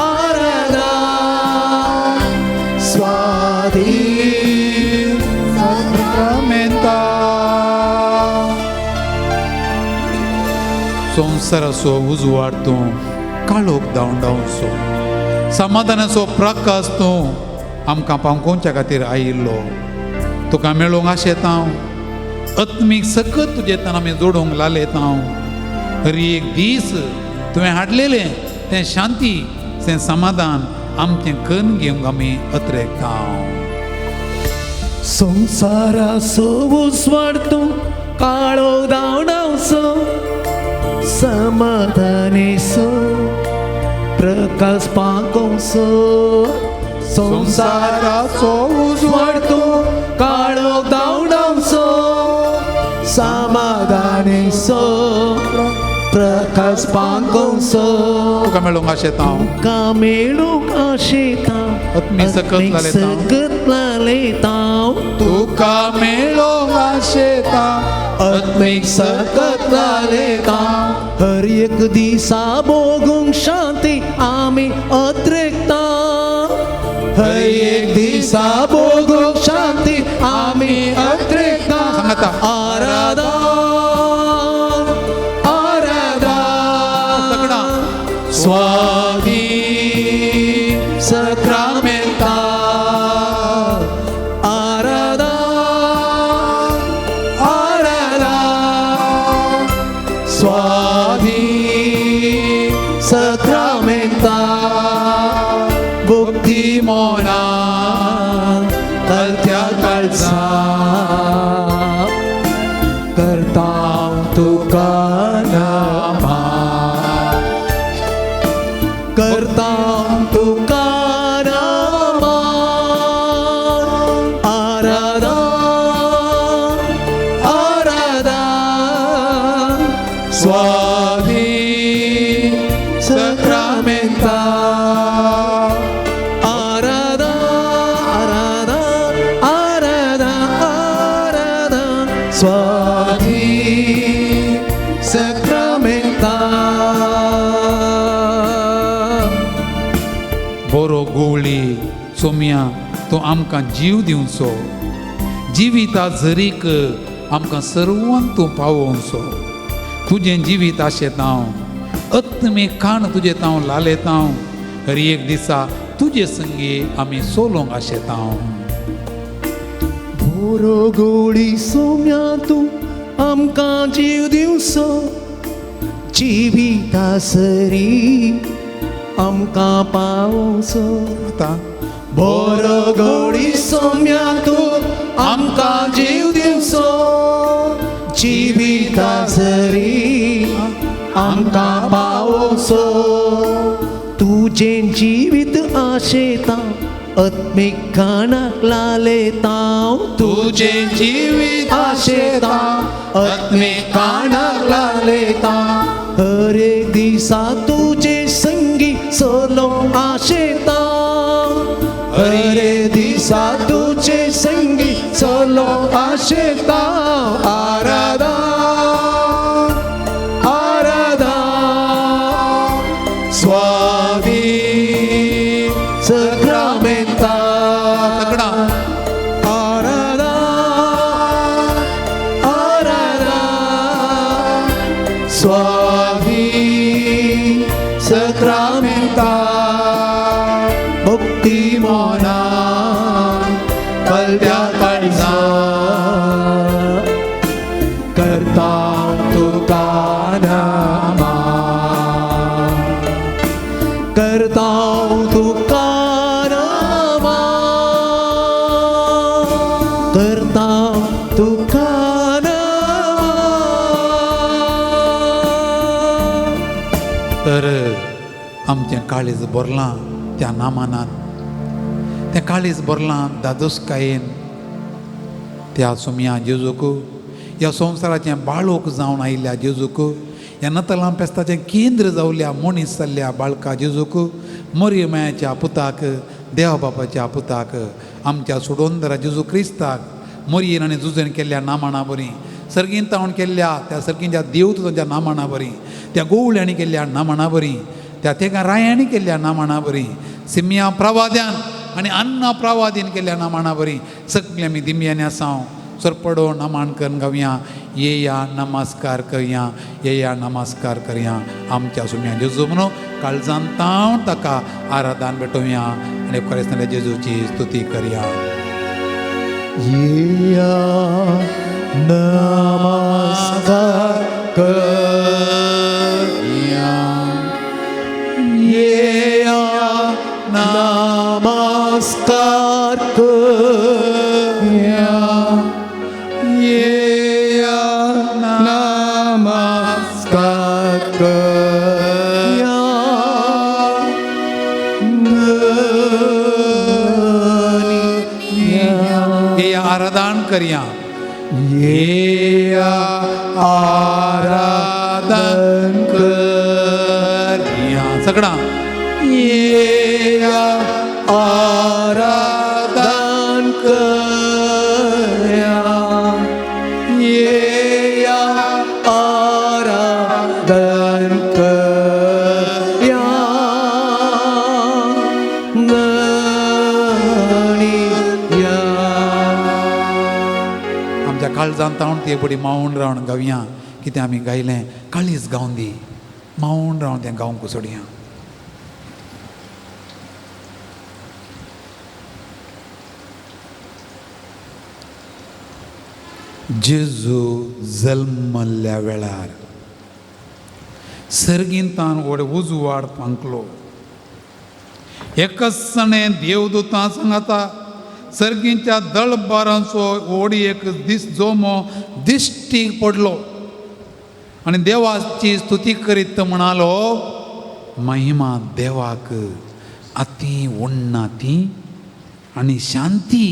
आराधन स्वादी सक्रामेंताक संवसाराचो उजवाड तूं काळोख धांवडावचो समाधानाचो प्रकाश तूं आमकां पावोवच्या खातीर आयिल्लो तुका मेळोंक आशेत हांव आत्मीक सकत तुजे तन आमी जोडूंक लायलेत हांव हर एक दीस तुवें हाडलेलें तें शांती तें समाधान आमचें कन्न घेवंक आमी अत्रेकता संसाराचो उजवाड तूं काळो धांवडावचो समाधानेचो प्रकाश पावोवचो संसाराचो उजवाड तूं काळो धांवडावचो समाधानेचो प्रकाश पावोवचो तुका मेळोंक आशेत हांव तुका मेळूंक आशेत हांव आत्मीक सकत लायलेत हांव तुका मेळोंक आशेत हांव आत्मीक सकत लायलेत हांव हर एक दिसा भोगूंक शांती आमी अत्रेकता हर एक दिसा भोगूंक शांती आमी अत्रेकता सांगाता आराधना आराधना स्वाधीन सक्रामेंता आराधना आराधना स्वाधीन सक्रामेंता भक्ती मोना कलत्या काळजा करता तुका नामा करता तुका नामा आराधना आराधना स्वाधीन सक्रामेंता आराधना आराधना आराधना आराधना स्वाधीन सक्रामेंता बरो गोवळी सोम्या तूं आमकां जीव दिवचो जिविता झरीक आमकां सर्वांक तूं पावोवचो तुजें जिवीत आशेत हांव आत्मीक खाण तुजें हांव लायलेत हांव हर एक दिसा तुजे संगी आमी सोलोंक आशेत हांव बरो गोडी सोम्या तूं आमकां जीव दिवचो जिविता सरी आमकां पावोवचो बरो गोडी सोम्या तूं आमकां जीव दिवचो जिविता सरी आमकां पावोवचो तुजें जिवीत आशेता आत्मीक खाणाक लायलेत हांव तुजें जिवीत आशेता आत्मीक खाणाक लायलेत हांव हर एक दिसा तुजे संगी सोलोंक आशेता हर एक दिसा तुजे संगी सोलोंक आशेता आराधना आराधना स्वाधीन सक्रामेंता आराधना आराधना स्वाधीन सक्रामेंता भक्ती मोना कलत्या काळजा करता तुका नामा करता तुका नामा करता तुका नामा तर आमचें काळीज भरलां त्या नामानान तें काळीज भरलां दादोसकायेन त्या सोम्या जेजूक ह्या संवसाराचें बाळोक जावन आयिल्ल्या जेजूक ह्या नतलां फेस्ताचें केंद्र जावल्या मनीस जाल्ल्या बाळका जेजूक मरियमाच्या पुताक देवा बापाच्या पुताक आमच्या सुडोंदरा जेजू क्रिस्ताक मरियेन आनी जुजण केल्ल्या नामाना बरीं सर्गींतावण केल्ल्या त्या सर्गींच्या देवताच्या नामाना बरीं त्या गोवळ्यांनी केल्ल्या नामाना बरीं त्या तेका रायांनी केल्ल्या नामाना बरीं सिम्या प्रवाद्यान आनी अन्ना प्रवादीन केल्ल्या नामाना बरीं सगळीं आमी दिम्यांनी आसांव सरपडो नामांकन गावया ये या नमस्कार करया ये या नमस्कार करया आमच्या सुम्या जेजू म्हणून काळजान ताव ताका आराधन भेटोवया आनी खरेंच जेजूची स्तुती करया येया नमस्कार करया येया नमस्कार करया येया नमस्कार करया ये या आराधन करया ये आराधन करया सगळा ये आराधन करया ये आराधन करया आमच्या काळजान तावण ती बडी मावून रावन गावया कितें आमी गायलें काळीज गावन दी मावून रावन तें गावंक सोडया जेजू जल्मल्ल्या वेळार सर्गींतान व्हड उजवाड पांकलो एकसणे देवदूतां सांगता सर्गींच्या दळबारांचो व्हडी एक दीस जोमो दिश्टी पडलो आनी देवाची स्तुती करीत म्हणालो महिमा देवाक अती उन्नती आनी शांती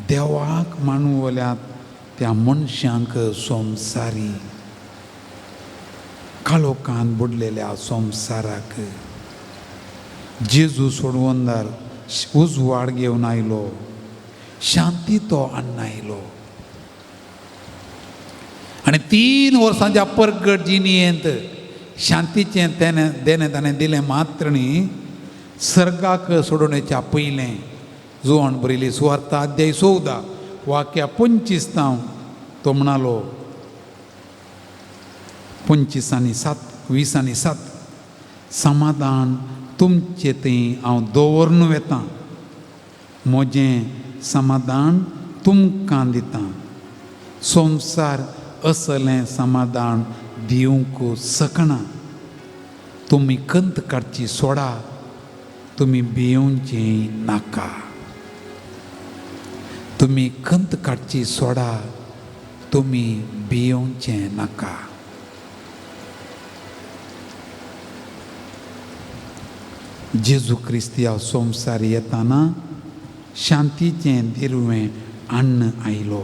देवाक मानवल्यात त्या मनशांक संवसारी काळोखान बुडलेल्या संवसाराक जेजू सोडवंदार उजवाड घेवन आयलो शांती तो हाडून आयलो आनी 3 वर्सांच्या परगट जिणेंत शांतीचें देणें ताणें दिलें मात्र न्ही सर्गाक सोडोवच्या पयलें जुवान बरयली सुवार्ता अध्याय 14 वाक्या 25 तो म्हणालो 25 आनी 7 20 आनी 7 समाधान तुमचें थंय हांव दवरून वेतां म्हजें समाधान तुमकां दितां संवसार असलें समाधान दिवंक शकना तुमी कंत काडची सोडा तुमी भियोवचें नाका तुमी कंत काडची सोडा तुमी भियोवचें नाका जेजू क्रिस्त ह्या संवसार येताना शांतीचें दिरवें हाडून आयलो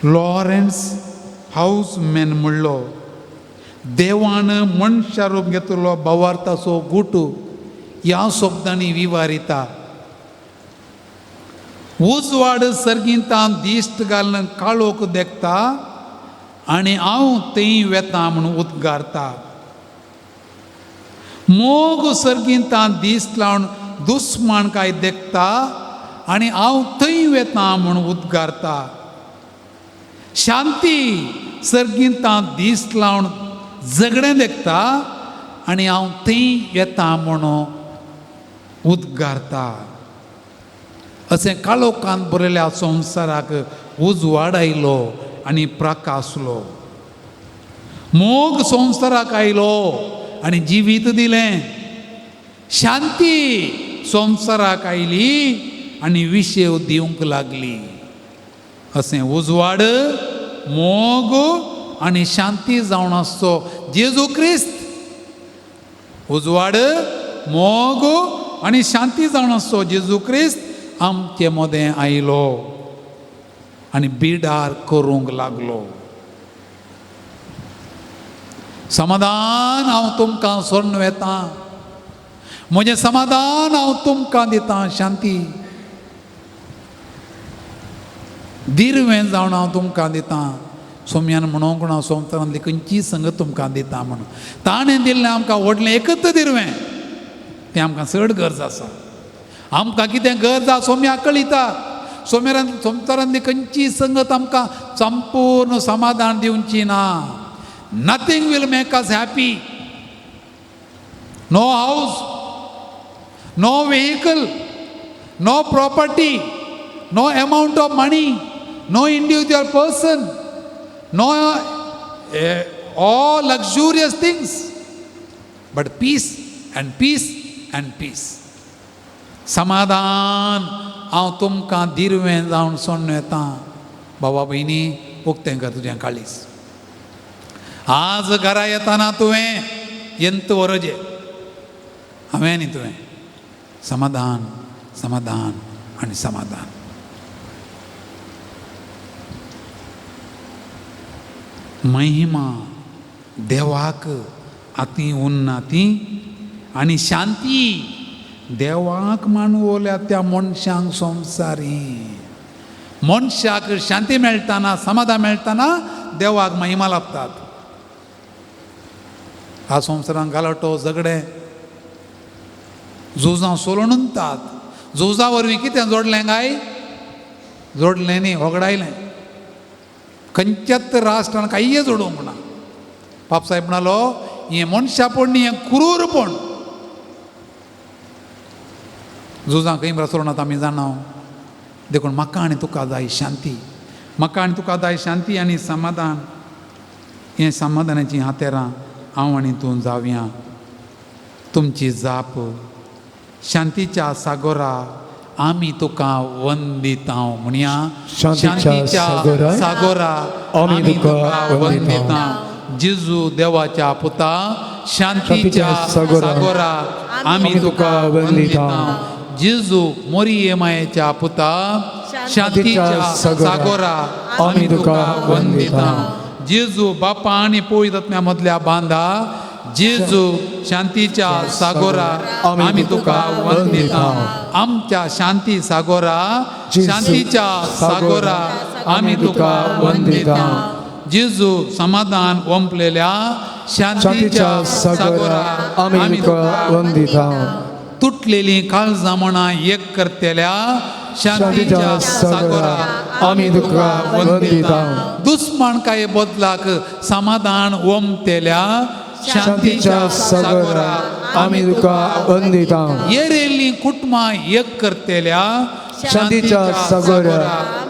लॉरेन्स हाऊसमॅन म्हणलो देवान मनशा रूप घेतलो भावार्थाचो गुटू ह्या शब्दांनी विवारिता उजवाड सर्गींतान दिश्ट घालून काळोख देखता आनी हांव थंय वेतां म्हणून उद्गारता मोग सर्गींतान दिश्ट लावन दुस्मानकाय देखता आनी हांव थंय वेतां म्हणून उद्गारता शांती सर्गींतान दिश्ट लावन झगडें देखता आनी हांव थंय येतां म्हणून उद्गारता अशें काळोखान बरयल्या संवसाराक उजवाड आयलो आनी प्रकाशलो मोग संवसाराक आयलो आनी जिवीत दिलें शांती संवसाराक आयली आनी विशेव दिवंक लागली अशें उजवाड मोग आनी शांती जावन आसचो जेजू क्रिस्त उजवाड मोग आनी शांती जावन आसचो जेजू क्रिस्त आमचे मदें आयलो आनी बिडार करूंक लागलो समाधान हांव तुमकां सोडून वेतां म्हजें समाधान हांव तुमकां दितां शांती दिरवें जावन हांव तुमकां दितां सोम्यान म्हणोंक ना संवसारांतली खंयची संगत तुमकां दिता म्हणून ताणें दिल्लें आमकां व्हडलें एकच दिरवें तें आमकां चड गरज आसा आमकां कितें गरजा सोम्याक कळिता. सोमतारांतली खंयची संगत आमकां संपूर्ण समाधान दिवची ना. Nothing will make us happy. No house, no vehicle, no property, no amount of money, no individual person, no all luxurious things, but peace and peace and peace. समाधान हांव तुमकां दिरवें जावन सोडून येता. बाबा भयणी, उक्तें कर तुजें काळीज. आज घरा येताना तुवें ಎಂತ ವರಜೆ हांवें तुवें समाधान समाधान आनी समाधान. महिमा देवाक आती उन्ना ती आनी शांती देवाक मानवल्या त्या मनशांक संवसारी. मनशाक शांती मेळटाना समाधान मेळटाना देवाक महिमा लाभतात. ह्या संवसारांत गालटो झगडे झुजां सोलून उरतात. झुजा वरवीं कितें जोडलें काय? जोडलें न्ही, वगडायलें. खंयच्याच राष्ट्रान कांय जोडूंक ना. बापसाहेब म्हणालो हें मनशापण न्ही, हें क्रूरपण. झुजां खंय बसोनात आमी जाणाव. देखून म्हाका आनी तुका जाय शांती. म्हाका आनी तुका जाय शांती आनी समाधान. हें समाधानाचीं हातेरां हांव आनी तूं जावया. तुमची जाप शांतीच्या सागोरा आमी तुका वंदितांव. म्हणया शांतीच्या सागोरा आमी तुका वंदितांव. जेजू देवाच्या पुता शांतीच्या सागोरा आमी तुका वंदितांव. जेजू मोरियेमायेच्या पुता शांतीच्या सागोरा आमी तुका वंदितांव. जेजू बापा आनी पवित्र आत्म्या मदल्या बांदा जेजू शांतीच्या सागोरा आमी तुका वंदितांव. आमच्या शांती सागोरा शांतीच्या सागोरा आमी तुका वंदितांव. जेजू समाधान ओंपलेल्या शांतीच्या सागोरा आमी तुका वंदितांव. तुटलेली काळजां म्हणा एक करतेल्या शांतीच्या सागोरा आमी तुका वंदितांव. दुस्मानकाये बदलाक समाधान ओंपतेल्या शांतीच्या सागोरा आमी तुका वंदितांव. येरेल्लीं कुटुंबां एक करतेल्या शांतीच्या सागोरा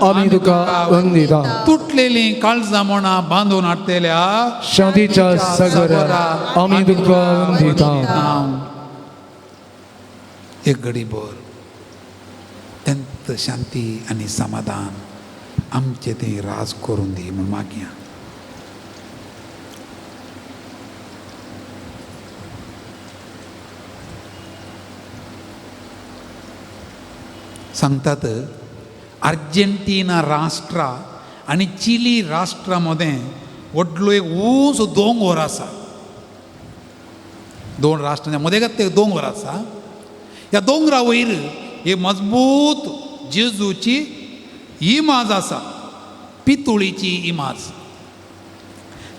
आमी तुका वंदितांव. तुटलेलीं काळजां म्हणा बांदून हाडतेल्या शांतीच्या सागोरा आमी तुका वंदितांव. एक घडीभर अत्यंत शांती आनी समाधान आमचें थंय राज करून दी म्हूण मागया. सांगतात अर्जेंटिना राष्ट्र आनी चिली राष्ट्रा मदें व्हडलो एक ऊंच दोंगर आसा. दोन राष्ट्रांच्या मदें एक दोंगर आसा. ह्या दोंगरा वयर एक मजबूत जेजूची इमाज आसा. पितुळीची इमाज.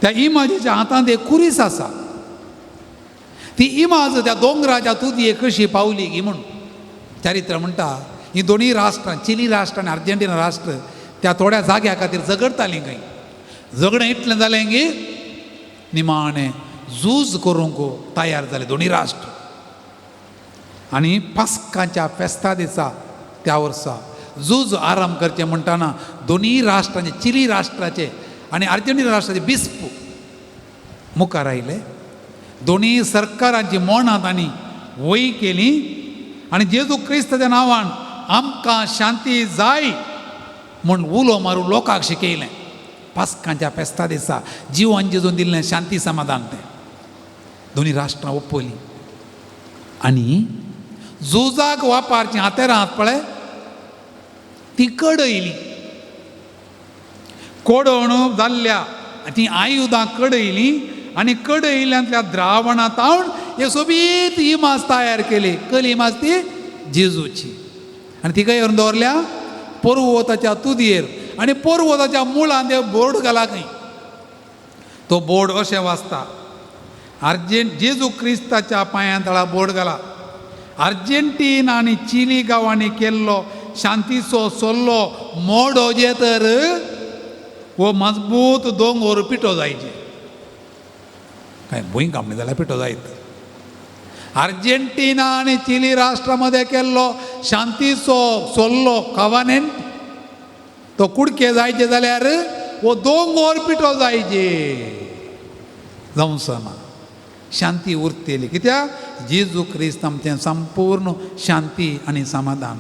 त्या इमाजीच्या हातांत एक कुरीस आसा. ती इमाज त्या दोंगराच्या तुदयेक कशी पावली की म्हूण चारित्र म्हणटा. ही दोनी राष्ट्रां चिली राष्ट्र आनी अर्जेंटिना राष्ट्र त्या थोड्या जाग्या खातीर झगडटालीं खंय. झगडें इतलें जालें की निमाणें झूज करूंक तयार जाले दोनी राष्ट्र. आनी पास्काच्या फेस्ता दिसा त्या वर्सा झूज आराम करचें म्हणटाना दोनी राष्ट्रांचे चिली राष्ट्राचे आनी अर्जेंटिना राष्ट्राचे बिस्प मुखार आयले. दोनी सरकारांची मोनां तांणी वय केली आनी जेजू क्रिस्ताच्या नांवान आमकां शांती जाय म्हूण उलो मारून लोकांक शिकयलें. पास्कांच्या फेस्ता दिसा जिवान जेजून दिल्लें शांती समाधान तें दोनी राष्ट्रां ओप्पली. आनी झुजाक वापरचीं हातेरां आहात पळय ती कडयली. कडवणूक जाल्ल्या ती आयुधां कडयली आनी कडयल्यांतल्या द्रावणांतावन हे सोबीत इमाज तयार केली. कली इमाज ती जेजूची. आनी ती खंय व्हरून दवरल्या? पर्वताच्या तुदयेर. आनी पर्वताच्या मुळांत ते बोर्ड घाला खंय. तो बोर्ड अशें वाचता जेजू क्रिस्ताच्या पांयां तळा बोर्ड घाला. अर्जेंटीना आणि चिली गांवांनी केल्लो शांतीचो सल्लो मोड होजे तर वो मजबूत दोंगर पिठो जायचे काय भूंय कामणी जाल्यार पिठो जायत अर्जेंटीना आणि चिली राष्ट्रामध्ये केल्लो शांतीचो सल्लो कवानेंट तो कुडके जायचे जाल्यार वो दोंगर पिठो जायचे जावं सना शांती उरतली कित्याक जेजू क्रिस्त आमचें संपूर्ण शांती आनी समाधान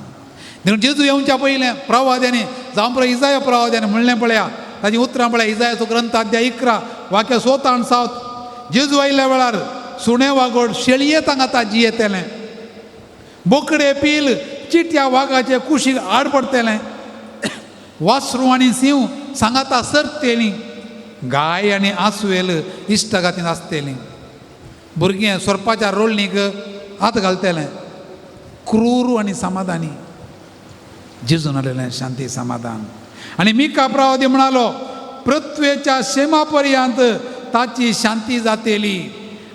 देखून जेजू येवच्या पयलें प्रवाद्यांनी जावं पळय इजाया प्रवाद्याने म्हणलें पळया ताची उतरां पळय इजायाचो ग्रंथ अध्याय 11 वाक्य 7 आनी 7 जेजू आयिल्ल्या वेळार सुणे वागोड शेळये तांगाता जियेतेलें बोकडे पील चिट्या वाघाचे कुशीक आड पडटलें वासरू आनी सिंह सांगाता सरतेलीं गाय आनी आसवेल इश्टगातीन आसतेलीं भुरगें सोरपाच्या रोळणीक हात घालतलें क्रूर आनी समाधानी जेजून आलेलें शांती समाधान आनी मिका प्रवादी म्हणालो पृथ्वेच्या शेमा पर्यंत ताची शांती जातेली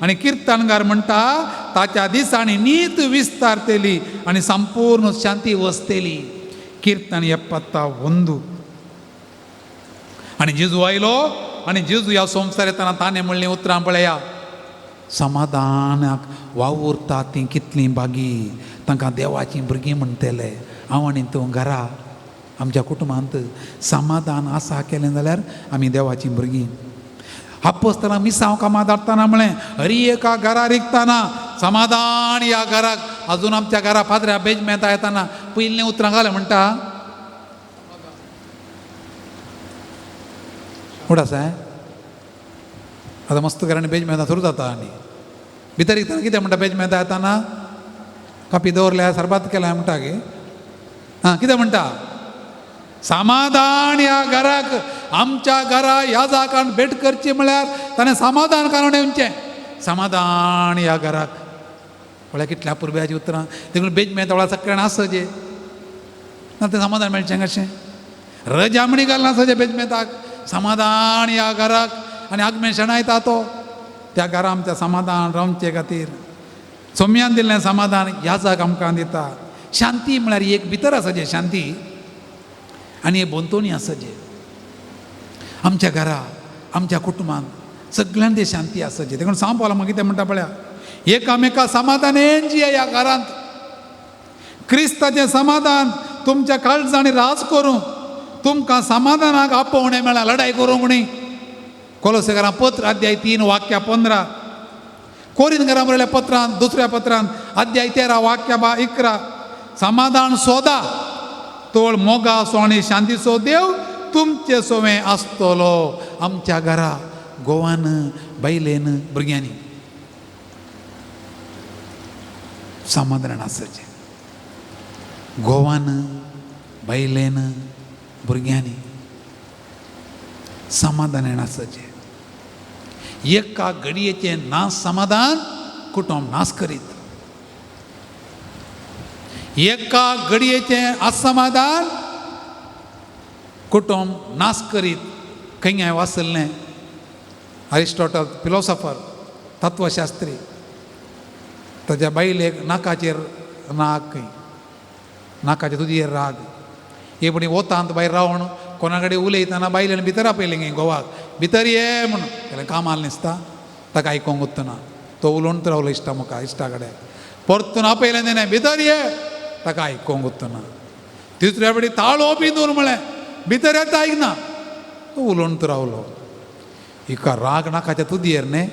आनी किर्तनगार म्हणटा ताच्या दिसांनी नीत विस्तारतेली आनी संपूर्ण शांती वसतेली कीर्तन 71 आनी जेजू आयलो आनी जेजू ह्या संवसार येताना ताणें म्हणलीं उतरां पळया समाधानाक वावुरता तीं कितलीं बागी तांकां देवाचीं भुरगीं म्हणटले हांव आनी तूं घरा आमच्या कुटुंबांत समाधान आसा केलें जाल्यार आमी देवाचीं भुरगीं आपोस्तलां मिसांव कामां धाडटाना म्हळें हरी एका घरा रिगताना समाधान ह्या घराक अजून आमच्या घरा फादऱ्या बेजमेंता येताना पयलीं उतरां घाल म्हणटा उडास आतां मस्त घरांनी बेजमेंता सुरू जाता आनी भितर येताना कितें म्हणटा बेजमेंता येताना कापी दवरल्या सरबात केल्या म्हणटा गे हां कितें म्हणटा समाधान ह्या घराक आमच्या घरा ह्या जागान भेट करची म्हळ्यार ताणें समाधान काडून येवचें समाधान ह्या घराक म्हळ्यार कितल्या पुर्ब्याची उतरां देखून बेजमेंता वेळार सगळ्यान आसचे ना तें समाधान मेळचें कशें रजामणी घालना आसचे बेजमेंताक समाधान ह्या घराक आनी आगमेन शेणायता तो त्या घरा आमच्या समाधान रावचे खातीर सोम्यान दिल्लें समाधान ह्या जाग आमकां दिता शांती म्हळ्यार एक भितर आसचे शांती आनी हे बोंतोणी आसचे आमच्या घरा आमच्या कुटुंबांत सगळ्यांत ती शांती आसचे देखून सांग पावला मागीर कितें म्हणटा पळया एकामेका समाधानेन जिया ह्या घरांत क्रिस्ताचें समाधान तुमच्या काळजांनी राज करूं तुमकां समाधानाक आपोवणें मेळ्ळां लढाई करूंक न्ही कोलोसेकारां पत्र अध्याय 3 वाक्य 15 कोरिंथकारां बरयल्या पत्रांत दुसऱ्या पत्रांत अध्याय 13 वाक्य 11 समाधान सोदा तोळ मोगा सोणी शांतीचो देव तुमचे सोवें आसतलो आमच्या घरा गोवान बायलेन भुरग्यांनी समाधान आसचें गोवान बायलेन भुरग्यांनी समाधान आसचें एका घडयेचें ना समाधान कुटुंब नाश करीत एका घडयेचें असमाधान कुटुंब नाश करीत खंय हांवें वाचल्लें अरिस्टॉटल फिलॉसॉफर तत्वशास्त्री ताच्या बायलेक नाकाचेर नाक खंय नाकाच्या तुजयेर राग हे म्हणी वतांत भायर रावन कोणा कडेन उलयतना बायलेन भितर आपयलें खंय गोवाक भितर ये म्हणून तें कामाल न्हिसता ताका आयकोंक उत्तना तो उलोवन तर रावलो इश्टा कडेन परतून आपयलें तेणें भितर ये ताका आयकोंक उत्तना तिसऱ्या फावटी ताळो पिंदून म्हळें भितर येता आयकना तो उलोवन तर रावलो हिका राग नाकाच्या तुदयेर न्ही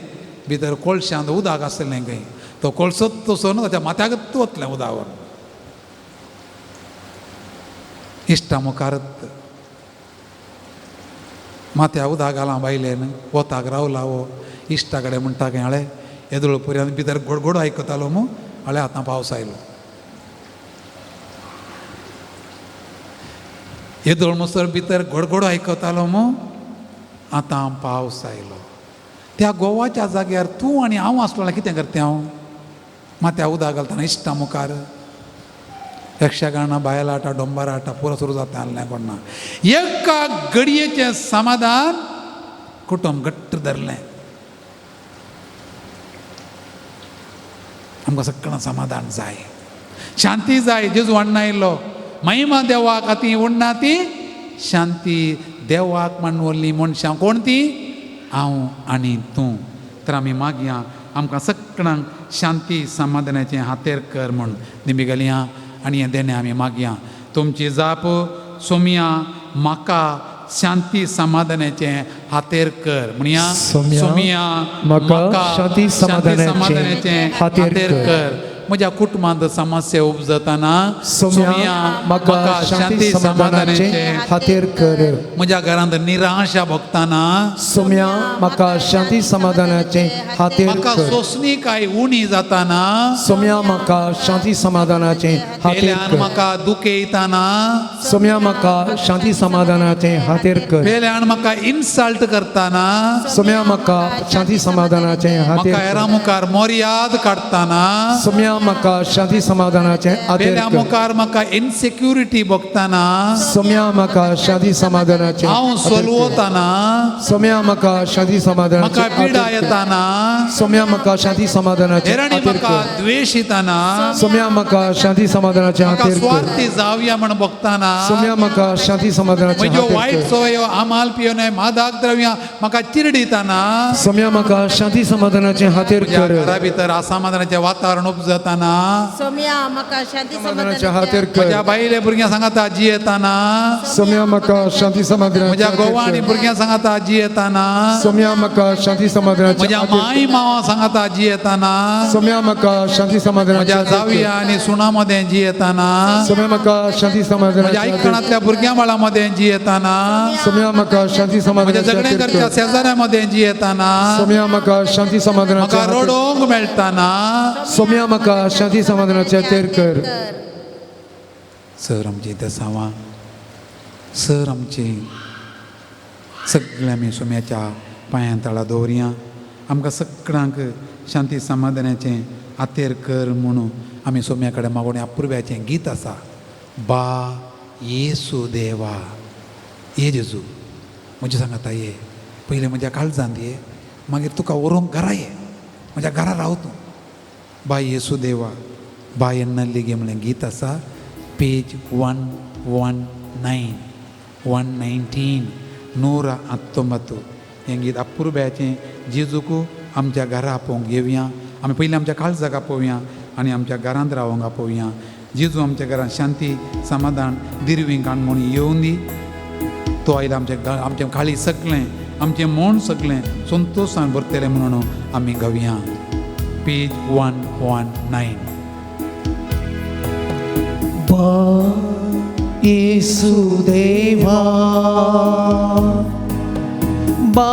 भितर कोळशांत उदक आसलें खंय तो कोळसोत तसोन ताच्या माथ्याक वतलें उदावर इश्टा मुखार माथ्या उदक घालां बायलेन वताक रावला वो इश्टा कडेन म्हणटा खंय हाळे येदोळ पर्यंत भितर गोड आयकतालो मू हाळे आतां पावस आयलो येदोळ मसर भितर गडगडो आयकतालो मू आतां पावस आयलो त्या गोवाच्या जाग्यार तूं आनी हांव आसलो जाल्यार कितें करतें हांव माथ्या उदक घालतना इश्टा मुखार यक्षगाना बायलाटा डोंबाराटा पुरो सुरू जाता आसलें कोणा एका घडयेचें समाधान कुटुंब घट्ट धरलें आमकां सगळ्यांक समाधान जाय शांती जाय जेजू हाडना येयलो महिमा देवाक ती उडना ती शांती देवाक मानवल्ली मनशां कोण ती हांव आनी तूं तर आमी मागया आमकां सगळ्यांक शांती समाधानाचें हातेर कर म्हूण निमी घालया आनी हें देणें आमी मागया तुमची जाप सोम्या म्हाका शांती समाधानाचें हातेर कर म्हणया सोम्या म्हाका शांती समाधानाचें हातेर कर. म्हज्या कुटुंबांत समस्या उपजताना सोम्या म्हाका शांती समाधानाचें हातेर कर. म्हज्या घरांत निराशा भोगताना सोम्या म्हाका शांती समाधानाचें हातेर म्हाका कर. सोंसणी काय उणी जाताना सोम्या म्हाका शांती समाधानाचें हातेर पेल्यान कर. म्हाका दुख येताना सोम्या म्हाका शांती समाधानाचें हातेर कर. पेल्यान म्हाका इन्सल्ट करताना सोम्या म्हाका शांती समाधानाचें हातेर म्हाका हेरां कर. मुखार मर्याद काडटाना सोम्या म्हाका शांती समाधानाचें हातेर पेल्या कर. मुखार म्हाका इनसिक्युरिटी भोगताना सोम्या म्हाका शांती समाधानाचें हांव हातेर कर. सोलवताना सोम्या म्हाका शांती समाधानाचें म्हाका पिडा हातेर कर. येताना सोम्या म्हाका शांती समाधानाचें हेरांनी हातेर म्हाका कर. द्वेश येताना सोम्या म्हाका शांती समाधानाचें म्हाका हातेर कर. स्वार्थी जावया म्हण भोगताना सोम्या म्हाका शांती समाधानाचें म्हज्यो हातेर वायट कर. सवयो आमाल पियोने मादक द्रव्यां म्हाका चिरडिताना सोम्या म्हाका शांती समाधानाचें हातेर म्हज्या कर. घरा भितर असमाधानाचें वातावरण उपजताना सोम्या म्हाका शांती समाधानाचें हातेर कर. म्हज्या बायले भुरग्यां सांगाता जी येताना सोम्या म्हाका शांती समाधानाचें म्हज्या हातेर गोवाणी कर. भुरग्यां सांगाता जी येताना सोम्या म्हाका शांती समाधानाचें म्हज्या हातेर माय मावा सांगाता जी येताना सोम्या म्हाका शांती समाधानाचें म्हज्या हातेर कर. जावया आनी सुणा मदें जी येताना सोम्या म्हाका शांती समाधानाचें म्हज्या हातेर कर. आयकणातल्या भुरग्यां बाळा मदें जी येताना सोम्या म्हाका शांती म्हज्या समाधानाचें हातेर झगड्यांकरच्या कर. शेजाऱ्या मदें जी येताना सोम्या म्हाका शांती समाधानाचें म्हाका हातेर कर. रडोंक मेळटाना सोम्या म्हाका शांती समाधानाचें हातेर कर. सर आमची दसावां सर आमची सगळें आमी सोम्याच्या पांयां तळा दवरया आमकां सगळ्यांक शांती समाधानाचें हातेर कर म्हणून आमी सोम्या कडेन मागोवणी अपुर्ब्याचें गीत आसा बा येसू देवा ये जेजू म्हज्या सांगाता ये पयलें म्हज्या काळजांत ये मागीर तुका व्हरूंक घरा ये म्हज्या घरा राव तूं बा येसू देवा बा एन्नल्ली गे म्हणलें गीत आसा पेज 119 119 119 हें गीत अपुर्ब्याचें जेजूक आमच्या घरा आपोवंक येवया आमी पयलीं आमच्या काळजाक आपोवया आनी आमच्या घरांत रावंक आपोवया जेजू आमच्या घरांत शांती समाधान दिर्वीक आण म्हूण येवं दी तो आयला आमचें काळी सगळें आमचें मन सगळें संतोशान भरतलें म्हणून आमी गावया पेज 119 येसू देवा बा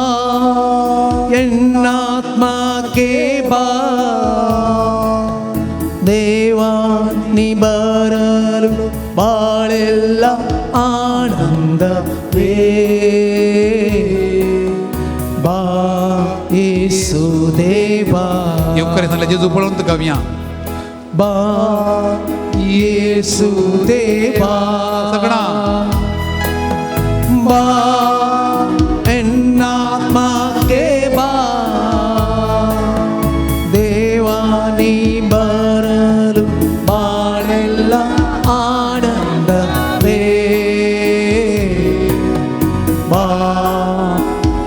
एन्नात्माके बा देवा नी बरलु बाळेल्ल आनंदवे बा येसू देवा येवकार नाल्यार जेजू पळोवन गावया बा येसू देवा सगळा बा एन्नात्माके बा देवानी बरलु बाळेल्ल आनंदवे बा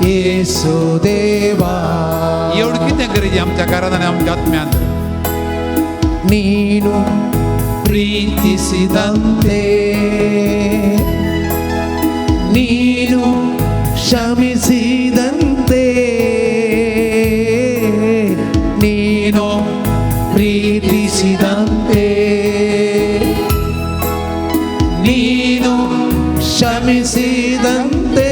येसू देवा एवढं कितें गरजे आमच्या घरांत आनी आमच्या आत्म्यांत ನೀನು ಪ್ರೀತಿಸಿದಂತೆ ನೀನು ಕ್ಷಮಿಸಿದಂತೆ ನೀನು ಪ್ರೀತಿಸಿದಂತೆ ನೀನು ಕ್ಷಮಿಸಿದಂತೆ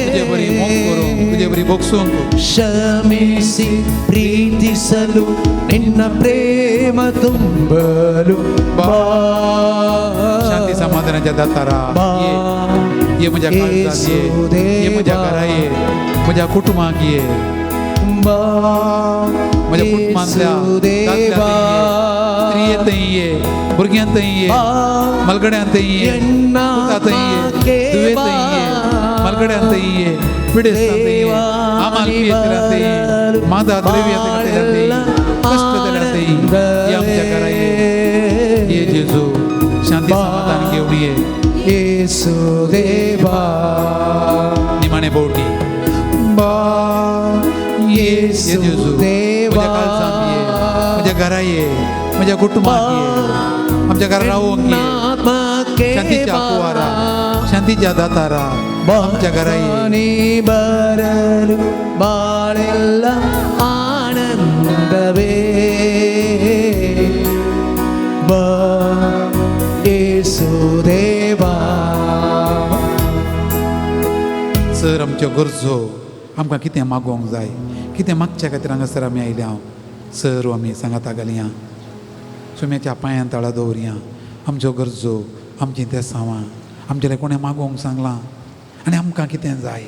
तुझे बरी मोग करूंक तुझे बरी बोगसूंक ಕ್ಷಮಿಸಿ ಪ್ರೀತಿಸಲು ನಿನ್ನ ಪ್ರೇಮ ತುಂಬಲು ಬಾ शांती समाधानाच्या दातारा ये म्हज्या काळजांत ये म्हज्या घरा ये म्हज्या कुटुंबाक ये म्हज्या कुटुंबांतल्या स्त्रियेंतय ये भुरग्यांतय ये मलगड्यांतय ये पुतांतय ये दुयेंतय ये मलगड्यांतय ये पिडेस्तांतय ये आमाल पियेंतय ये मादा द्रव्यातय कष्ट देल्यांतय ये आमच्या घरा ये जेजू येसुदेवा निमाणे बोटी बा येजू येसुदेवा माझ्या काळजात ये, माझ्या घरा ये, माझ्या कुटुंबात ये, आमच्या घरा राहून ये. शांतीच्या कुवारा, शांतीच्या दातारा आमच्या घरा ये. ಬರಲು ಬಾಳೆಲ್ಲ ಆನಂದವೇ ಬಾ येसुदेवा सर आमच्यो गरजो आमकां कितें मागोवंक जाय, कितें मागच्या खातीर हांगासर आमी आयल्या सर आमी सांगाता घालया, सुम्याच्या पांयां तळा दवरया. आमच्यो गरजो, आमचीं तेसांवां आमचें कोणें मागोवंक सांगलां आनी आमकां कितें जाय.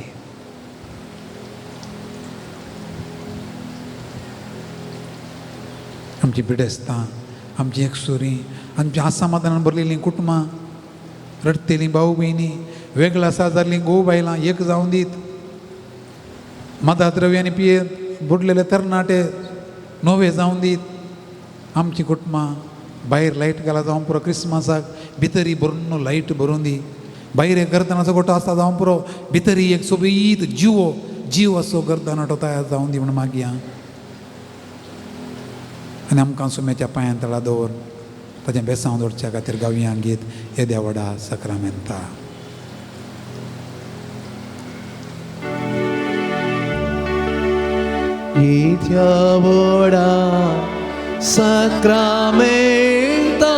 आमची बिडेस्तां, आमची एकसुरी, आमची आसामादानान भरलेलीं कुटुंबां, रडटेलीं भाऊ भयणी, वेगळं आसा जाल्लीं घोव बायलां एक जावन दीत. मदां द्रव्यानी पियेत बुडलेले तरणाटे नवे जावन दीत. आमची कुटुंबां भायर लायट घाला जावं पुरो क्रिस्मसाक भितरी भरून लायट भरून दी. भायर एक गर्दनाचो गोठो आसता जावं पुरो भितरी एक सोबीत जीव असो गर्दनाटो तयार जावन दी म्हूण मागया. आनी आमकां सुम्याच्या पांयां तळा दवर ताचें बेसांव दवरच्या खातीर गावया गीत येद्या व्हडा सक्रामेंता. येद्या व्हडा सक्रामेंता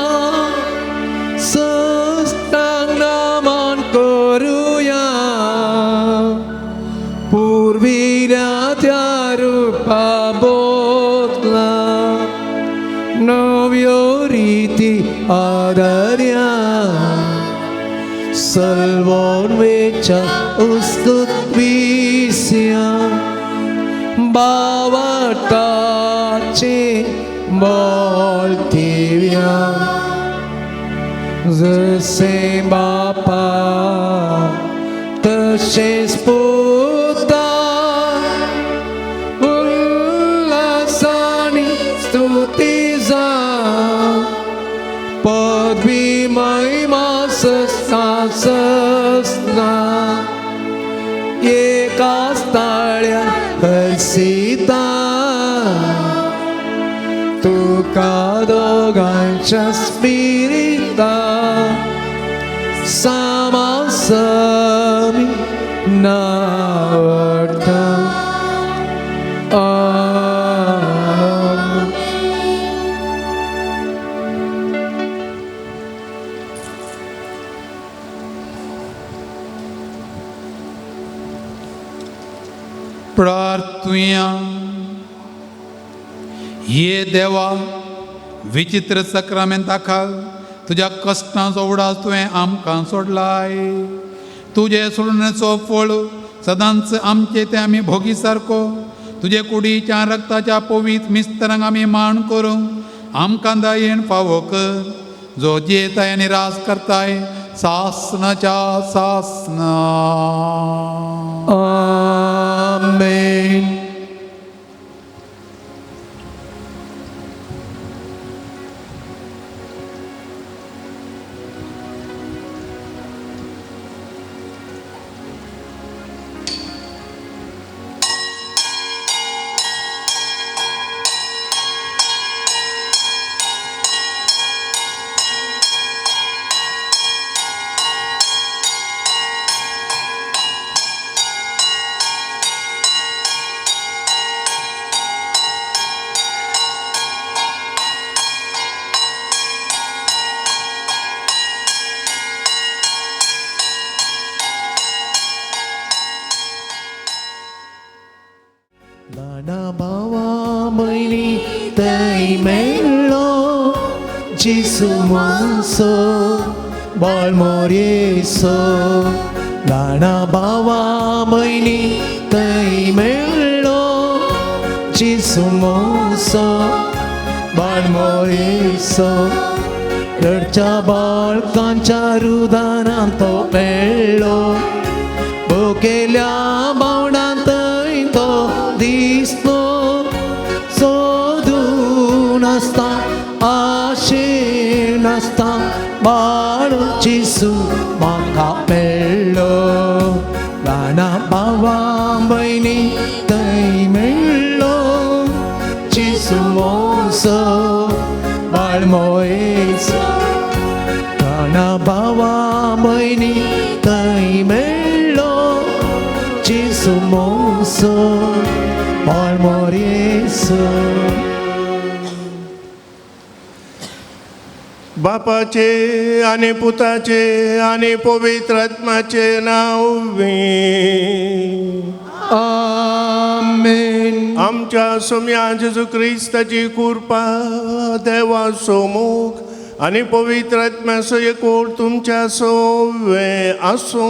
सस्तांग नमन करुया पूर्विल्या त्या रुपा बोतला नव्यो रीती आदर्या सल्वोन वेच्या उस्तुत्विस्या बावटाचे बोलतिव्या जसे बापा तसेच पुता उल्हासानी स्तुती जा पदवी महिमा सस्ना एकाच ताळ्या हर्षिता तुका दोगांच्या स्पिरिता समासमी नावडता. प्रार्थुया. ये देवा विचित्र सक्रामेंता खाल तुज्या कश्टांचो उडास तुवें आमकां सोडलाय. तुजे सोडण्याचो फळ सदांच आमचे ते आमी भोगी सारको तुजे कुडीच्या रक्ताच्या पवित्र मिस्तरांक आमी मान करूंक आमकां दयेन फावो कर. जो जेताय आनी रास करताय सासनाच्या सासना. आमेन. दाना भावा बहिणी तै मेळ्ळो जिसू मांसो बाळमोरयेसो. दाना भावा बहिणी तै मेळ्ळो जिसू मांसो बाळमोरयेसो. रडच्या बाळकांच्या रुदानांत तो मेळ्ळो भोकेल्या बावडांत तो दिसलो. सोदून आसता आशेन आसता बाळ जिसू म्हाका मेळ्ळो ल्हाना भावा भयणी थंय मेळ्ळो जेजू मोसो बाळमो येसो ल्हाना भावा भयणी थंय मेळ्ळो जेजू मोसो बाळमो येसो बापाचे आनी पुताचे आनी पवित्र आत्म्याचे नांव आमेन. आमच्या सोम्या जेजू क्रिस्ताची कृपा देवाचो मोग आनी पवित्र आत्म्याचो एकूण तुमच्या सोवे आसूं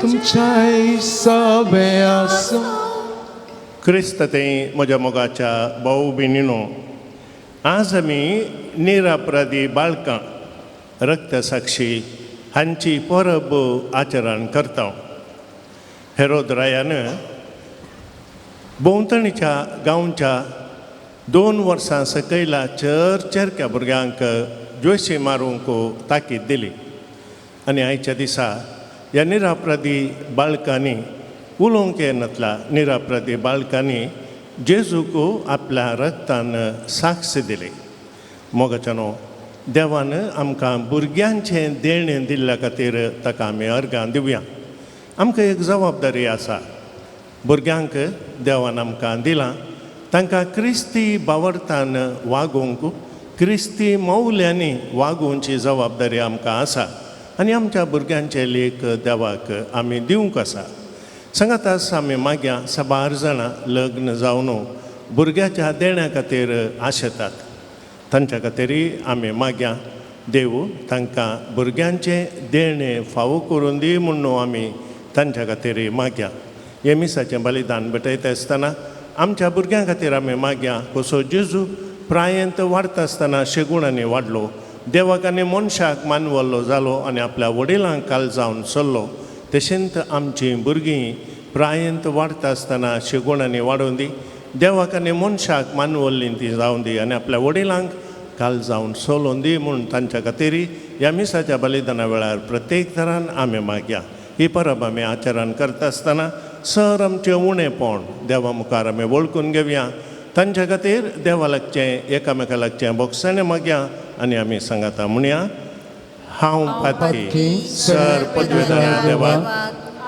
तुमच्याय सवे आसूं. क्रिस्त ते म्हज्या मोगाच्या भाऊ भयणीनो, आज आमी निरापराधी बाळकां रक्तसाक्षी हांची परब आचरण करता. हेरोद रायान भोंवतणीच्या गांवच्या 2 वर्सां सकयल्या चेरक्या भुरग्यांक ज्योशी मारूंक ताकीद दिली आनी आयच्या दिसा ह्या निरापराधी बाळकांनी उलोवंक येनातल्या निरापराधी बाळकांनी जेजूक आपल्या रक्तान साक्ष दिली. मोगाच्यानो, देवान आमकां भुरग्यांचें देणें दिल्ल्या खातीर ताका आमी अर्गां दिवया. आमकां एक जबाबदारी आसा. भुरग्यांक देवान आमकां दिलां, तांकां क्रिस्ती बावर्तान वागोवंक, क्रिस्ती मौल्यांनी वागोवची जबाबदारी आमकां आसा आनी आमच्या भुरग्यांचे लेख देवाक आमी दिवंक आसा. सांगात आमी मागया साबार जाणां लग्न जावन भुरग्याच्या देण्या खातीर आशेतात. तांच्या खातीर आमी मागया देव तांकां भुरग्यांचें देणें फावो करून दी म्हणून आमी तांच्या खातीर मागया. हे मिसाचें बलिदान भेटयता आसतना आमच्या भुरग्यां खातीर आमी मागया कसो जेजू प्रायेंत वाडटा आसतना शेगुणांनी वाडलो, देवाक आनी मनशाक मानवल्लो जालो आनी आपल्या वडिलांक काल जावन सरलो, तशेंच आमचीं भुरगीं प्रायेंत वाडटा आसतना शेगुणांनी वाडोवन दी, देवाक आनी मनशाक मानवल्लीं ती जावन दी आनी आपल्या वडिलांक काल जावन सोलोवन दी म्हणून तांच्या खातीर ह्या मिसाच्या बलिदाना वेळार प्रत्येक तरान आमी मागया. ही परब आमी आचरण करता आसतना सर आमचें उणेपण देवा मुखार आमी वळखून घेवया. तांच्या खातीर देवा लागचें एकामेका लागचें बोगसाणें मागया आनी आमी सांगाता म्हणया, हांव पातकी सर पदवेदार देवाक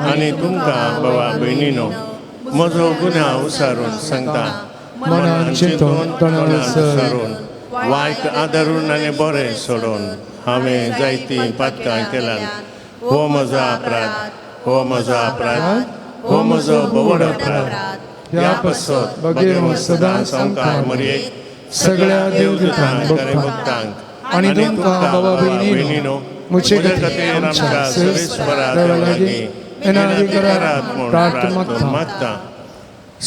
आनी तुमकां भावा भयणीनो म्हजो गुन्यांव उसारून सांगता. मनान चिंतून तोंडार विसारून वायट आदारून आनी बरें सोडून हांवें जायतीं पातकां केल्यात. हो म्हजो अपराध, हो म्हजो अपराध, हो म्हजो बोवड अपराध. ह्या पासत बगेर सदांच आमकां मरयेक सगळ्या देवदूतांक आनी भक्तांक आनी तुमकां भावा भयणीनो म्हजे खातीर आमच्या सर्वेस्परा देवा लागीं विनंती करात म्हूण प्रार्थना मागता.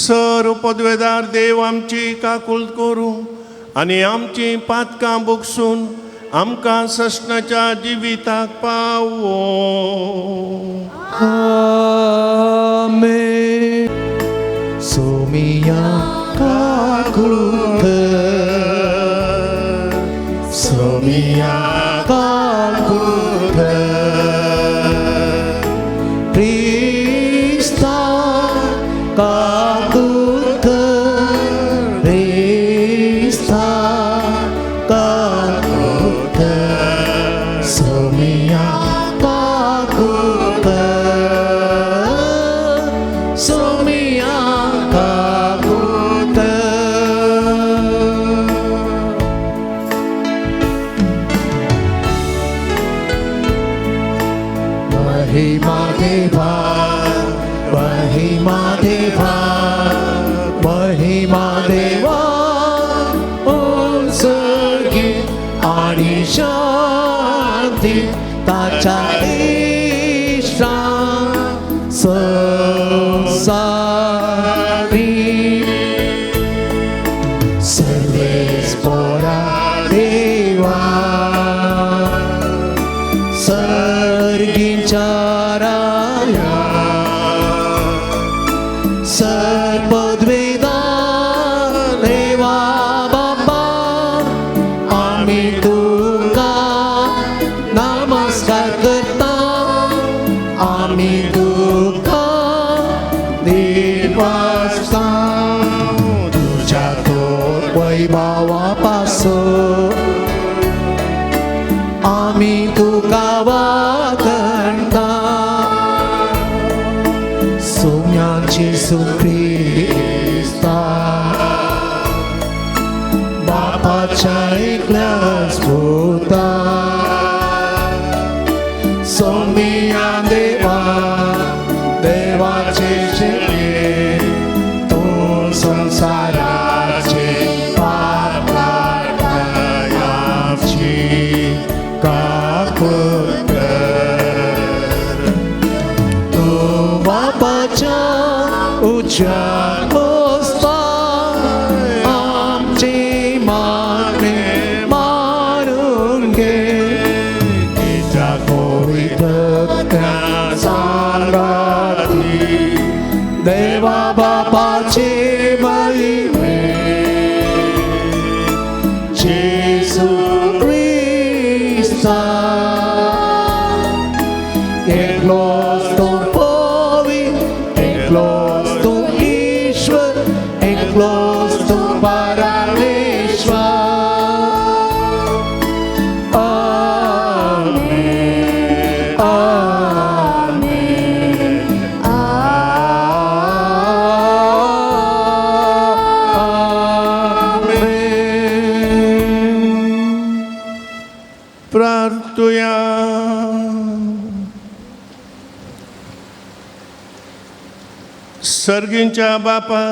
सर पदवेदार देव आमची काकूळ करूं आनी आमची पातकां भोगसून आमकां ससनाच्या जिविताक पावो. आमेन. सोमिया काकूळ सोमिया काकूळ क्रिस्ता काकूळ क्रिस्ता काकूळ सोमिया काकूळ सोमिया काकूळ. महिमा देवा महिमा देवा महिमा देवा सर्गी आणि शांती ताच्या इष्टा संसारी सर्वेस्परा देवा सर्गींच्या राया सर्पद्वेदार देवा बाबा आम्ही तुका नमस्कार वैभवापासून आम्ही तुका वाकणता सोम्याची सुख्रिस्ता बापाच्या एकल्याच पुता सोमिया देवा देवाचे शेळे तू संसाराचे पाप काढायाची कापुत्र तू बापाच्या उच्चार बसता आमचे मागणे मारून घे तिच्या कोविद सांगाती देवा बापाचे महिमे जेसू ख्रिस्ता एकलोच तो पवित्र एकलोच तो ईश्वर एकलोच तो परमेश्वर आमेन आमेन आमेन प्रार्थूया. सर्गींच्या बापा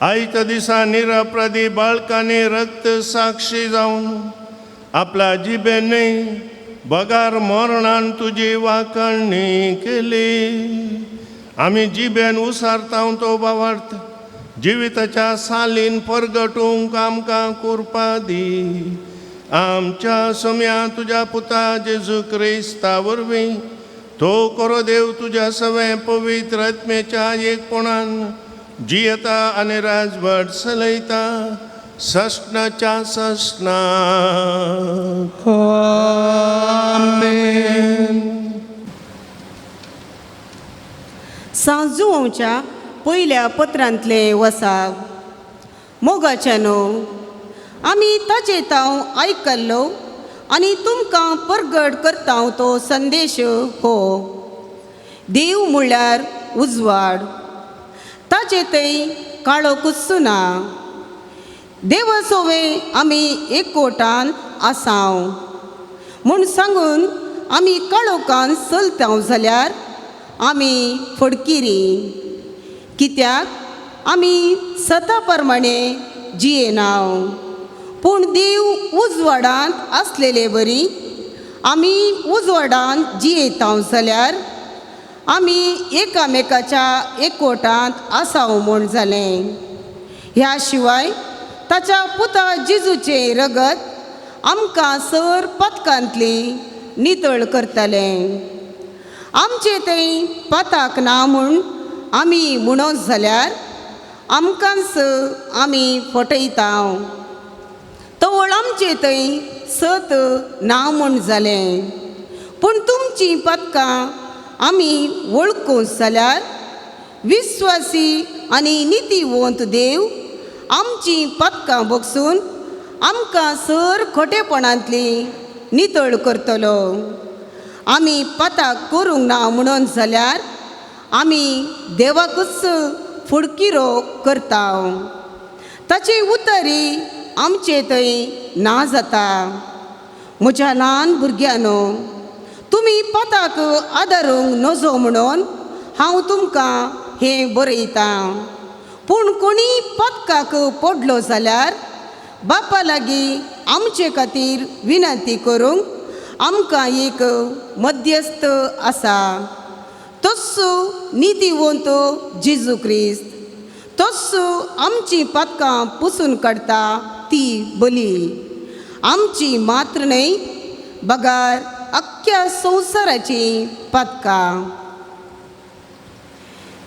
आयच्या दिसा निरपराधी बाळकांनी रक्त साक्षी जावन आपल्या जिबेने बगार मरणान तुजी वाखणणी केली. आमी जिबेन उसारताव तो भावार्थ जिविताच्या सालीन परगटूंक आमकां कुरपा दी. आमच्या सोम्या तुज्या पुता जेजू क्रिस्ता वरवीं तो करो देव तुज्या सवे पवित्र आत्मेच्या एकपणान जियेता आनी राजवट चलयता सस्नाच्या सस्ना. आमेन. सांजुवच्या पयल्या पत्रांतले वसाव मोगाच्यानो आमी ताचे ताव आयकल्लो आनी तुमकां परगट करता तो संदेश हो. देव म्हणल्यार उजवाड ताचे थंय काळो कुस्सू ना. देवा सोवे आमी एकवटान आसाव म्हूण सांगून आमी काळोखान चलताव जाल्यार आमी फडकिरी. कित्याक आमी सता प्रमाणे जियेनाव पूण देव उजवाडांत आसलेले बरी आमी उजवाडांत जियेताव जाल्यार आमी एकामेकाच्या एकवटांत आसाव म्हूण जालें. ह्या शिवाय ताच्या पुता जेजूचे रगत आमकां सर पथकांतली नितळ करतलें. आमचे थंय पथक ना म्हूण आमी म्हणत जाल्यार आमकांच आमी फटयताव. तवळ आमचे थंय सत ना म्हूण जालें. पूण तुमची पथकां आमी वळखूंक जाल्यार विस्वासी आनी नितीवंत देव आमची पथकां बगसून आमकां सर खोटेपणांतली नितळ करतलो. आमी पथक करूंक ना म्हणून जाल्यार आमी देवाकूच फुडकिरो करताव. ताची उतरी आमचे थंय ना जाता. म्हज्या ल्हान भुरग्यांनो तुमी पथक आदारूंक नजो म्हणून हांव तुमकां हें बरयतां. पूण कोणी पथकाक पडलो जाल्यार बापा लागीं आमचे खातीर विनंती करूंक आमकां एक मध्यस्थ आसा. तस्सो नितीवंत जेजू क्रिस्त. तस्सो आमची पथकां पुसून काडटा ती बली. आमची मात्र न्हय बगार अख्ख्या संवसाराची पथकां.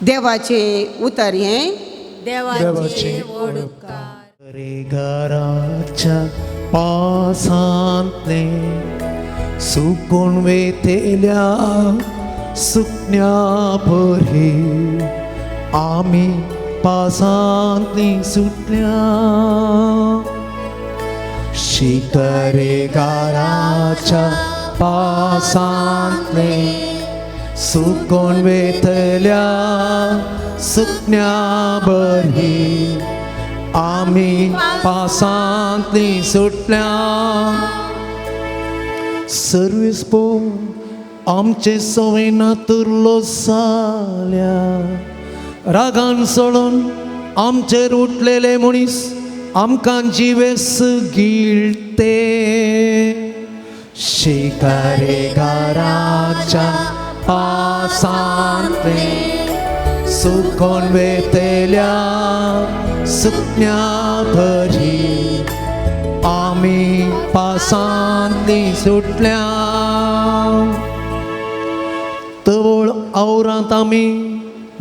देवाचे उतर हें देवाचे वडकार घराच्या पावसांतले सुकून वेतेल्या सुकण्या बरी आमी पावसांतली सुटल्या. शिकारेकाराच्या पासांतले सुकून वेतल्या सुकण्या बरी आमी पासांतली सुटल्या सर्वीस पो आमचे सवयना तुरलो जाल्या रागान सोडून आमचेर उठलेले मनीस आमकां जिवेस गिळते शिकारेकाराच्या पासांतले सुकून वेतल्या सुकण्या बरी आमी पासांतली सुटल्या तवळ आवरांत आमी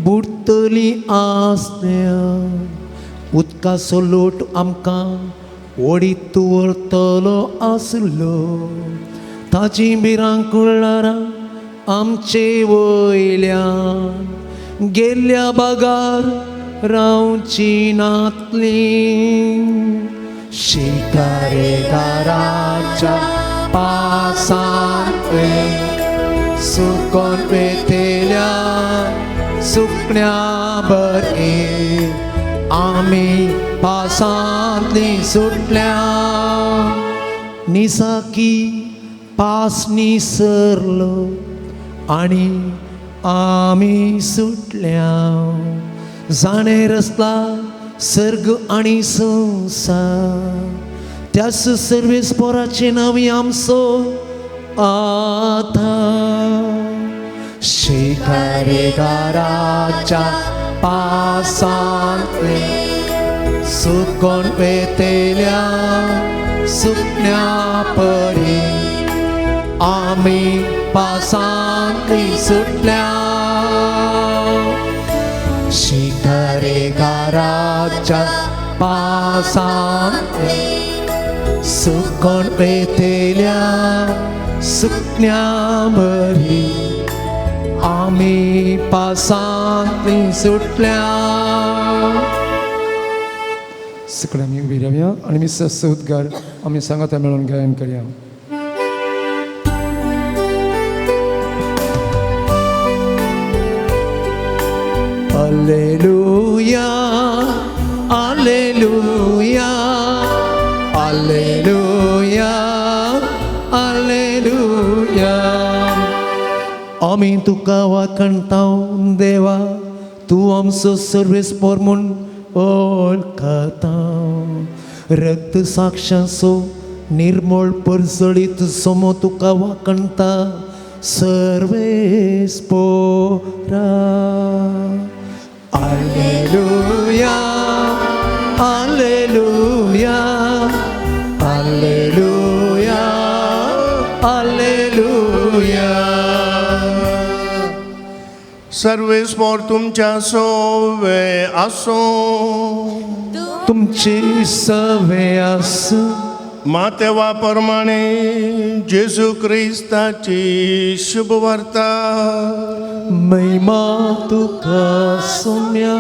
बुडतली आसल्या उदकाचो लोट आमकां ओडीत व्हरतलो आसलो ताची भिरांकुळारां आमचे वयल्यान गेल्ल्या बागार रावची नातलीं शिकारेकाराच्या पासांतले सुकून वेतल्या सुकण्या बरी आमी पासांतली सुटल्या निसाकी पास निसरलो आनी आमी सुटल्या जाणेर आसला सर्ग आनी संसार त्याच सर्वेस पोराचे नावी आमचो आधार शिकारेकाराच्या पासांतले सुकून वेतल्या सुकण्या बरी आमी पासांतली सुटल्या शिकारेकाराच्या पासांतले सुकून वेतल्या सुकण्या बरी आमी पासांतली सुटल्या सगळे आमी उबी रावया आनी मिस्टर उद्गार आमी सांगाता मेळून गायन करया Alleluia, Alleluia, Alleluia, Alleluia. आमी तुका वाखणताव देवा तूं आमचो सर्वेस्पोर म्हूण वळखता रक्त साक्षाचो निर्मळ परजळीत समो तुका वाखणता सर्वेस्पोरा Alleluia, Alleluia, Alleluia, Alleluia. सर्वेस्पोर तुमच्या सोवे आसो तुमची सवे आसूं मातेवा प्रमाणे जेजू क्रिस्ताची शुभ वार्ता महिमा तुका सोम्या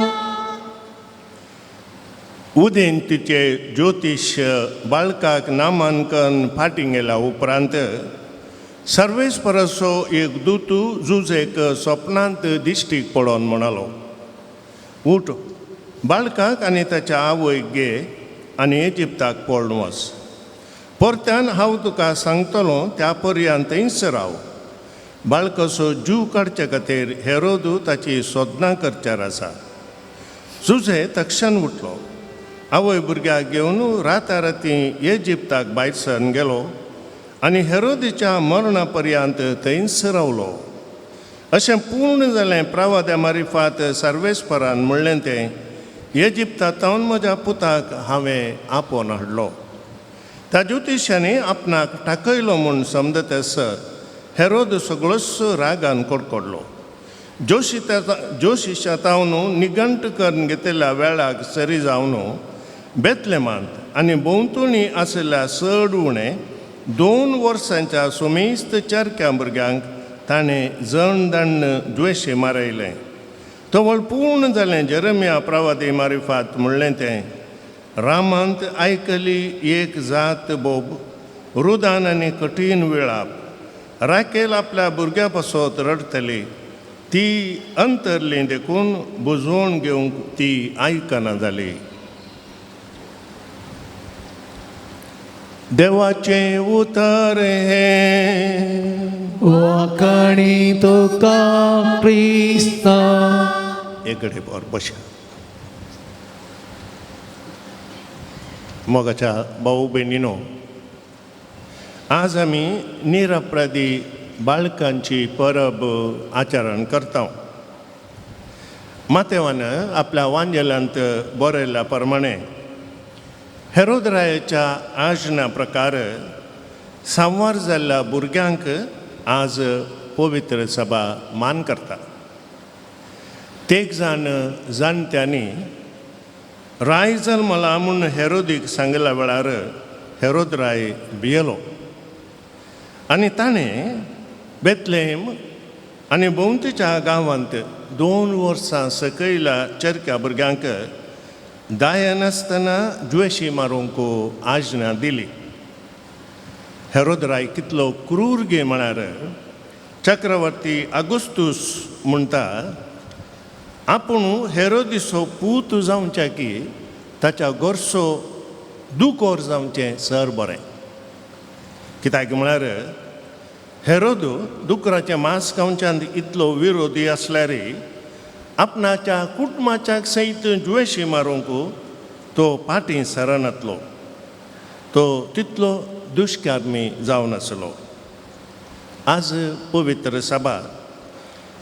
उदेन तिचे ज्योतिष्य बाळकाक नामांकन फाटी गेला उपरांत सर्वेस्परसो एक दूत जुजेक स्वप्नांत दिश्टीक पडोन म्हणालो उठ बाळकाक आनी ताच्या आवयक घे आनी इजिप्ताक पळोवन वच परत्यान हांव तुका सांगतलो त्या पर्यंत थंयच राव बाळकाचो जीव काडचे खातीर हेरोदू ताची सोदना करच्यार आसा जुजे तक्षण उठलो आवय भुरग्याक घेवन राताराती इजिप्ताक भायर सरून गेलो आनी हेरोदीच्या मरणा पर्यंत थंयच रावलो अशें पूर्ण जालें प्रवाद्या मारिफात सर्वेस्परान म्हणलें तें इजिप्तांत म्हज्या पुताक हांवें आपोवन हाडलो त्या ज्योतिशांनी आपणाक टाकयलो म्हूण समजतसर हेरोद सगळोच रागान कडकडलो जोशिशातावन निगंट करून घेतिल्ल्या वेळाक सरी जावन बेतलेमांत आनी भोंवतणी आशिल्ल्या चड उणें 2 वर्सांच्या सुमेस्त चरक्या भुरग्यांक ताणें जण दण्ण द्वेशे मारयलें तवळ पूर्ण जालें जेरेमिया प्रवादी मारिफात म्हणलें तें रामांत आयकली एक जात बोब रुदान आनी कठीण वेळाप राकेल आपल्या भुरग्या पासत रडतली ती अंतरली देखून बुजवून घेवंक ती आयकना जाली. देवाचे उतर हे वाकाणी तुका क्रिस्ता. एकडे पर बशा. मोगाच्या भाऊ बहिणीनो, आज आमी निरपराधी बाळकांची परब आचरण करता. मातेवान आपल्या वांजेलांत बरयल्या प्रमाणे हेरोदरायाच्या आज्ञा प्रकार संवार जाल्ल्या भुरग्यांक आज पवित्र सभा मान करता. तेग जाण जाणट्यांनी राय जल्मला म्हूण हेरोदीक सांगल्या वेळार हेरोदराय भियेलो आनी ताणें बेतलेम आनी भोंवतीच्या गांवांत 2 वर्सां सकयल चरक्या भुरग्यांक दाय नासतना द्वेशी मारूंक आज्ञा दिली. हेरोदराय कितलो क्रूर गे म्हळ्यार चक्रवर्ती आगुस्तूस म्हणटा आपूण हेरोदिसो पूत जावचे की ताच्या गोरसो दुकोर जावचें सर बरें. कित्याक म्हळ्यार हेरोद दुकराचें मांस खावच्यान इतलो विरोधी आसल्यारय आपणाच्या कुटुंबाच्या सयत द्वेशी मारूंक तो फाटीं सरनातलो. तो तितलो दुश्कार्मी जावन आसलो. आज पवित्र सभा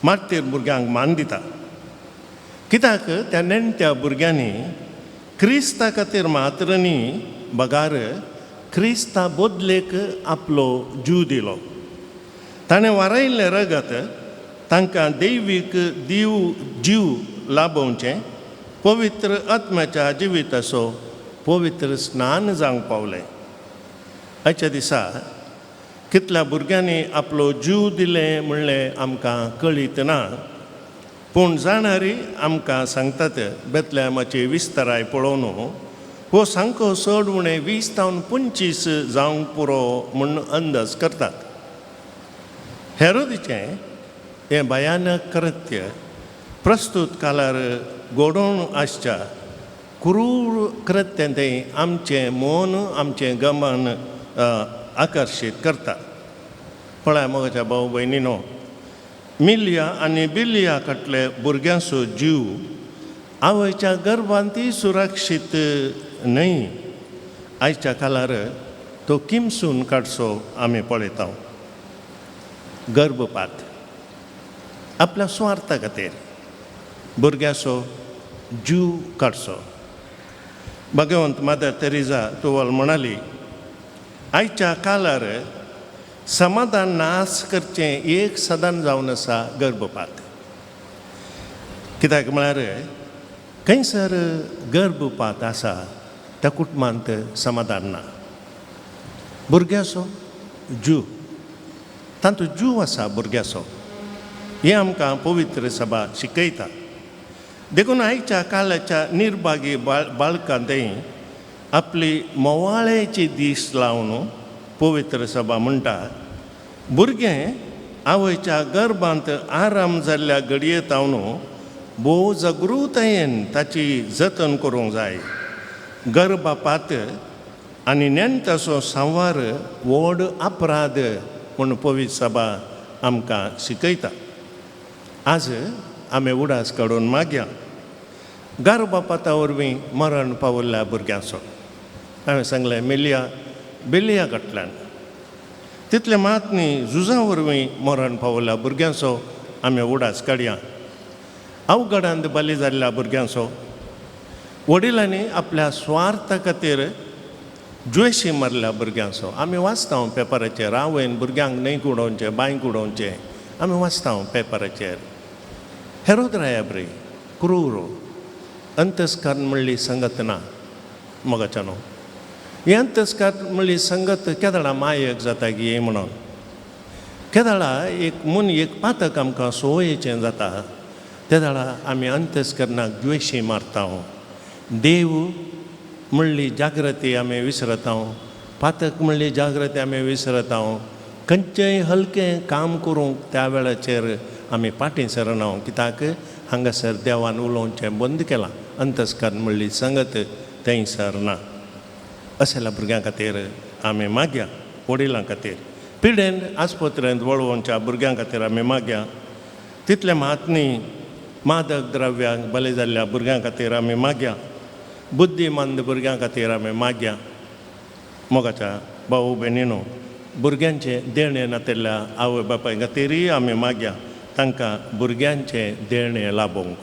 मार्तीर भुरग्यांक मान दिता. कित्याक त्या नेणट्या भुरग्यांनी क्रिस्ता खातीर मात्र न्ही बगार क्रिस्ता बोदलेक आपलो जीव दिलो. ताणें वारयल्लें रगत तांकां दैवीक जीव लाभोवचें पवित्र आत्म्याच्या जिविताचो पवित्र स्नान जावंक पावलें. आयच्या दिसा कितल्या भुरग्यांनी आपलो जीव दिलें म्हणलें आमकां कळीत ना. पूण जाणारी आमकां सांगतात बेतलेहमाची विस्ताराय पळोवन हो सामको चड उणें 20 ते 25 जावंक पुरो म्हूण अंदाज करतात. हेरोदीचें हें भयानक कृत्य प्रस्तुत कालार घडोवन आसच्या क्रूर कृत्य तें आमचें मन आमचें गमन आकर्शीत करता. पळय मोगाच्या भाऊ भयणीनो, मिलिया आनी बिलिया कटले भुरग्यांचो जीव आवयच्या गर्भांतय सुरक्षीत न्हय. आयच्या कालार तो किमसून काडचो आमी पळयता. गर्भपात आपल्या स्वार्था खातीर भुरग्याचो जीव काडचो. भगवंत मादर तेरेसा तुवाल म्हणाली आयच्या कालार समाधान नाश करचें एक सदान जावन आसा गर्भपात. कित्याक म्हळ्यार खंयसर गर्भपात आसा त्या कुटुंबांत समाधान ना. भुरग्याचो जीव तांचो जीव आसा भुरग्याचो हें आमकां पवित्र सभा शिकयता. देखून आयच्या काळाच्या निर्भागी बाळकांतय आपली मोवाळेची दीस लावन पवित्र सभा म्हणटा भुरगें आवयच्या गर्भांत आराम जाल्ल्या घडये तावन भोव जागृतायेन ताची जतन करूंक जाय. गर्भपात आनी नेणट्याचो संवार व्हड अपराध म्हूण पवित्र सभा आमकां शिकयता. आज आमी उडास काडून मागया गर्भपाता वरवीं मरण पावल्ल्या भुरग्यांचो. हांवें सांगलें मिलिया बिलिया कडल्यान तितले मात न्ही झुजा वरवीं मरण पावल्ल्या भुरग्यांचो आमी उडास काडया. अवघडांत बली जाल्ल्या भुरग्यांचो वडिलांनी आपल्या स्वार्था खातीर द्वेशी मारल्या भुरग्यांचो आमी वाचता पेपराचेर. आवयन भुरग्यांक न्हंयक उडोवचें बांयक उडोवचें आमी वाचता पेपराचेर. हेरोदराया बरी क्रूर अंतस्कार म्हणली संगत ना मोगाच्यानो. ही अंतस्कार म्हणली संगत केदाळा मायक जाता गी हे म्हणून. केदाळा एक पातक आमकां सोयेचें जाता त्या दाळा आमी अंतस्करणाक द्वेशी मारता. देव म्हणली जागृती आमी विसरता पातक म्हणली जागृती आमी विसरता खंयचेंय हलकें काम करूंक त्या वेळाचेर आमी फाटीं सरना कित्याक हांगासर देवान उलोवचें बंद केलां अंतस्करण म्हणली संगत थंय सरना असल्या भुरग्यां खातीर आमी मागया वडिलां खातीर पिडेन आस्पत्रेंत वळोवच्या भुरग्यां खातीर आमी मागया तितले महात्नी मादक द्रव्यांक बली जाल्ल्या भुरग्यां खातीर आमी मागया बुद्धीमंद भुरग्यां खातीर आमी मागया मोगाच्या भाऊ भयणीनो भुरग्यांचे देणे नातेल्या आवय बापाय खातीरय आमी मागया तांकां भुरग्यांचे देणे लाबोंक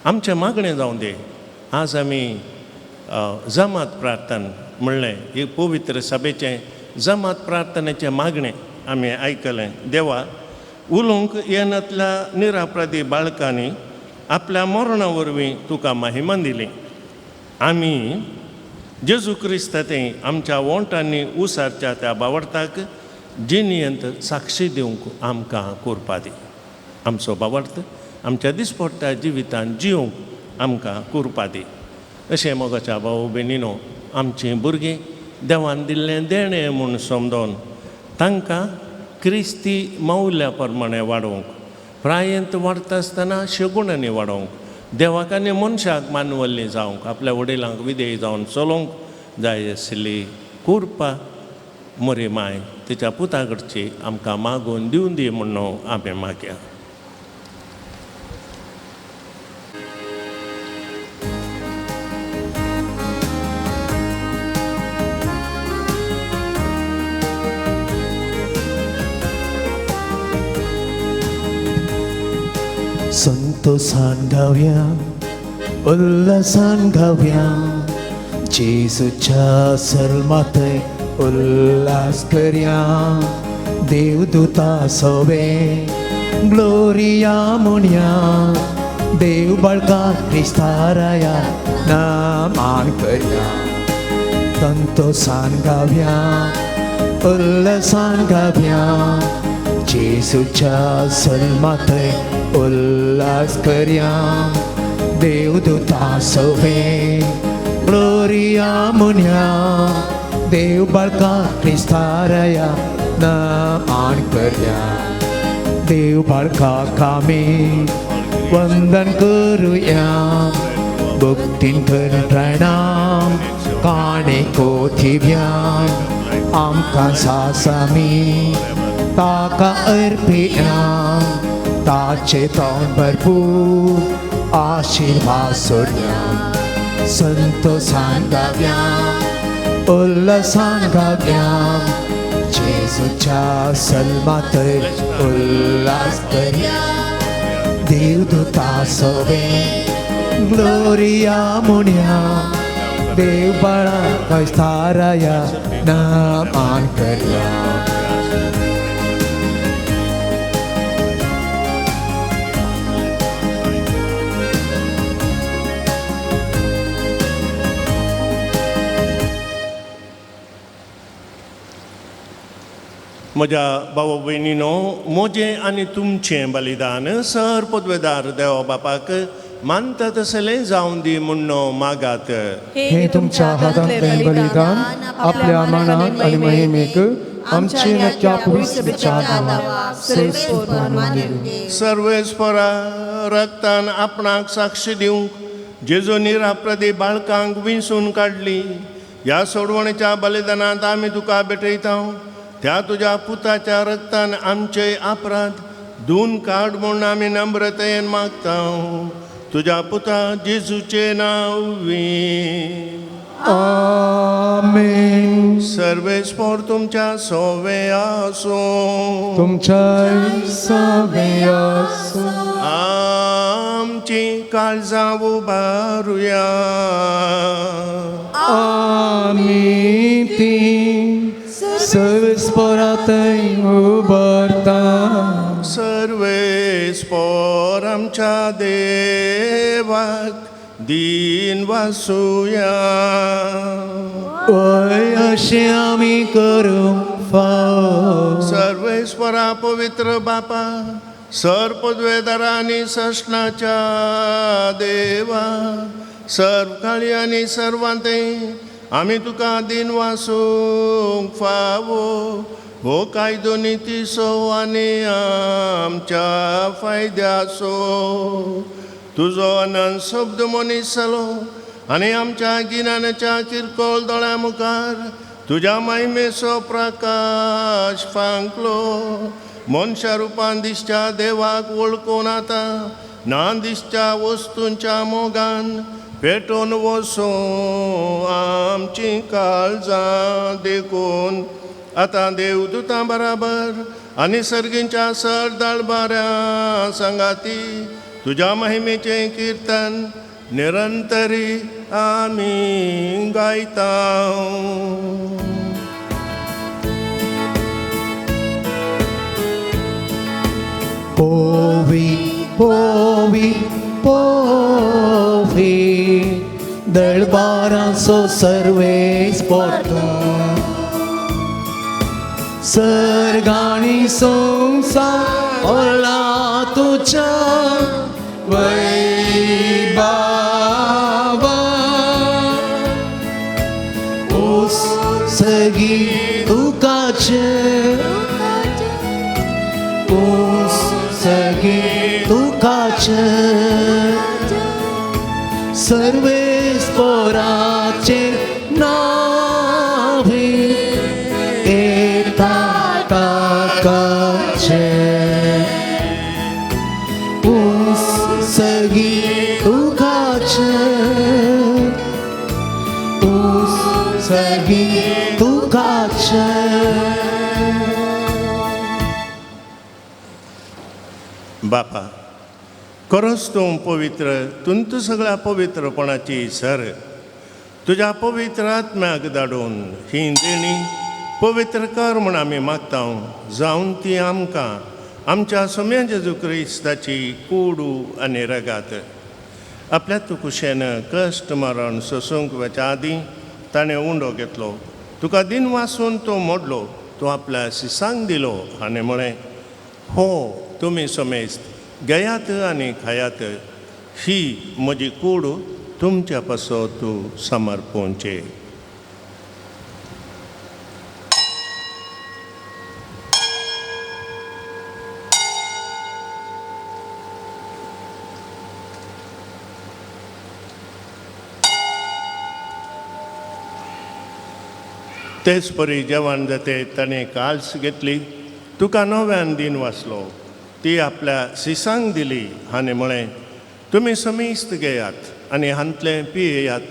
आमचें मागणें जावं दी आज आमी जमात प्रार्थना म्हणलें ही पवित्र सभेचें जमात प्रार्थनेचें मागणें आमी आयकलें देवा उलोवंक येनातल्या निरापराधी बाळकांनी आपल्या मरणा वरवीं तुका महिमान दिली आमी जेजू क्रिस्तांतय आमच्या वोंटांनी उसारच्या त्या बावर्ताक जिनियंत साक्षी दिवंक आमकां कोरपा दी आमचो बावर्त आमच्या दिसपट्ट्या जिवितांत जिवंक आमकां कोरपा दी अशें मोगाच्या भाऊ भयणीनो आमचीं भुरगीं देवान दिल्लें देणें म्हूण समजोन तांकां क्रिस्ती मौल्या प्रमाणे वाडोवंक प्रायेंत वाडटा आसतना शगुणांनी वाडोवंक देवाक आनी मनशाक मानवल्लीं जावंक आपल्या वडिलांक विधेय जावन चलोवंक जाय आशिल्ली कोरपा मोरी माय तिच्या पुता कडची आमकां मागून दिवन दी म्हणून आमी मागया संतोषान गावया उल्हासान गावया जेजूच्या सल्मातय उल्हास करया देवदूता सोवे ग्लोरिया म्हणया देव बाळका क्रिस्ताराया नामान करया संतोषान गावया उल्हासान गावया जेजूच्या सल्मातय उल्हास करया देवदूता सोवे ग्लोरिया म्हणया देव बाळका क्रिस्ताराया नामान करया देव बाळकाक आमी वंदन करुया भक्तीन कर प्रणाम काणे कोथिव्यान आमकां सासामी ताका अर्पिया ताचे तोंड भरपूर आशिर्वाद सोडया संतोषान गावया उल्हासान गावया जेजूच्या सल्मातय उल्हास करया देवदूता सोवे ग्लोरिया म्हणया देव बाळा क्रिस्ताराया नामान करया म्हज्या भाव भयणीनो म्हजें आनी तुमचें बलिदान सर पदवेदार देवा बापाक मानता तसलें जावं दी म्हणून मागात हे तुमच्या हातांतलें बलिदान आपल्या मानाक आनी महिमेक आमचे नक्या पवित्र विचार सर्वेस्परा रक्तान आपणाक साक्षी दिवंक जेजू निरापराधी बाळकांक विंसून काडली ह्या सोडवणेच्या बलिदानांत आमी तुका भेटयता त्या तुज्या पुताच्या रक्तान आमचे अपराध धुवन काड म्हूण आमी नम्रतेन मागता तुज्या पुता जेजूचे नांव आमेन सर्वेस्पोर तुमच्या सोवे आसूं तुमच्या सोवे आसूं आमची काळजां उबारुया आमी ती सर्वेस्परातय उबारता सर्वेस्पोर आमच्या देवाक दीन वासुया ओय अशें आमी करूंक फाव सर्वेस्परा पवित्र बापा सर पदवेदारांनी सशनाच्या देवा सर्व काळी आनी सर्वांते आमी तुका दिन वासूंक फावो हो कायदो नितीसो आनी आमच्या फायद्याचो तुजो अनंत शब्द मनीस जालो आनी आमच्या गिन्यानाच्या किरकोळ दोळ्या मुखार तुज्या महिमेचो प्रकाश फांकलो मनशा रुपान दिसच्या देवाक वळखून आतां ना दिसच्या वस्तूंच्या मोगान पेटोवन वचो आमची काळजां देखून आतां देवदूतां बराबर आनी सर्गींच्या सरदाळबाऱ्या संगाती तुज्या महिमेचें किर्तन निरंतरी आमी गायता. Povi, povi, povi, दळबारांचो Sarves Porto सर्गाणी संसार ओला तुझ्या वैभवा ओस सगी तुकाचे ओस सगी तुकाचे सर्वेस पोराचे नावी एकता काकाचे ऊस सगी तुकाचे ऊस सगी तुकाचे. बापा खरोच तूं पवित्र तुंत सगळ्या पवित्रपणाची सर तुज्या पवित्र आत्म्याक धाडून ही देणी पवित्र कर म्हूण आमी मागता जावन ती आमकां आमच्या सोम्या जेजू क्रिस्ताची कूडू आनी रगात आपल्या तुकुशेन कश्ट मरण सोसूंक वच्या आदीं ताणें उंडो घेतलो तुका दिन वासून तो मोडलो तूं आपल्या शिसांक दिलो आनी म्हळें हो तुमी सोमेस्त गयात आनी खायात ही म्हजी कूड तुमच्या पासो तूं समर्पोवचे. तेच परी जेवण जाते ताणें काल्स घेतली तुका नव्यान दिन वाचलो ती आपल्या शिसांक दिली आनी म्हळें तुमी समिस्त घेयात आनी हांतलें पियेयात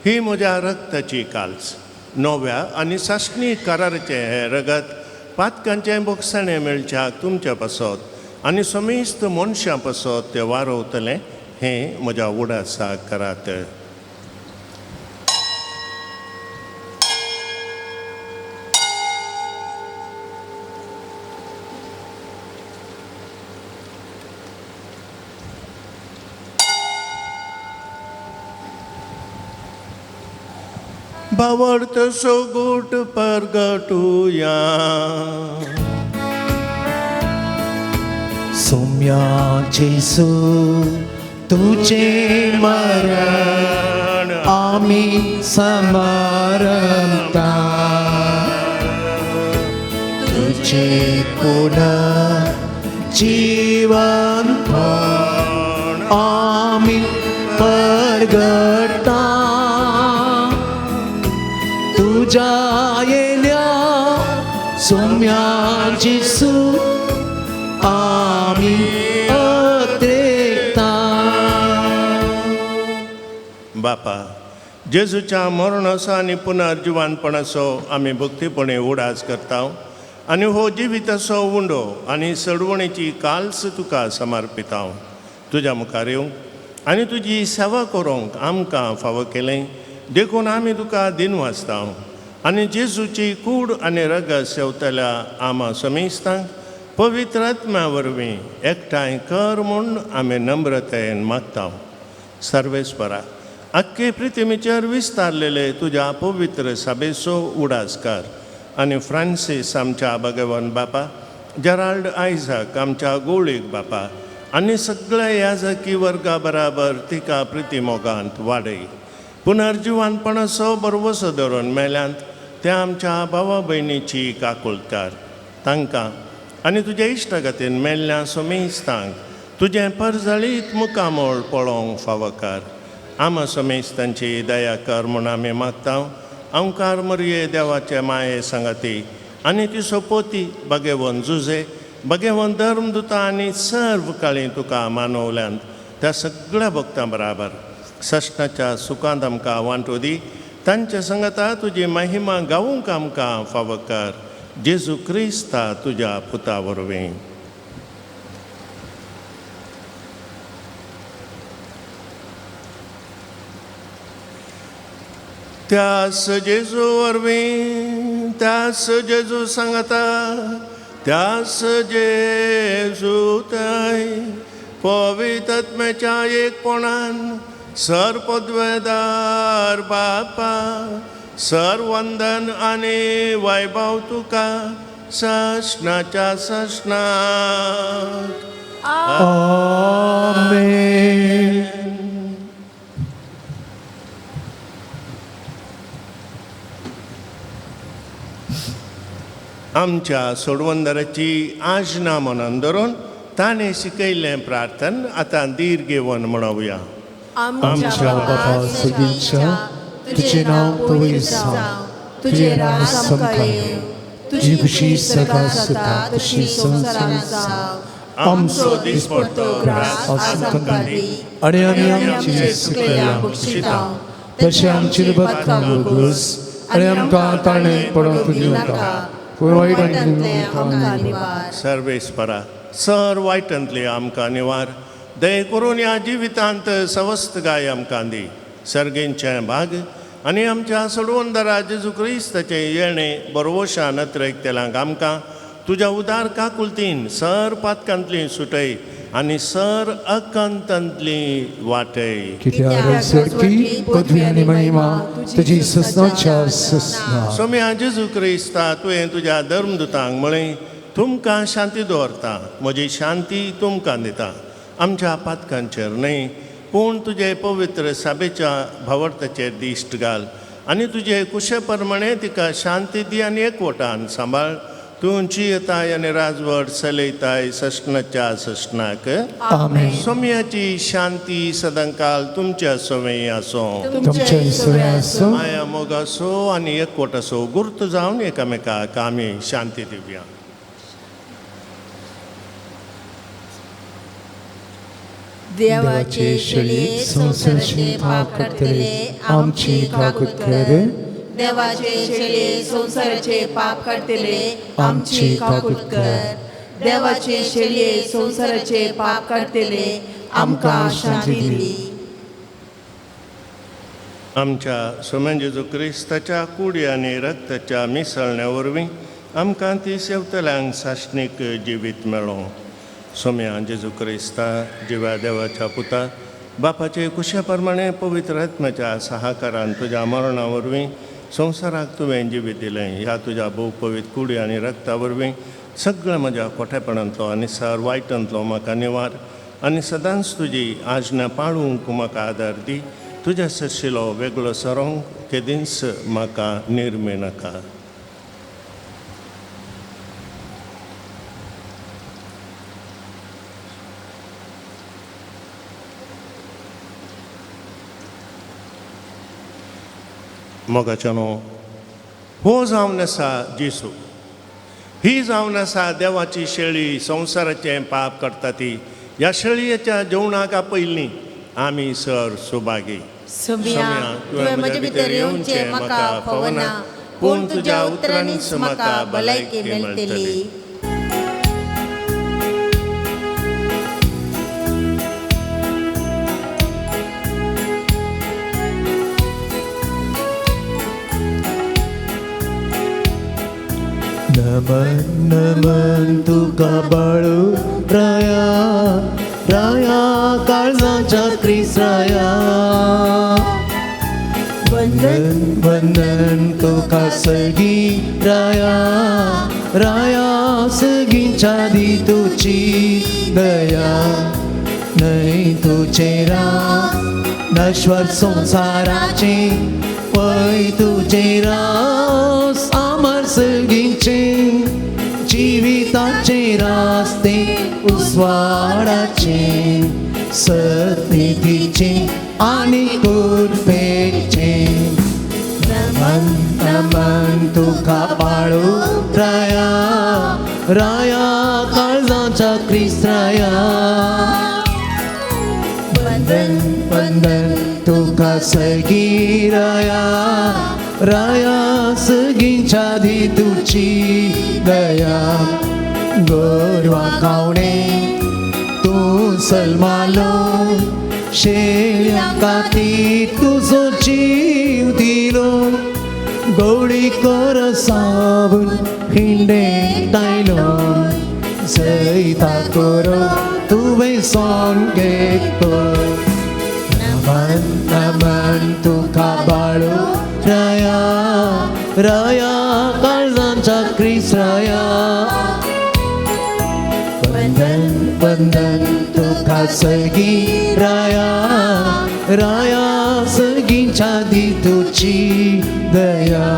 ही म्हज्या रक्ताची काल्स नव्या आनी साश्णी कराराचें हें रगत पातकांचें बोगसाणें मेळच्याक तुमच्या पासत आनी समिस्त मनशां पासत तें वारोवतलें हें म्हज्या उडासाक करात. बावर्त सोगूट परगटुया सौम्या जेसू तुझे मरण आम्ही समरता तुझे पुनः जीवन आम्ही परगटा तुझ्या येल्या सौम्या जेसू आम्ही अत्रेता. बापा जेजूच्या मरणाचो आनी पुनर्जिवानपणाचो आमी भक्तीपणे उडास करता आनी हो जिविताचो उंडो आनी सडवणेची काल्स तुका समर्पिता. तुज्या मुखार येवंक आनी तुजी सेवा करूंक आमकां फावो केलें देखून आमी तुका दिन वाचता आनी जेजूची कूड आनी रगत सेवतल्या आमा समेस्तांक पवित्र आत्म्या वरवीं एकठांय कर म्हूण आमी नम्रतायेन मागता. सर्वेस्परा आख्खे पृथ्वीचेर विस्तारलेले तुज्या पवित्र सभेचो उडास कर आनी फ्रांसीस आमच्या भगवान बापा जेराल्ड आयझाक आमच्या गोळीक बापा आनी सगळ्या याजकी वर्गा बराबर तिका प्रिती मोगांत वाडय. पुनर्जिवानपणाचो बरवसो धरून मेल्यांत त्या आमच्या भावा भयणीची काकुळटार तांकां आनी तुज्या इश्टागतीन मेल्ल्या सोमेस्तांक तुजें परजळीत मुखामोळ पळोवंक फावो कर. आमा सोमेस्तांची दया कर म्हूण आमी मागता. अवकार मरये देवाचे माये संगती आनी ती सोपोती भगेवन जुजे भगेवन धर्मदुता आनी सर्व काळी तुका मानवल्यांत त्या सगळ्या भक्तां बराबर सश्णाच्या सुखांत आमकां वांटो दी. तांच्या संगता तुजी महिमा गावूंक आमकां फावो कर. जेजू क्रिस्ता तुज्या पुता वरवीं. त्यास जेजू वरवीं त्यास जेजू सांगता त्यास जेजू थंय पवित्र आत्म्याच्या एकपणान सरपदवेदार बापा सर्वंदन आनी वैभव तुका सश्णाच्या सश्णाक. आमेन. आमच्या सोडवंदराची आजना मनान धरून ताणें शिकयल्लें प्रार्थन आतां दीर घेवन म्हणोवया. आमच्या बापा सुगीच्या तुझे नाव पवित्र जावं, तुझे राज समका येवं, तुझी खुशी सदा सुता तशी संवसारांत जावं. आमचो दिसपडटो ग्रास आज आमकां दी आनी आमी आमची सुकल्या बक्षिता तशें आमची बदकां वगूस आनी आमकां ताणें पडोवंक दिवनाका. सर्वेस्परा सर वायटांतले आमकां निवार. दय करून ह्या जिवितांत सवस्त गाय आमकां दी. सर्गेंचें भाग आनी आमच्या सोडवंदरा जेजू क्रिस्ताचे येणें बरवोशा नत्रेकतेलांक आमकां तुज्या उदार काकुलतीन सर पातकांतली सुटय आनी सर अकंतांतली वाटय. कित्याक पदवी आनी महिमा तुजी ससनाच्या ससना. सोम्या जेजू क्रिस्ता तुवें तुज्या धर्मदुतांक म्हळें तुमकां शांती दवरता, म्हजी शांती तुमकां दिता. आमच्या पातकांचेर न्हय पूण तुजे पवित्र साबेच्या भावर्ताचेर दिश्ट घाल आनी तुजे कुशे प्रमाणे तिका शांती दी आनी एकवटान सांबाळ. तूं जियेताय आनी राजवट चलयताय सश्णाच्या सश्णाक. आमेन. सोम्याची शांती सदांकाल तुमच्या सोमेय आसूं. तुमच्या इसरे आसूं. माया मोग आसूं आनी एकवट आसूं. गुर्त जावन एकामेकाक आमी शांती दिवया. देवाचे शेळी संसाराचे पाप करतले आमची काकूत कर. देवाचे शेळी संसाराचे पाप करतले आमची काकूत कर. देवाचे शेळी संसाराचे पाप करतले आमकां शांती दी. आमच्या सोम्या जेजू क्रिस्ताच्या कुडी आनी रक्ताच्या मिसळण्या वरवीं आमकां ती सेवतल्यांक साश्णीक जिवीत मेळो. सोम्या जेजू क्रिस्ता जिव्या देवाच्या पुता बापाचे कुशे प्रमाणे पवित्र आत्म्याच्या सहकारान तुज्या मरणा वरवीं संवसाराक तुवें जिवीत दिलें. ह्या तुज्या भोव पवित्र कुडी आनी रक्ता वरवीं सगळ्या म्हज्या खोटेपणांतलो आनी सर वायटांतलो म्हाका निवार आनी सदांच तुजी आज्ञा पाळूंक म्हाका आदार दी. तुज्या सशिलो वेगळो सरोंक केदींच म्हाका निर्मी नाका. मोगाच्यानो हो जावन आसा जेसू. ही जावन आसा देवाची शेळी संवसाराचें पाप करता ती. ह्या शेळयेच्या जेवणाका पयलीं आमी सर सुभागी. सोम्या तुवें म्हजे भितर येवचें म्हाका फावना पूण तुज्या उतरांनीच म्हाका भलायकी मेळटली. नमन नमन तुका बाळू राया राया काळजाच्या क्रिस्राया. वंदन वंदन तुका सगी राया राया सगींच्या दी तुची दया. नाही तुझे राज नश्वर संसाराचे पै तुझे राज अमर सगळींचे जीविताचे रास्ते उस्वाडाचे सत्निधीचे आणि कृपेचे नमन नमन तुका पाळू राया राया काळजाचा ख्रिस्त राया वंदन वंदन तुका सगळी राया राया सगळींच्या धी तुझी दया गोरवा कावणे तू सलमालो शेळ्यांका ती तुझो जीव दिलो गवळी कर सावन हिंडे तायलो जैता करो तुवें सोन घेतो नमन नमन तुका बाळू राया राया काळजांचा ख्रिस्त राया वंदन वंदन तुका सगळी राया राया सगळींच्या दी तुझी दया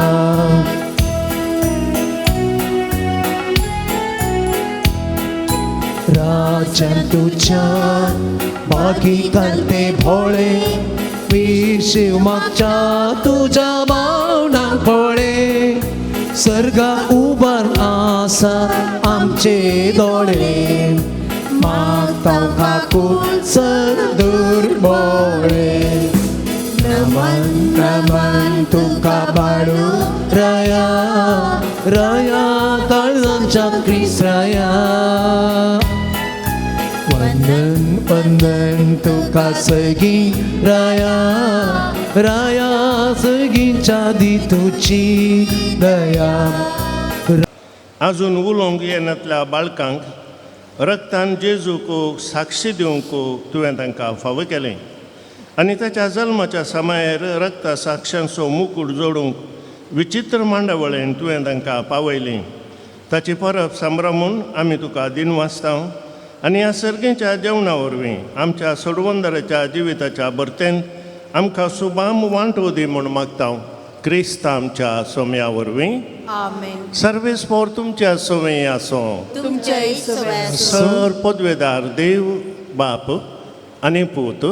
राजन तुझ्या बाकी करते भोळे वीर शिव मागच्या तुझ्या भावनांक पळे सर्गा उबर आसा आमचे दोळे मागता काकूळ सदूर बोळे नमन नमन तुका बाळू राया राया काळजांच्या ख्रिस्त राया वंदन वंदन तुका सगळी राया राया सगळींच्या दी तुझी दया अजून उलोवंक येनातल्या बाळकांक रक्तान जेजूक साक्षी दिवंक तुवें तांकां फावो केलें आनी ताच्या जल्माच्या समयार रक्त साक्षांचो मुकूट जोडूंक विचित्र मांडावळेन तुवें तांकां पावयलें ताची परब संभ्रमून आमी तुका दिनवासतां आनी ह्या सर्गेच्या जेवणा वरवीं आमच्या सोडवंदराच्या जिविताच्या बर्तेन आमकां सुबाम वांटो दी म्हूण मागता क्रिस्त आमच्या सोम्या वरवीं आमेन सर्वेस्पोर तुमच्या सोमें आसो तुमच्या सगळ्या सर पदवेदार देव बाप आनी पूत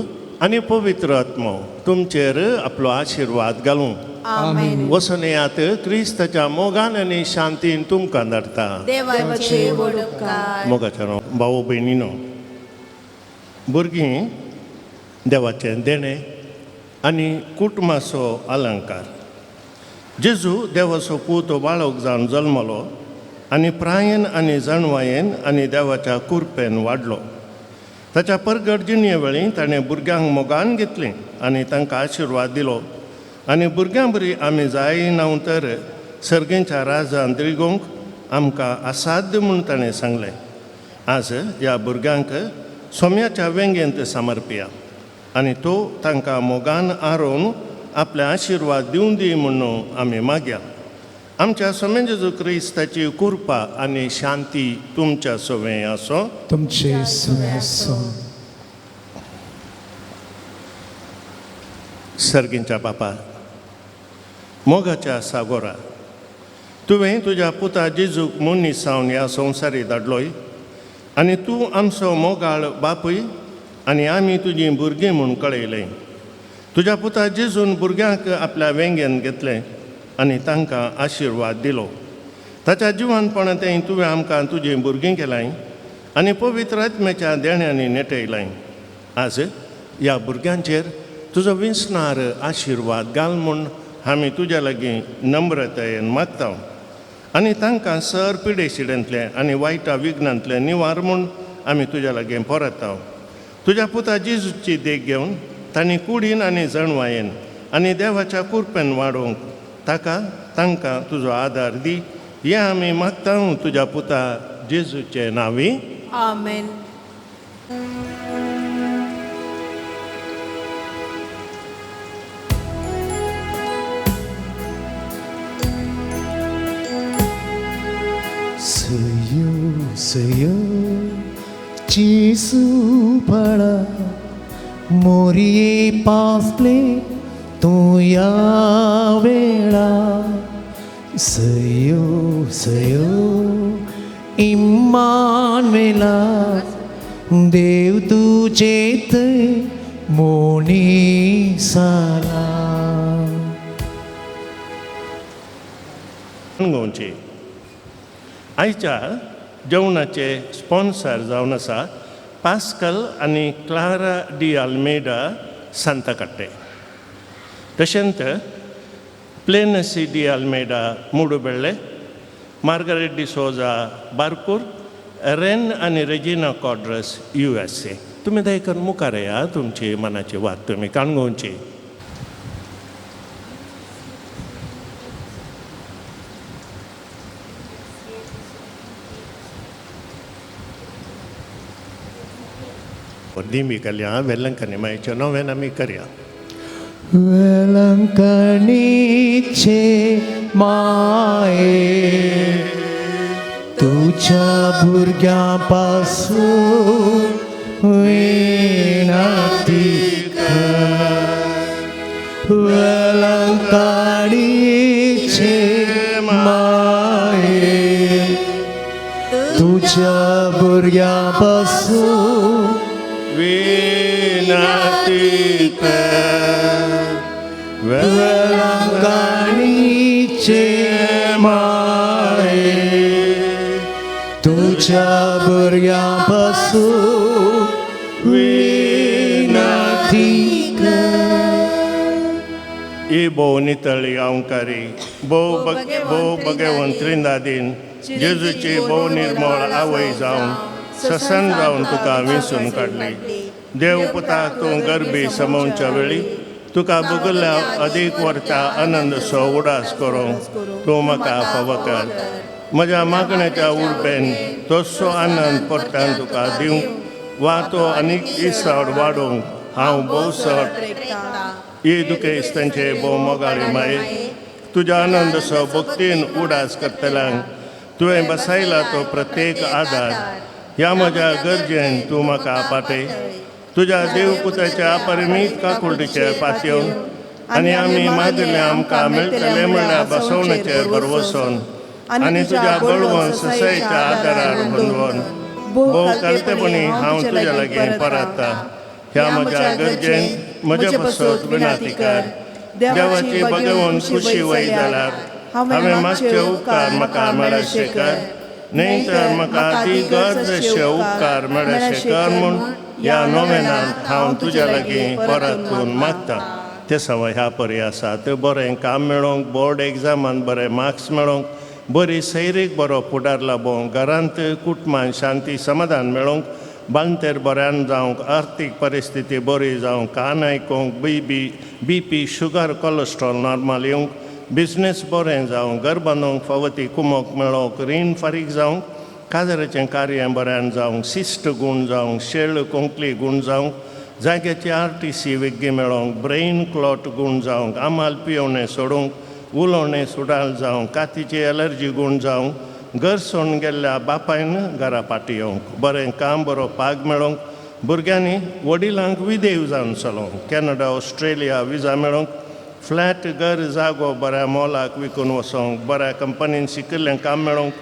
आनी पवित्र आत्मो तुमचेर आपलो आशिर्वाद घालूं आमेन वचून येयात क्रिस्ताच्या मोगान आनी शांतीन तुमकां धाडटा देवाचे वडकार मोगाच्या भाऊ भयणीनो भुरगीं देवाचें देणें आनी कुटुंबाचो अलंकार जेजू देवाचो पूत बाळक जावन जल्मलो आनी प्रायेन आनी जणवायेन आनी देवाच्या कुरपेन वाडलो ताच्या परगट जिणे वेळी ताणें भुरग्यांक मोगान घेतलीं आनी तांकां आशिर्वाद दिलो आनी भुरग्यां बरी आमी जाय नाव तर सर्गेच्या राजान द्रिगोंक आमकां असाध्य म्हूण ताणें सांगलें आज ह्या भुरग्यांक सोम्याच्या वेंगेंत समर्पिया आनी तो तांकां मोगान आरोवन आपले आशिर्वाद दिवं दी म्हणून आमी मागया आमच्या सोमें जेजू क्रिस्ताची कृपा आनी शांती तुमच्या सोबें आसो तुमचे सुवेसो सर्गींच्या बापा मोगाच्या सागोरा तुवें तुज्या पुता जेजूक मनीसावन ह्या संवसारी धाडलोय आनी तूं आमचो मोगाळ बापूय आनी आमी तुजीं भुरगीं म्हूण कळयलें तुज्या पुता जेजून भुरग्यांक आपल्या वेंगेन घेतलें आनी तांकां आशिर्वाद दिलो ताच्या जिवानपणांतय तुवें आमकां तुजीं भुरगीं केलाय आनी पवित्र आत्म्याच्या देण्यांनी नेटयलाय आज ह्या भुरग्यांचेर तुजो विस्नार आशिर्वाद घाल म्हूण आमी तुज्या लागीं नम्रतायेन मागता आनी तांकां सर पिडेशिडेंतले आनी वायटा विघ्नांतले निवार म्हूण आमी तुज्या लागीं परता तुज्या पुता जेजूची देख घेवन तांणी कुडीन आनी जणवायेन आनी देवाच्या कुरपेन वाडोवंक तांकां तुजो आदार दी हें आमी मागता तुज्या पुता जेजूचे नांवी आमेन सयो सयो जेसू फळा मोरी पासले तू या वेळा सयो सयो इम्मानुएला देव तुझे थंय मोनी साला गोंयची आयच्या जेवणाचे स्पॉन्सर जावन आसा पास्कल आनी क्लारा डी आल्मेडा सांताकट्टे. तशेंच प्लेनसी डी आल्मेडा मुडुबेळ्ळे, मार्गारेट डी सोजा बारकूर, रेन आनी रेजिना कॉड्रस USA. तुमी दयकन मुखार या तुमची मनाची वात तुमी काणगोंची. दिमी कल्या वेल्लंकनी मायच्या नोवेन आमी करया. वेलंकणीचे माये तुझ्या भुरग्यापासून विनंती कर. वेलंकणीचे माये तुझ्या भुरग्यापासून विनंती कर. वेलंकणीचे माये तुझ्या भुरग्यापासून विनंती कर. ई भोव नितळी अवकारी भोव भगवंत्रींदादीन जेजूची भोव निर्मळ आवय जावन ससन जावन तुका विंसून काडली. देव पुताक तूं गरबी समोवच्या वेळी तुका बगुल्ल्या अदीक वर्ता आनंद सो उडास करूंक तूं म्हाका फाव कर. म्हज्या मागण्याच्या उर्बेन तोसो आनंद परत्यान तुका दिवंक वा तो आनीक दिसाड वाडोवंक हांव भोवसर ही दुखेस्तांचे भोव मोगाळी माये तुज्या आनंद सो भक्तीन उडास करतल्यांक तुवें बसयला तो प्रत्येक आदार. ह्या म्हज्या गरजेन तूं म्हाका पाटय. तुज्या देवपुताच्या अपरिमीत काकुळटीचेर पातयेवन आनी आमी मागिल्लें आमकां मेळटलें म्हणल्यार बसवणेचेर बरवसून आनी तुज्या बळवून ससायेच्या आदारार बांदून भोव करतेपणी हांव तुज्या लागीं परतता. ह्या म्हज्या गरजेन म्हजे बसत विनाती कर. देवाची बगवून खुशी वय जाल्यार हांवें मातशे उपकार म्हाका मेळशे कर. न्ही तर म्हाका ती गरजशे उपकार मेळशे कर म्हूण ह्या नोवेनांत हांव तुज्या लागीं परतून मागता. ते सवाय ह्या परी आसा ते बरें काम मेळोवंक, बोर्ड एग्जामान बरे मार्क्स मेळोवंक, बरी सैरीक बरो फुडार लाबोवंक, घरांत कुटुंबान शांती समाधान मेळोवंक, बांदतेर बऱ्यान जावंक, आर्थीक परिस्थिती बरी जावंक, कान आयकूंक, BP शुगर कोलेस्ट्रॉल नॉर्मल येवंक, बिझनेस बरें जावंक, घर बांदूंक फावती कुमोक मेळोवंक, रीण फारीक जावंक, काजराचें कार्य बऱ्यान जावंक, शिश्ट गूण जावंक, शेळ कोंकली गूण जावंक, जाग्याची RTC वेग्गी मेळोवंक, ब्रेन क्लॉट गूण जावंक, आमाल पियोवणें सोडूंक, उलोवणें सुडाल जावंक, कातीची एलर्जी गूण जावंक, घर सोडून गेल्ल्या बापायन घरा पाटी येवंक, बरें काम बरो पाग मेळोवंक, भुरग्यांनी वडिलांक विदेव जावन चलोवंक, कॅनडा ऑस्ट्रेलिया विजा मेळोवंक, फ्लॅट घर जागो बऱ्या मोलाक विकून वसोंक, बऱ्या कंपनीन शिकिल्लें काम मेळोवंक,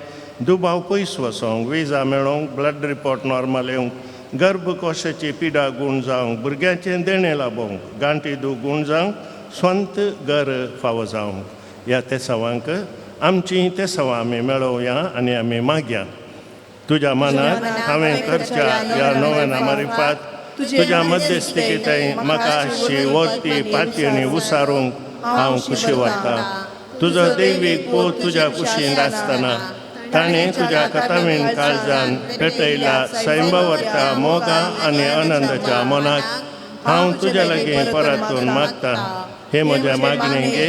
दुबाव पयस वसोंक, विजा मेळोवंक, ब्लड रिपोर्ट नॉर्मल येवंक, गर्भकोशाची पिडा गूण जावंक, भुरग्यांचें देणें लाबोवंक, गांठी दूख गूण जावंक, स्वंत घर फावो जावंक. ह्या ते सवांक आमची ते सवा आमी मेळोवया आनी आमी मागया. तुज्या मनात हांवें करच्या ह्या नोवेना मारिफात तुज्या मध्यस्थिकेंतय म्हाका अशी वर्ती पातयेणी उसारूंक हांव खुशी वाडटा. तुजो दैवीक पोत तुज्या कुशीन आसतना ताणें तुज्या कथावीन काळजान पेटयला सैंबवर्ता मोगा आनी आनंदाच्या मनाक हांव तुज्या लागीं परतून मागता. हे म्हज्या मागणेक घे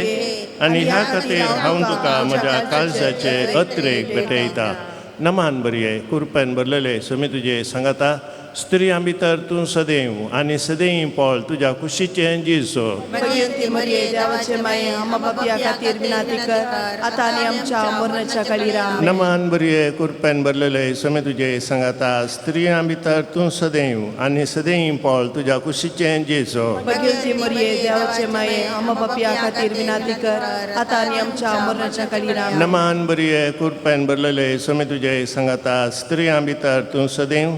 आनी ह्या खातीर हांव तुका म्हज्या काळजाचे अत्रेक भेटयता. नमान बरये कुरपेन भरलेले सुमी तुजे सांगाता स्त्रियां भितर तूं सदैव आनी सदैव पॉल तुज्या कुशीचें जिसो भगवंती मरिये देवाचे माये आम्हा पापिया खातीर विनंती कर आता आनी आमच्या मरणाच्या काळी राव नमान बरये कृपेन भरलेले समे तुजे सांगाता स्त्रियां भितर तूं सदैव आनी सदैव पॉल तुज्या कुशीचें जिसो भगवंती मरिये देवाचे माये आम्हा पापिया खातीर विनंती कर आता आनी आमच्या मरणाच्या काळी राव नमान बरये कृपेन भरलेले समे तुजे सांगाता स्त्रियां भितर तूं सदैव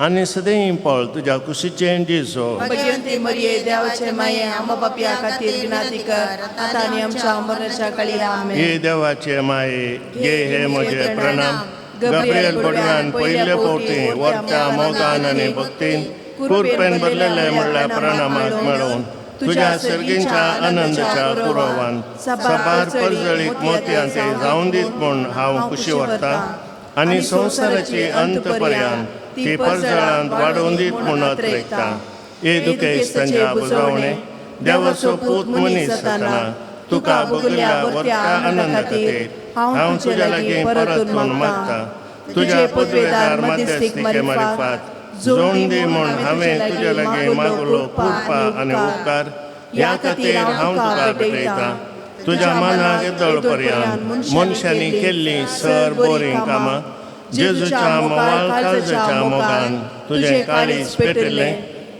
आनी सदैव पॉल तुज्या कुशीचें जिसो भगवंती मरिये देवाचे माये आम्हा पापिया खातीर विनंती कर आता आनी आमच्या मरणाच्या काळी राव आमेन हे देवाचे माये घे हे म्हजे प्रणाम गब्रियल पडव्यान पयले फावटी वरच्या मोगान आनी भक्तीन कृपेन भरलेले म्हणल्यार प्रणामाक मेळोवन तुज्या सर्गींच्या आनंदाच्या पुरावान सबार परजळीक मोतयां ते जावन दीत म्हूण हांव खुशी व्हरतां आनी संवसाराची अंत पर्यंत ती परजळांत वाडोवन दीत म्हूण अत्रेकता हे दुखेस्तांच्या बुजवणे देवाचो पूत मनीस जातना तुका भोगल्या वरच्या आनंद खातीर हांव तुज्या लागीं परतून मागता तुज्या पदवेदार मध्यस्थीके मार्फत जोडून दी म्हूण हांवें तुज्या लागीं मागलो कृपा आनी उपकार ह्या खातीर हांव तुका भेटयतां तुज्या मानाक येतळ पर्यंत मनशांनी केल्लीं सर बोरीं कामां जेजूच्या मोवाळ काळजाच्या मोगान तुजें काळीज पेटयलें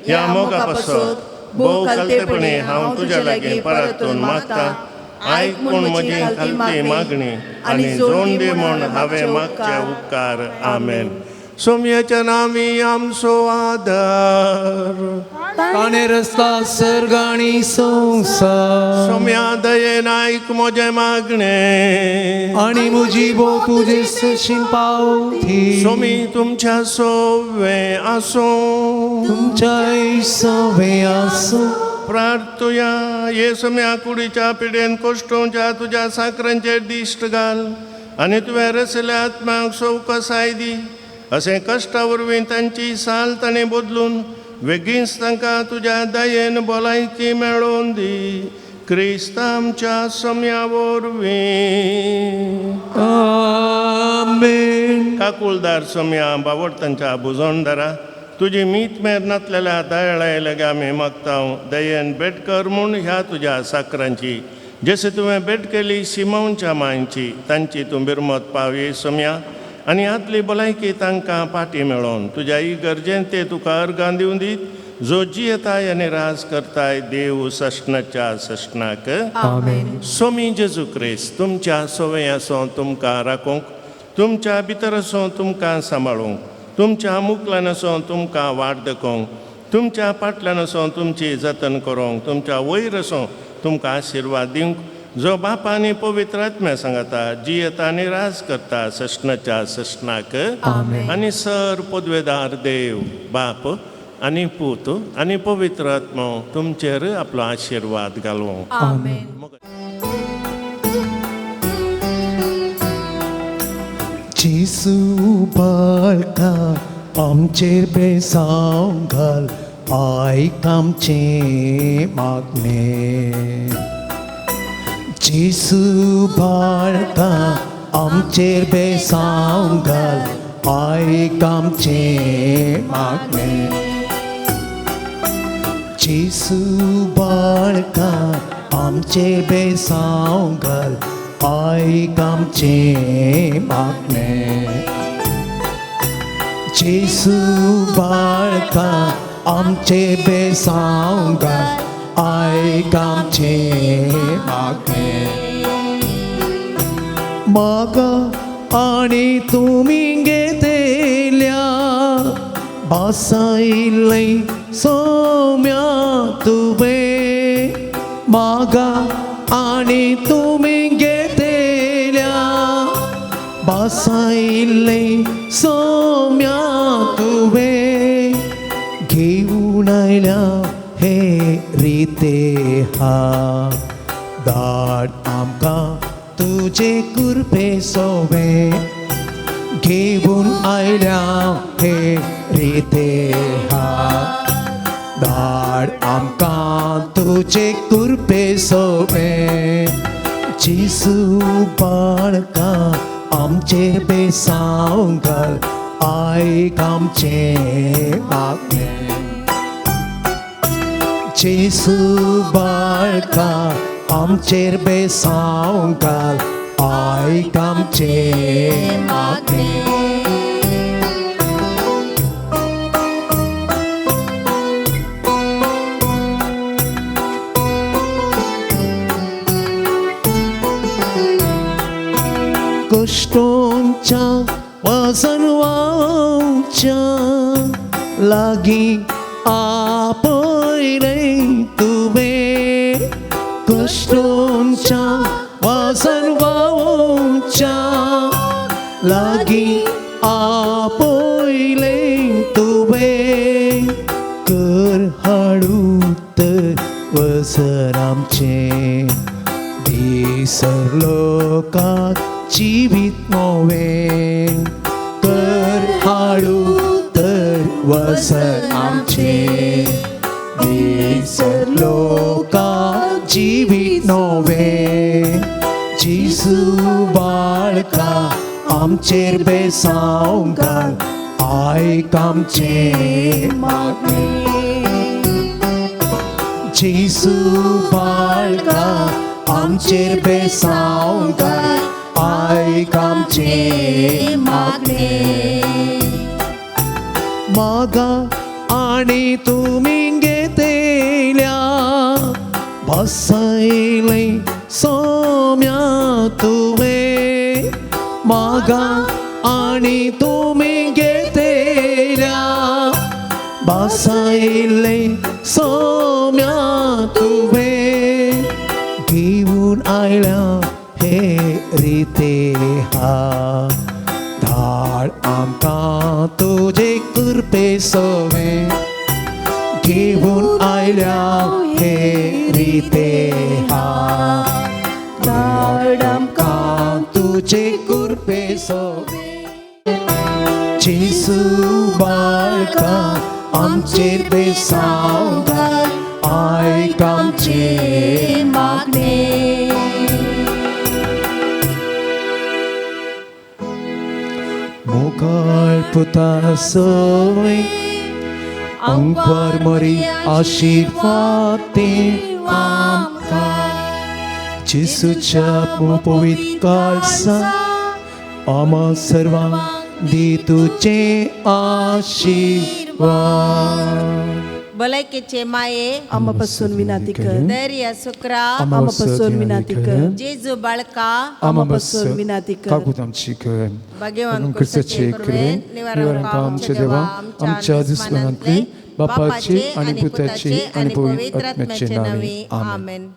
ह्या मोगा पासत भोव खालतेपणी हांव तुज्या लागीं परतून मागतां आयक म्हूण म्हजी खालती मागणी आनी जोडून दी म्हूण हांवें मागचे उपकार आमेन सोम्याच्या नांवी आमचो आदर ताणे रस्ता सर्ग आनी संवसार सोम्या दयेन आयक म्हजें मागणें आनी म्हजी भोव तुजे सशीन पावथी सोमी तुमच्या सोवे आसूं तुमच्या सवे आसूं प्रार्थुया ये सम्या कुडीच्या पिडेन कोश्टोवच्या तुज्या साकरांचेर दिश्ट घाल आनी तुवें रचल्या आत्म्याक सौकसाय दी अशें कश्टा वरवीं तांची साल ताणें बदलून बेगीनच तांकां तुज्या दयेन भलायकी मेळोवन दी क्रिस्त आमच्या सम्या वरवीं आमेन काकुळदार सम्या बावडतांच्या बुजोणदारा तुजी मीत मेर नातलेल्या दयाळाय लगे आमी मागतां दयेन भेट कर म्हूण ह्या तुज्या साकरांची जशें तुवें भेट केली शिमोनच्या मांयची तांची तूं बिरमत पावये सम्या आनी आदली भलायकी तांकां पाटी मेळोवन तुज्या इगर्जेन ते तुका अर्गां दिवन दीत जो जियेताय आनी राज करताय देव सशनाच्या सशनाक आमेन सोमी जेजू क्रिस्त तुमच्या सोवे आसो तुमकां राखूंक तुमच्या भितर असो तुमकां सांबाळूंक तुमच्या मुखल्यान असो तुमकां वाट दाखोवंक तुमच्या फाटल्यान असो तुमची जतन करूंक तुमच्या वयर असो तुमकां आशिर्वाद दिवंक जो बापा आनी पवित्र आत्म्या सांगता जियेता आनी राज करता सशनाच्या सशनाक आनी सर पदवेदार देव बाप आनी पूत आनी पवित्र आत्मो तुमचेर आपलो आशिर्वाद घालूं जेसू बाळका आमचेर बेसांव घाल आयक आमचें मागणें जेसू बाळका आमचेर बेसांव घाल आयक आमचें मागणें जेसू बाळका आमचेर बेसांव घाल आयक आमचें मागणें जेसू बाळका आमचें बेसांव घाल आयक आमचें मागणें मागा आनी तुमी घेतल्या बासायिल्लें सोम्या तुवें मागा आनी तुमी घेतल्या बासायिल्लें सोम्या तुवें घेवन आयल्या हे रिते हा धाड आमकां तुजे कृपे सोवे घेवन आयल्या हे रिते हा धाड आमकां तुजे कृपे सोवे जेसू बाळका आमचेर बेसांव घाल आयक आमचें मागणें जेसू बाळका आमचेर बेसांव घाल आयक आमचें मागणें कष्टांच्या वसनवांच्या लागीं आपयलें तुवें कष्टांच्या वसनवांच्या लागीं आपयलें तुवें कर हाडू तर वसन आमचें दिसरलो लोकांक जीवित नवें कर हाडू तर वसन आमचें दिसर लोकांक जीवित नवें जेसू बाळका आमचेर बेसांव घाल आयक आमचें मागणें जेसू बाळका आमचेर बेसांव घाल आयक आमचें मागणें मागा आनी तुमी घेतल्या बसयलें सोम्या तुवें मागा आनी तुमी घेतल्या बसयलें सोम्या तुवें घेवन आयल्या हे रिते हा धाड आमकां तुजे कृपे सवें घेवन आयल्या हे रिते हा धाड आमकां तुजे कृपे सवें जेसू बाळका आमचेर बेसांव घाल आयक आमचें मागणें मोगाळ पुता सोय अंकार मरी आशीर्वाद दे आमकां जेसूच्या पवित्र काळसा आमा सर्वांक दी तुझे आशीर्वाद भलायकेचे माये आमापासून विनंती कर धैर्य सुकरा आमापासून विनंती कर जेजू बाळका आमापासून विनंती कर काकूत आमची कर भाग्यवान कृष्णाचे कृपेन निवारण आमच्या देवा आमच्या दुश्मनांतली बापाची आणि पुताची आणि पवित्र आत्म्याचे नावे आमेन.